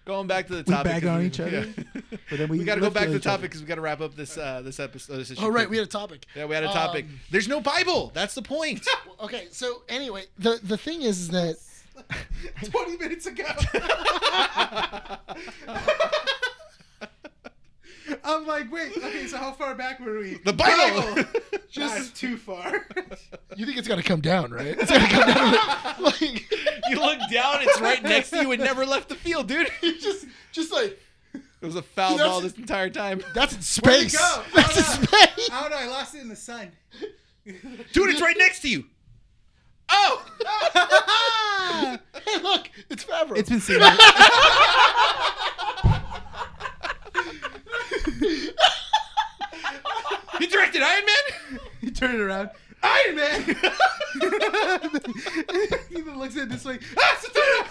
D: Going back to the
F: We
D: topic.
F: bag
D: 'cause
F: on
D: we-
F: each other,
D: yeah.
F: but then
D: We got to go
F: lift
D: back to the
F: each other.
D: topic because we got to wrap up this episode. This issue
E: Oh right,
D: quick.
E: we had a topic.
D: Yeah, we had a topic. There's no Bible. That's the point.
E: Okay, so anyway, the thing is that
F: 20 minutes ago. I'm like, wait, okay, so how far back were we?
D: The Bible.
F: Just too far.
E: you think it's got to come down, right? It's got to come down. Like
D: You look down, it's right next to you. It never left the field, dude.
E: just like
D: It was a foul
E: That's-
D: ball this entire time.
E: that's in
F: Where'd it
E: space.
F: go?
E: That's in space.
F: I don't know, I lost it in the sun.
D: Dude, it's right next to you. Oh!
E: Hey, look, it's Favreau.
F: It's been seen.
D: You directed Iron Man?
F: He turned it around. Iron Man! He even looks at it this way. Ah, Satoru!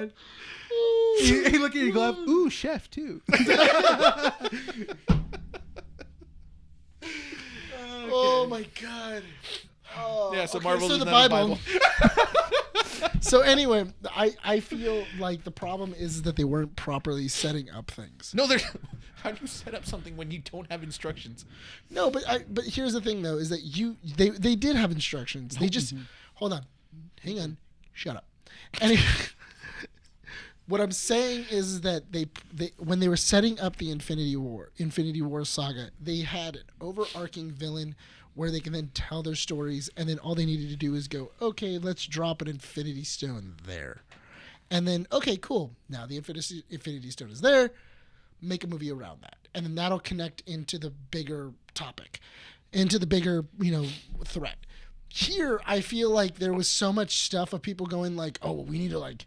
F: god. Hey, look at your glove. Ooh, chef too.
E: Oh my god. Oh,
D: Yeah, so
E: okay,
D: Marvel
E: so
D: doesn't
E: the
D: have a
E: Bible. So anyway, I feel like the problem is that they weren't properly setting up things.
D: No, there's. How do you set up something when you don't have instructions?
E: No, but here's the thing though, is that they did have instructions. They just hold on, hang on, shut up. And what I'm saying is that they when they were setting up the Infinity War saga, they had an overarching villain where they can then tell their stories, and then all they needed to do is go, okay, let's drop an Infinity Stone there, and then okay, cool. Now the Infinity Stone is there. Make a movie around that, and then that'll connect into the bigger topic, into the bigger threat. Here, I feel like there was so much stuff of people going like, oh, well, we need to like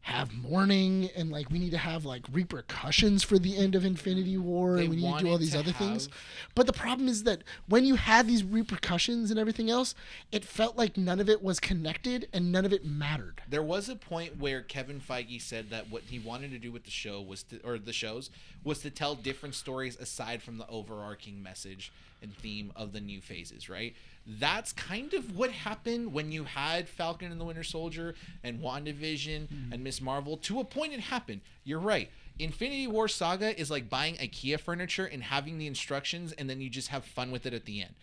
E: have mourning, and like we need to have like repercussions for the end of Infinity War, and we need to do all these other things. But the problem is that when you had these repercussions and everything else, it felt like none of it was connected and none of it mattered.
D: There was a point where Kevin Feige said that what he wanted to do with the show was to tell different stories aside from the overarching message and theme of the new phases, right? That's kind of what happened when you had Falcon and the Winter Soldier and WandaVision and Miss Marvel. To a point, it happened. You're right. Infinity War Saga is like buying IKEA furniture and having the instructions, and then you just have fun with it at the end.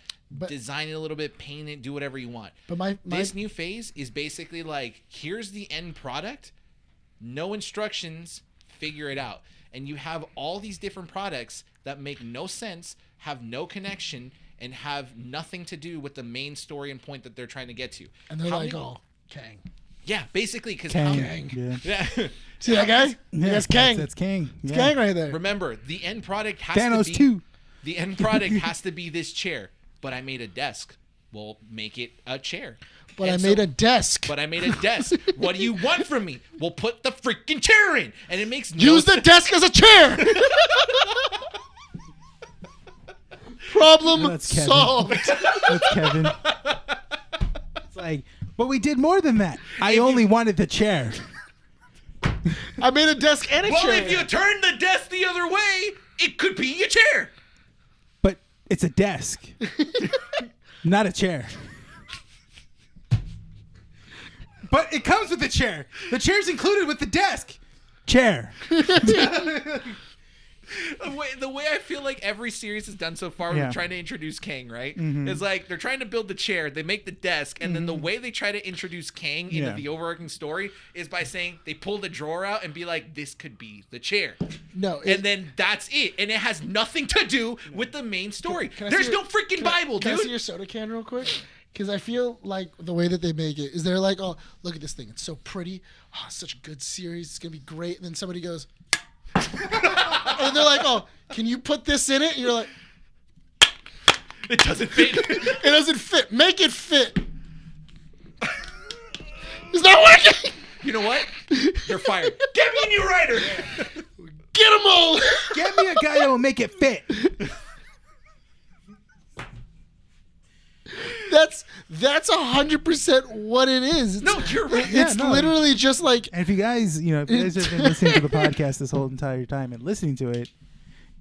D: Design it a little bit, paint it, do whatever you want.
E: But
D: this new phase is basically like, here's the end product, no instructions, figure it out. And you have all these different products that make no sense, have no connection, and have nothing to do with the main story and point that they're trying to get to.
E: And they're Kang.
D: Yeah, basically, because
F: Kang.
D: yeah.
E: See that guy?
F: Yeah,
E: That's Kang.
F: That's Kang.
E: It's
F: Yeah.
E: Kang right there.
D: Remember, the end product has
F: Thanos
D: to be
F: too.
D: The end product has to be this chair. But I made a desk. Well, make it a chair.
E: But I made a desk.
D: What do you want from me? We'll put the freaking chair in, and it makes
E: Use the desk as a chair. Problem
F: That's Kevin.
E: solved.
F: That's Kevin. It's like, but we did more than that. I only wanted the chair.
E: I made a desk and a
D: Well,
E: chair.
D: if you turn the desk the other way, it could be a chair.
F: But it's a desk, not a chair. But it comes with the chair. The chair's included with the desk. Chair.
D: The way I feel like every series has done so far
F: Yeah.
D: with trying to introduce Kang, right? Is like they're trying to build the chair, they make the desk, and then the way they try to introduce Kang into the overarching story is by saying they pull the drawer out and be like, this could be the chair.
E: No.
D: And then that's it. And it has nothing to do with the main story.
E: Can I
D: There's
E: see
D: no
E: your-
D: freaking Bible,
E: Can I
D: dude.
E: see your soda can real quick? Because I feel like the way that they make it is they're like, oh, look at this thing. It's so pretty. Oh, it's such a good series. It's going to be great. And then somebody goes, and they're like, oh, can you put this in it? And you're like,
D: It doesn't fit.
E: it doesn't fit. Make it fit. It's not working.
D: You know what? You're fired. Get me a new writer.
E: Get them all.
F: Get me a guy that will make it fit.
E: That's 100% what it is.
D: No, you're right.
E: It's
F: Yeah, no.
E: literally just like,
F: And if you guys, if you guys have been listening to the podcast this whole entire time and listening to it,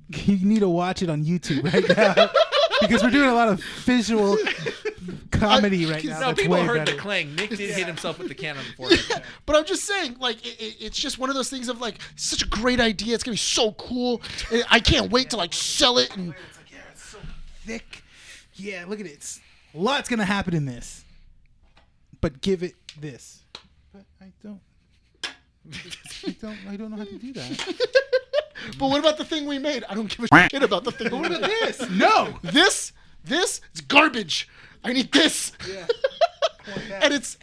F: you need to watch it on YouTube right now because we're doing a lot of visual comedy right now.
D: No,
F: that's
D: people
F: way
D: heard
F: better.
D: the clang. Nick did hit himself with the can on the forehead.
E: but I'm just saying, like, it's just one of those things of like, such a great idea. It's gonna be so cool. I can't wait to like sell it. And
F: It's like, yeah, it's so thick. Yeah, look at it. A lot's gonna happen in this, but give it this. But I don't know how to do that.
E: but what about the thing we made? I don't give a shit about the thing.
F: What about this? No.
E: This is garbage. I need this.
F: Yeah.
E: And it's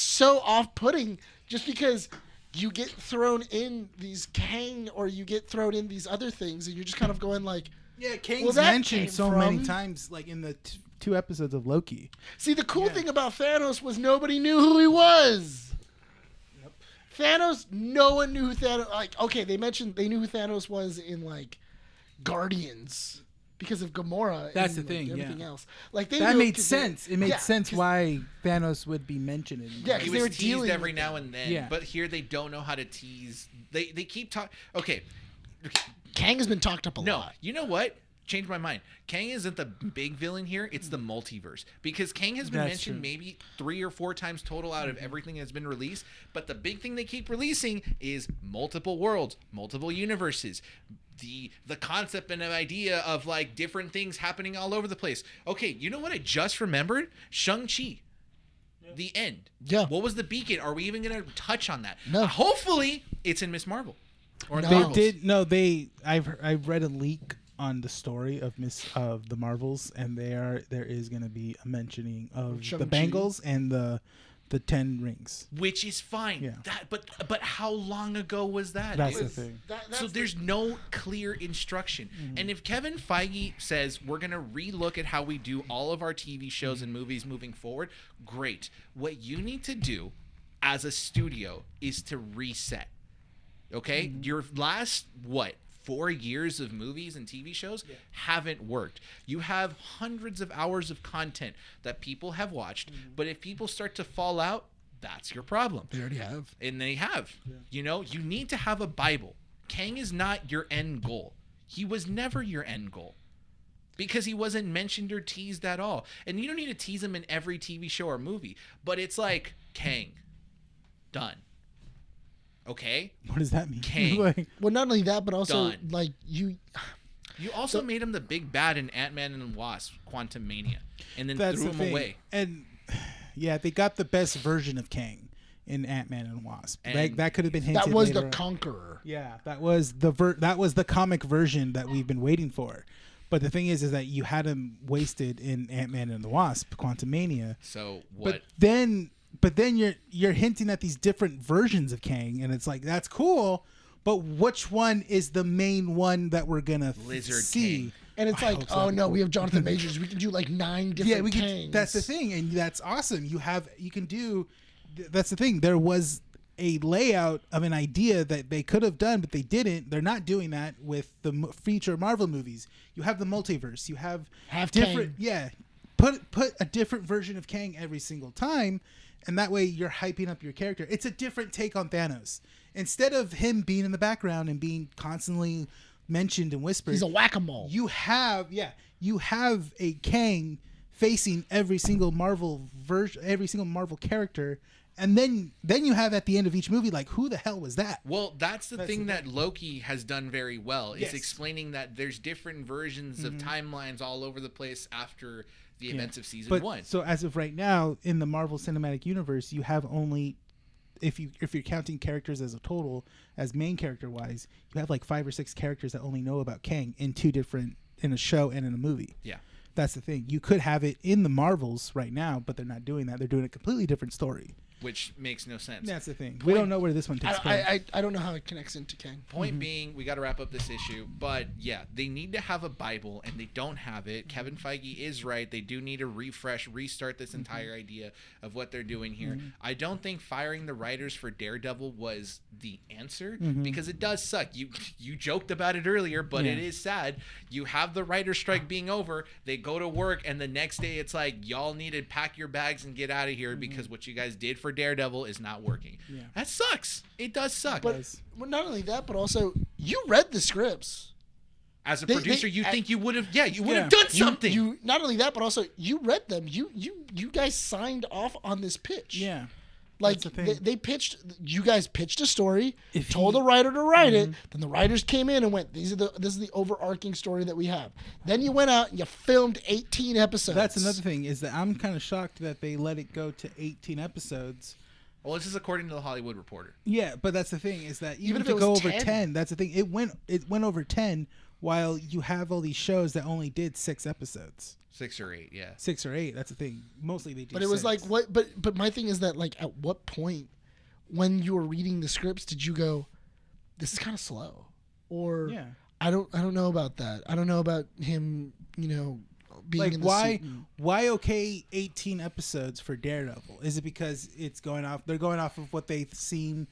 E: so off-putting just because you get thrown in these Kang or you get thrown in these other things and you're just kind of going like,
F: Yeah, Kang's
E: Well, that
F: mentioned
E: came
F: so
E: from-
F: many times, like in the two episodes of Loki.
E: see, the cool thing about Thanos was nobody knew who he was.
F: Nope.
E: Thanos, no one knew who Thanos. Like, okay, they knew who Thanos was in like Guardians, because of Gamora.
F: That's
E: and,
F: the thing,
E: Everything
F: yeah.
E: else, like they
F: That
E: knew
F: made
E: 'cause
F: sense. It made
E: yeah,
F: sense
E: 'cause-
F: why Thanos would be mentioned.
E: Yeah,
D: He
E: 'cause they were
D: was teased
E: dealing
D: every
E: with
D: now
E: it.
D: and then,
F: Yeah.
D: but here they don't know how to tease. They keep talking. Okay,
E: Kang has been talked up a
D: no,
E: lot.
D: you know what? Changed my mind. Kang isn't the big villain here. It's the multiverse, because Kang has been
F: That's
D: mentioned
F: true.
D: maybe 3 or 4 times total out of everything that's been released. But the big thing they keep releasing is multiple worlds, multiple universes. The concept and the idea of like different things happening all over the place. Okay, you know what I just remembered? Shang-Chi. The end.
E: Yeah.
D: What was the beacon? Are we even going to touch on that?
E: No.
D: Hopefully, it's in Miss Marvel. Or in the
E: No.
F: They
D: Marvels.
F: did no. I've read a leak on the story of the Marvels, and there is going to be a mentioning of
E: Shang-Chi.
F: the Bengals and the 10 rings.
D: Which is fine.
F: Yeah.
D: But how long ago was that?
F: That's
D: dude?
F: the thing.
D: So there's no clear instruction. And if Kevin Feige says we're going to relook at how we do all of our TV shows and movies moving forward, great. What you need to do as a studio is to reset. Okay? Your last 4 years of movies and TV shows haven't worked. You have hundreds of hours of content that people have watched, but if people start to fall out, that's your problem.
E: They already have.
D: And they have. You know, you need to have a Bible. Kang is not your end goal. He was never your end goal, because he wasn't mentioned or teased at all. And you don't need to tease him in every TV show or movie, but it's like, Kang, done. Okay?
F: What does that mean?
D: Kang.
E: Well, not only that, but also
D: Done.
E: like you.
D: You also made him the big bad in Ant-Man and the Wasp, Quantum Mania, and then
F: That's
D: threw
F: the
D: him
F: thing.
D: away.
F: And yeah, they got the best version of Kang in Ant-Man and Wasp.
D: And
F: That could have been hinted
E: That was
F: later
E: the
F: on.
E: Conqueror.
F: Yeah, that was the comic version that we've been waiting for. But the thing is that you had him wasted in Ant-Man and the Wasp, Quantumania.
D: So what?
F: But then you're hinting at these different versions of Kang, and it's like, that's cool, but which one is the main one that we're gonna
D: Lizard
F: see?
D: King.
E: And it's
F: I
E: like,
F: hope so.
E: oh no, we have Jonathan Majors. We can do like 9 different
F: Yeah, we
E: Kangs.
F: can. That's the thing, and that's awesome. You can do. That's the thing. There was a layout of an idea that they could have done, but they didn't. They're not doing that with the future Marvel movies. You have the multiverse. You have different.
E: Kang.
F: Yeah, put a different version of Kang every single time, and that way you're hyping up your character. It's a different take on Thanos. Instead of him being in the background and being constantly mentioned and whispered,
E: He's a whack-a-mole.
F: you have a Kang facing every single Marvel version, every single Marvel character, and then you have at the end of each movie, like, who the hell was that?
D: Well, that's the thing
F: the
D: that Loki has done very well, is
F: Yes.
D: explaining that there's different versions of timelines all over the place after the events of season
F: But
D: 1.
F: so as of right now, in the Marvel Cinematic Universe, you have only, if you're counting characters as a total, as main character wise, you have like 5 or 6 characters that only know about Kang in a show and in a movie.
D: Yeah.
F: That's the thing. You could have it in the Marvels right now, but they're not doing that. They're doing a completely different story.
D: Which makes no sense.
F: That's the thing. We don't know where this one takes place.
E: I don't know how it connects into Kang.
D: Point being, we got to wrap up this issue, but yeah, they need to have a Bible, and they don't have it. Kevin Feige is right. They do need to restart this entire idea of what they're doing here. I don't think firing the writers for Daredevil was the answer, because it does suck. You joked about it earlier, but it is sad. You have the writer's strike being over. They go to work, and the next day it's like, y'all need to pack your bags and get out of here because what you guys did for Daredevil is not working.
F: Yeah.
D: That sucks. It does suck.
E: But well, not only that, but also you read the scripts.
D: As a
E: They-
D: producer, you
E: I-
D: think you would have, you would
F: Yeah.
D: have done
E: You-
D: something.
E: You not only that, but also you read them. You guys signed off on this pitch.
F: Yeah.
E: Like
F: That's the thing.
E: they pitched, you guys pitched a story,
F: If
E: told
F: he-
E: the writer to write it. Then the writers came in and went, this is the overarching story that we have. Then you went out and you filmed 18 episodes.
F: That's another thing, is that I'm kind of shocked that they let it go to 18 episodes.
D: Well, this is according to the Hollywood Reporter.
F: Yeah, but that's the thing, is that even
E: if
F: to
E: it
F: go
E: was
F: over
E: 10.
F: 10, that's the thing. It went over 10 while you have all these shows that only did 6 episodes.
D: 6 or 8, yeah.
F: 6 or 8, that's the thing. Mostly they do
E: But it was
F: 6.
E: like what? But my thing is that like at what point when you were reading the scripts did you go, this is kind of slow, or
F: Yeah.
E: I don't know about that. I don't know about him. Being
F: Like
E: in the
F: why
E: suit and-
F: why okay 18 episodes for Daredevil? Is it because it's going off they're going off of what they've seen,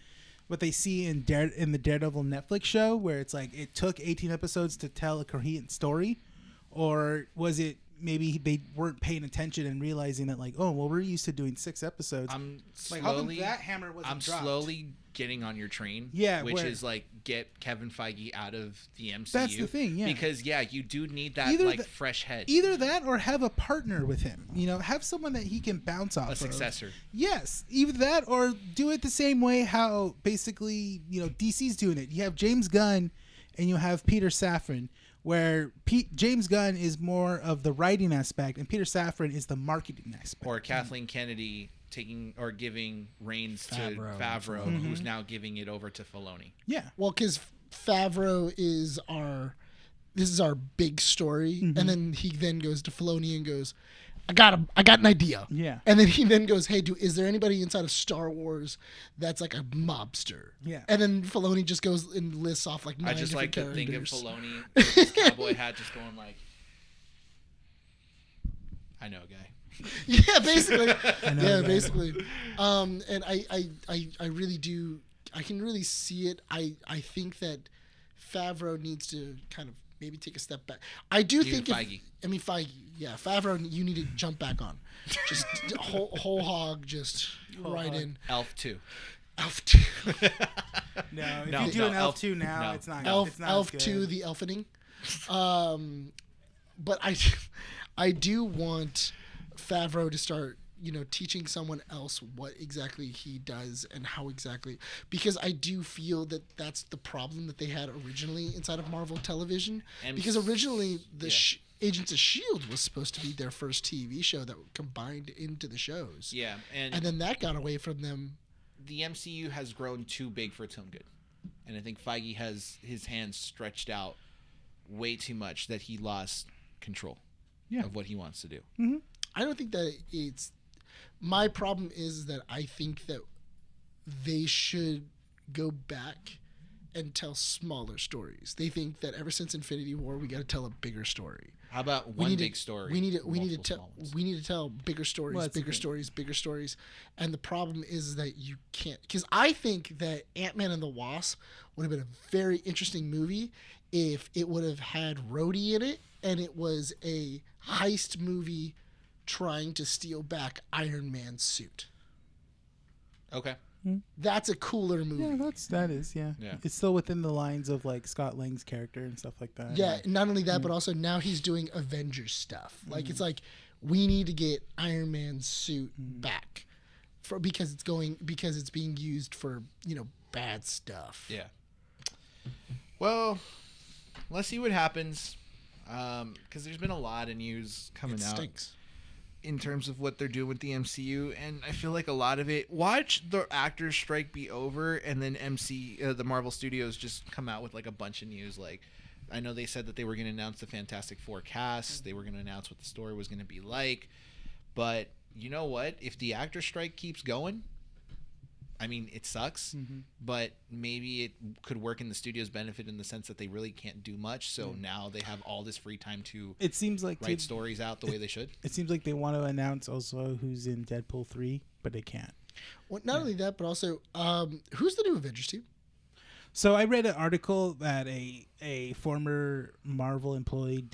F: what they see in the Daredevil Netflix show, where it's like it took 18 episodes to tell a coherent story? or was it maybe they weren't paying attention and realizing that like, oh well, we're used to doing 6 episodes.
D: I'm
F: like, how come
D: slowly
F: that hammer wasn't
D: I'm
F: dropped?
D: slowly getting on your train.
F: Yeah,
D: which
F: where-
D: is like get Kevin Feige out of the MCU.
F: That's the thing, yeah.
D: Because you do need that
F: Either
D: like
F: the-
D: fresh head,
F: Either that or have a partner with him. You know, have someone that he can bounce off
D: a
F: of.
D: successor.
F: Yes, either that or do it the same way how basically, DC's doing it. You have James Gunn and you have Peter Safran, where James Gunn is more of the writing aspect and Peter Safran is the marketing aspect.
D: Or Kathleen Kennedy taking or giving reins to
E: Favreau.
D: Favreau, who's now giving it over to Filoni.
F: Yeah.
E: Well, because Favreau is this is our big story, and then he then goes to Filoni and goes, I got an idea.
F: Yeah.
E: And then he then goes, hey, is there anybody inside of Star Wars that's like a mobster?
F: Yeah.
E: And then Filoni just goes and lists off like 9
D: I just like
E: different
D: to think of
E: characters.
D: Filoni with his cowboy hat just going like, I know a guy.
E: Yeah, basically.
F: know
E: Yeah,
F: that.
E: basically. And I really do. I can really see it. I think that Favreau needs to kind of maybe take a step back. I do
D: You
E: think.
D: and Feige.
E: Feige. Yeah, Favreau. You need to jump back on. Just whole hog. Just right
F: hog.
E: in.
D: Elf 2.
E: Elf 2.
F: No, if
D: No,
F: you do
D: no,
F: an
D: Elf-
F: Elf 2 now,
D: no.
F: it's not
E: Elf
F: it's not
E: Elf
F: as good.
E: 2. The Elfening. But I do want Favreau to start, teaching someone else what exactly he does and how exactly, because I do feel that that's the problem that they had originally inside of Marvel Television.
D: And
E: Because originally the
D: yeah.
E: Agents of S.H.I.E.L.D. was supposed to be their first TV show that combined into the shows.
D: Yeah,
E: And then that got away from them.
D: the MCU has grown too big for its own good. And I think Feige has his hands stretched out way too much that he lost control of what he wants to do.
E: I don't think that it's. My problem is that I think that they should go back and tell smaller stories. They think that ever since Infinity War, we got to tell a bigger story.
D: How about
E: We
D: one
E: need to-
D: big story?
E: We need to
D: multiple
E: tell.
D: small ones?
E: We need to tell bigger stories,
F: Well, that's the
E: bigger
F: thing.
E: stories, bigger stories. And the problem is that you can't. Because I think that Ant-Man and the Wasp would have been a very interesting movie if it would have had Rhodey in it and it was a heist movie trying to steal back Iron Man's suit.
D: Okay.
E: That's a cooler movie.
F: Yeah, that is.
D: Yeah.
F: It's still within the lines of like Scott Lang's character and stuff like that.
E: Yeah, not only that, but also now he's doing Avengers stuff. Like it's like we need to get Iron Man's suit back, because it's being used for bad stuff.
D: Yeah. Well, let's see what happens. Because there's been a lot of news coming
E: It
D: out
E: stinks.
D: in terms of what they're doing with the MCU, and I feel like a lot of it. Watch the actors' strike be over, and then the Marvel Studios just come out with like a bunch of news. Like, I know they said that they were going to announce the Fantastic Four cast. They were going to announce what the story was going to be like. But you know what? If the actor strike keeps going, I mean, it sucks, but maybe it could work in the studio's benefit in the sense that they really can't do much. So now they have all this free time to
F: It seems like
D: write stories out the way they should.
F: It seems like they want to announce also who's in Deadpool 3, but they can't.
E: Well, not only that, but also who's the new Avengers team?
F: So I read an article that a former Marvel employee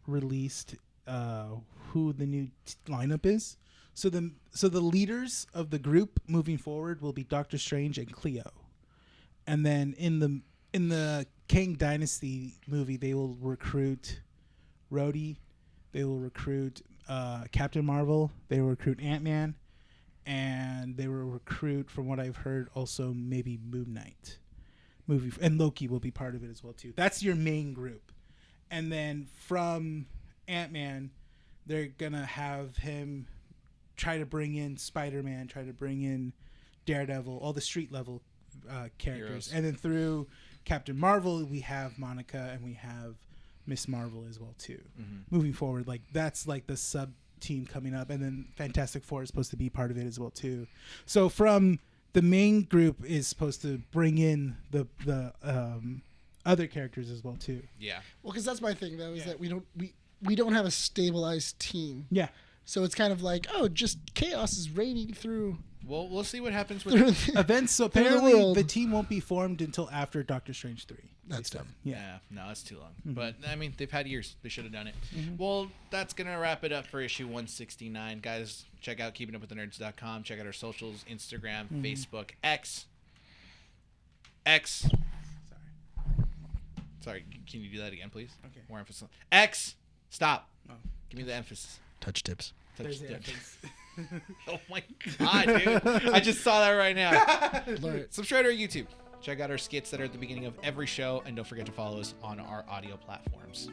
F: released who the new lineup is. So the leaders of the group moving forward will be Doctor Strange and Cleo, and then in the Kang Dynasty movie they will recruit Rhodey, they will recruit Captain Marvel, they will recruit Ant-Man, and they will recruit, from what I've heard, also maybe Moon Knight movie, and Loki will be part of it as well too. That's your main group, and then from Ant-Man, they're gonna have him try to bring in Spider-Man, try to bring in Daredevil, all the street level characters.
D: Heroes.
F: And then through Captain Marvel, we have Monica and we have Miss Marvel as well too. Moving forward, like that's like the sub team coming up, and then Fantastic Four is supposed to be part of it as well too. So from the main group is supposed to bring in the other characters as well too.
D: Yeah.
E: Well, because that's my thing though, is that we don't have a stabilized team.
F: Yeah.
E: So it's kind of like, just chaos is raining through.
D: Well, we'll see what happens with.
F: Events. So
E: Through the
F: apparently
E: world.
F: the team won't be formed until after Doctor Strange 3.
E: That's dumb.
D: Yeah, no, that's too long. But I mean, they've had years. They should have done it. Well, that's gonna wrap it up for issue 169, guys. Check out keepingupwiththenerds.com. Check out our socials: Instagram, Facebook, X. Sorry, can you do that again, please?
F: Okay.
D: More emphasis. X. Stop.
F: Oh.
D: Give me the emphasis.
E: Touch tips.
D: Touch
F: There's the
D: tip.
F: evidence.
D: Oh my god, dude! I just saw that right now.
E: Learn.
D: Subscribe to our YouTube. Check out our skits that are at the beginning of every show, and don't forget to follow us on our audio platforms.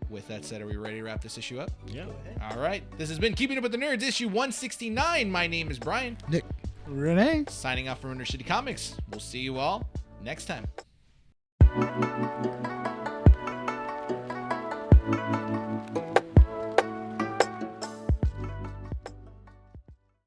D: With that said, are we ready to wrap this issue up?
E: Yeah.
D: All right. This has been Keeping Up with the Nerds, issue 169. My name is Bryan.
E: Nick.
F: Rene.
D: Signing off from Inner City Comics. We'll see you all next time.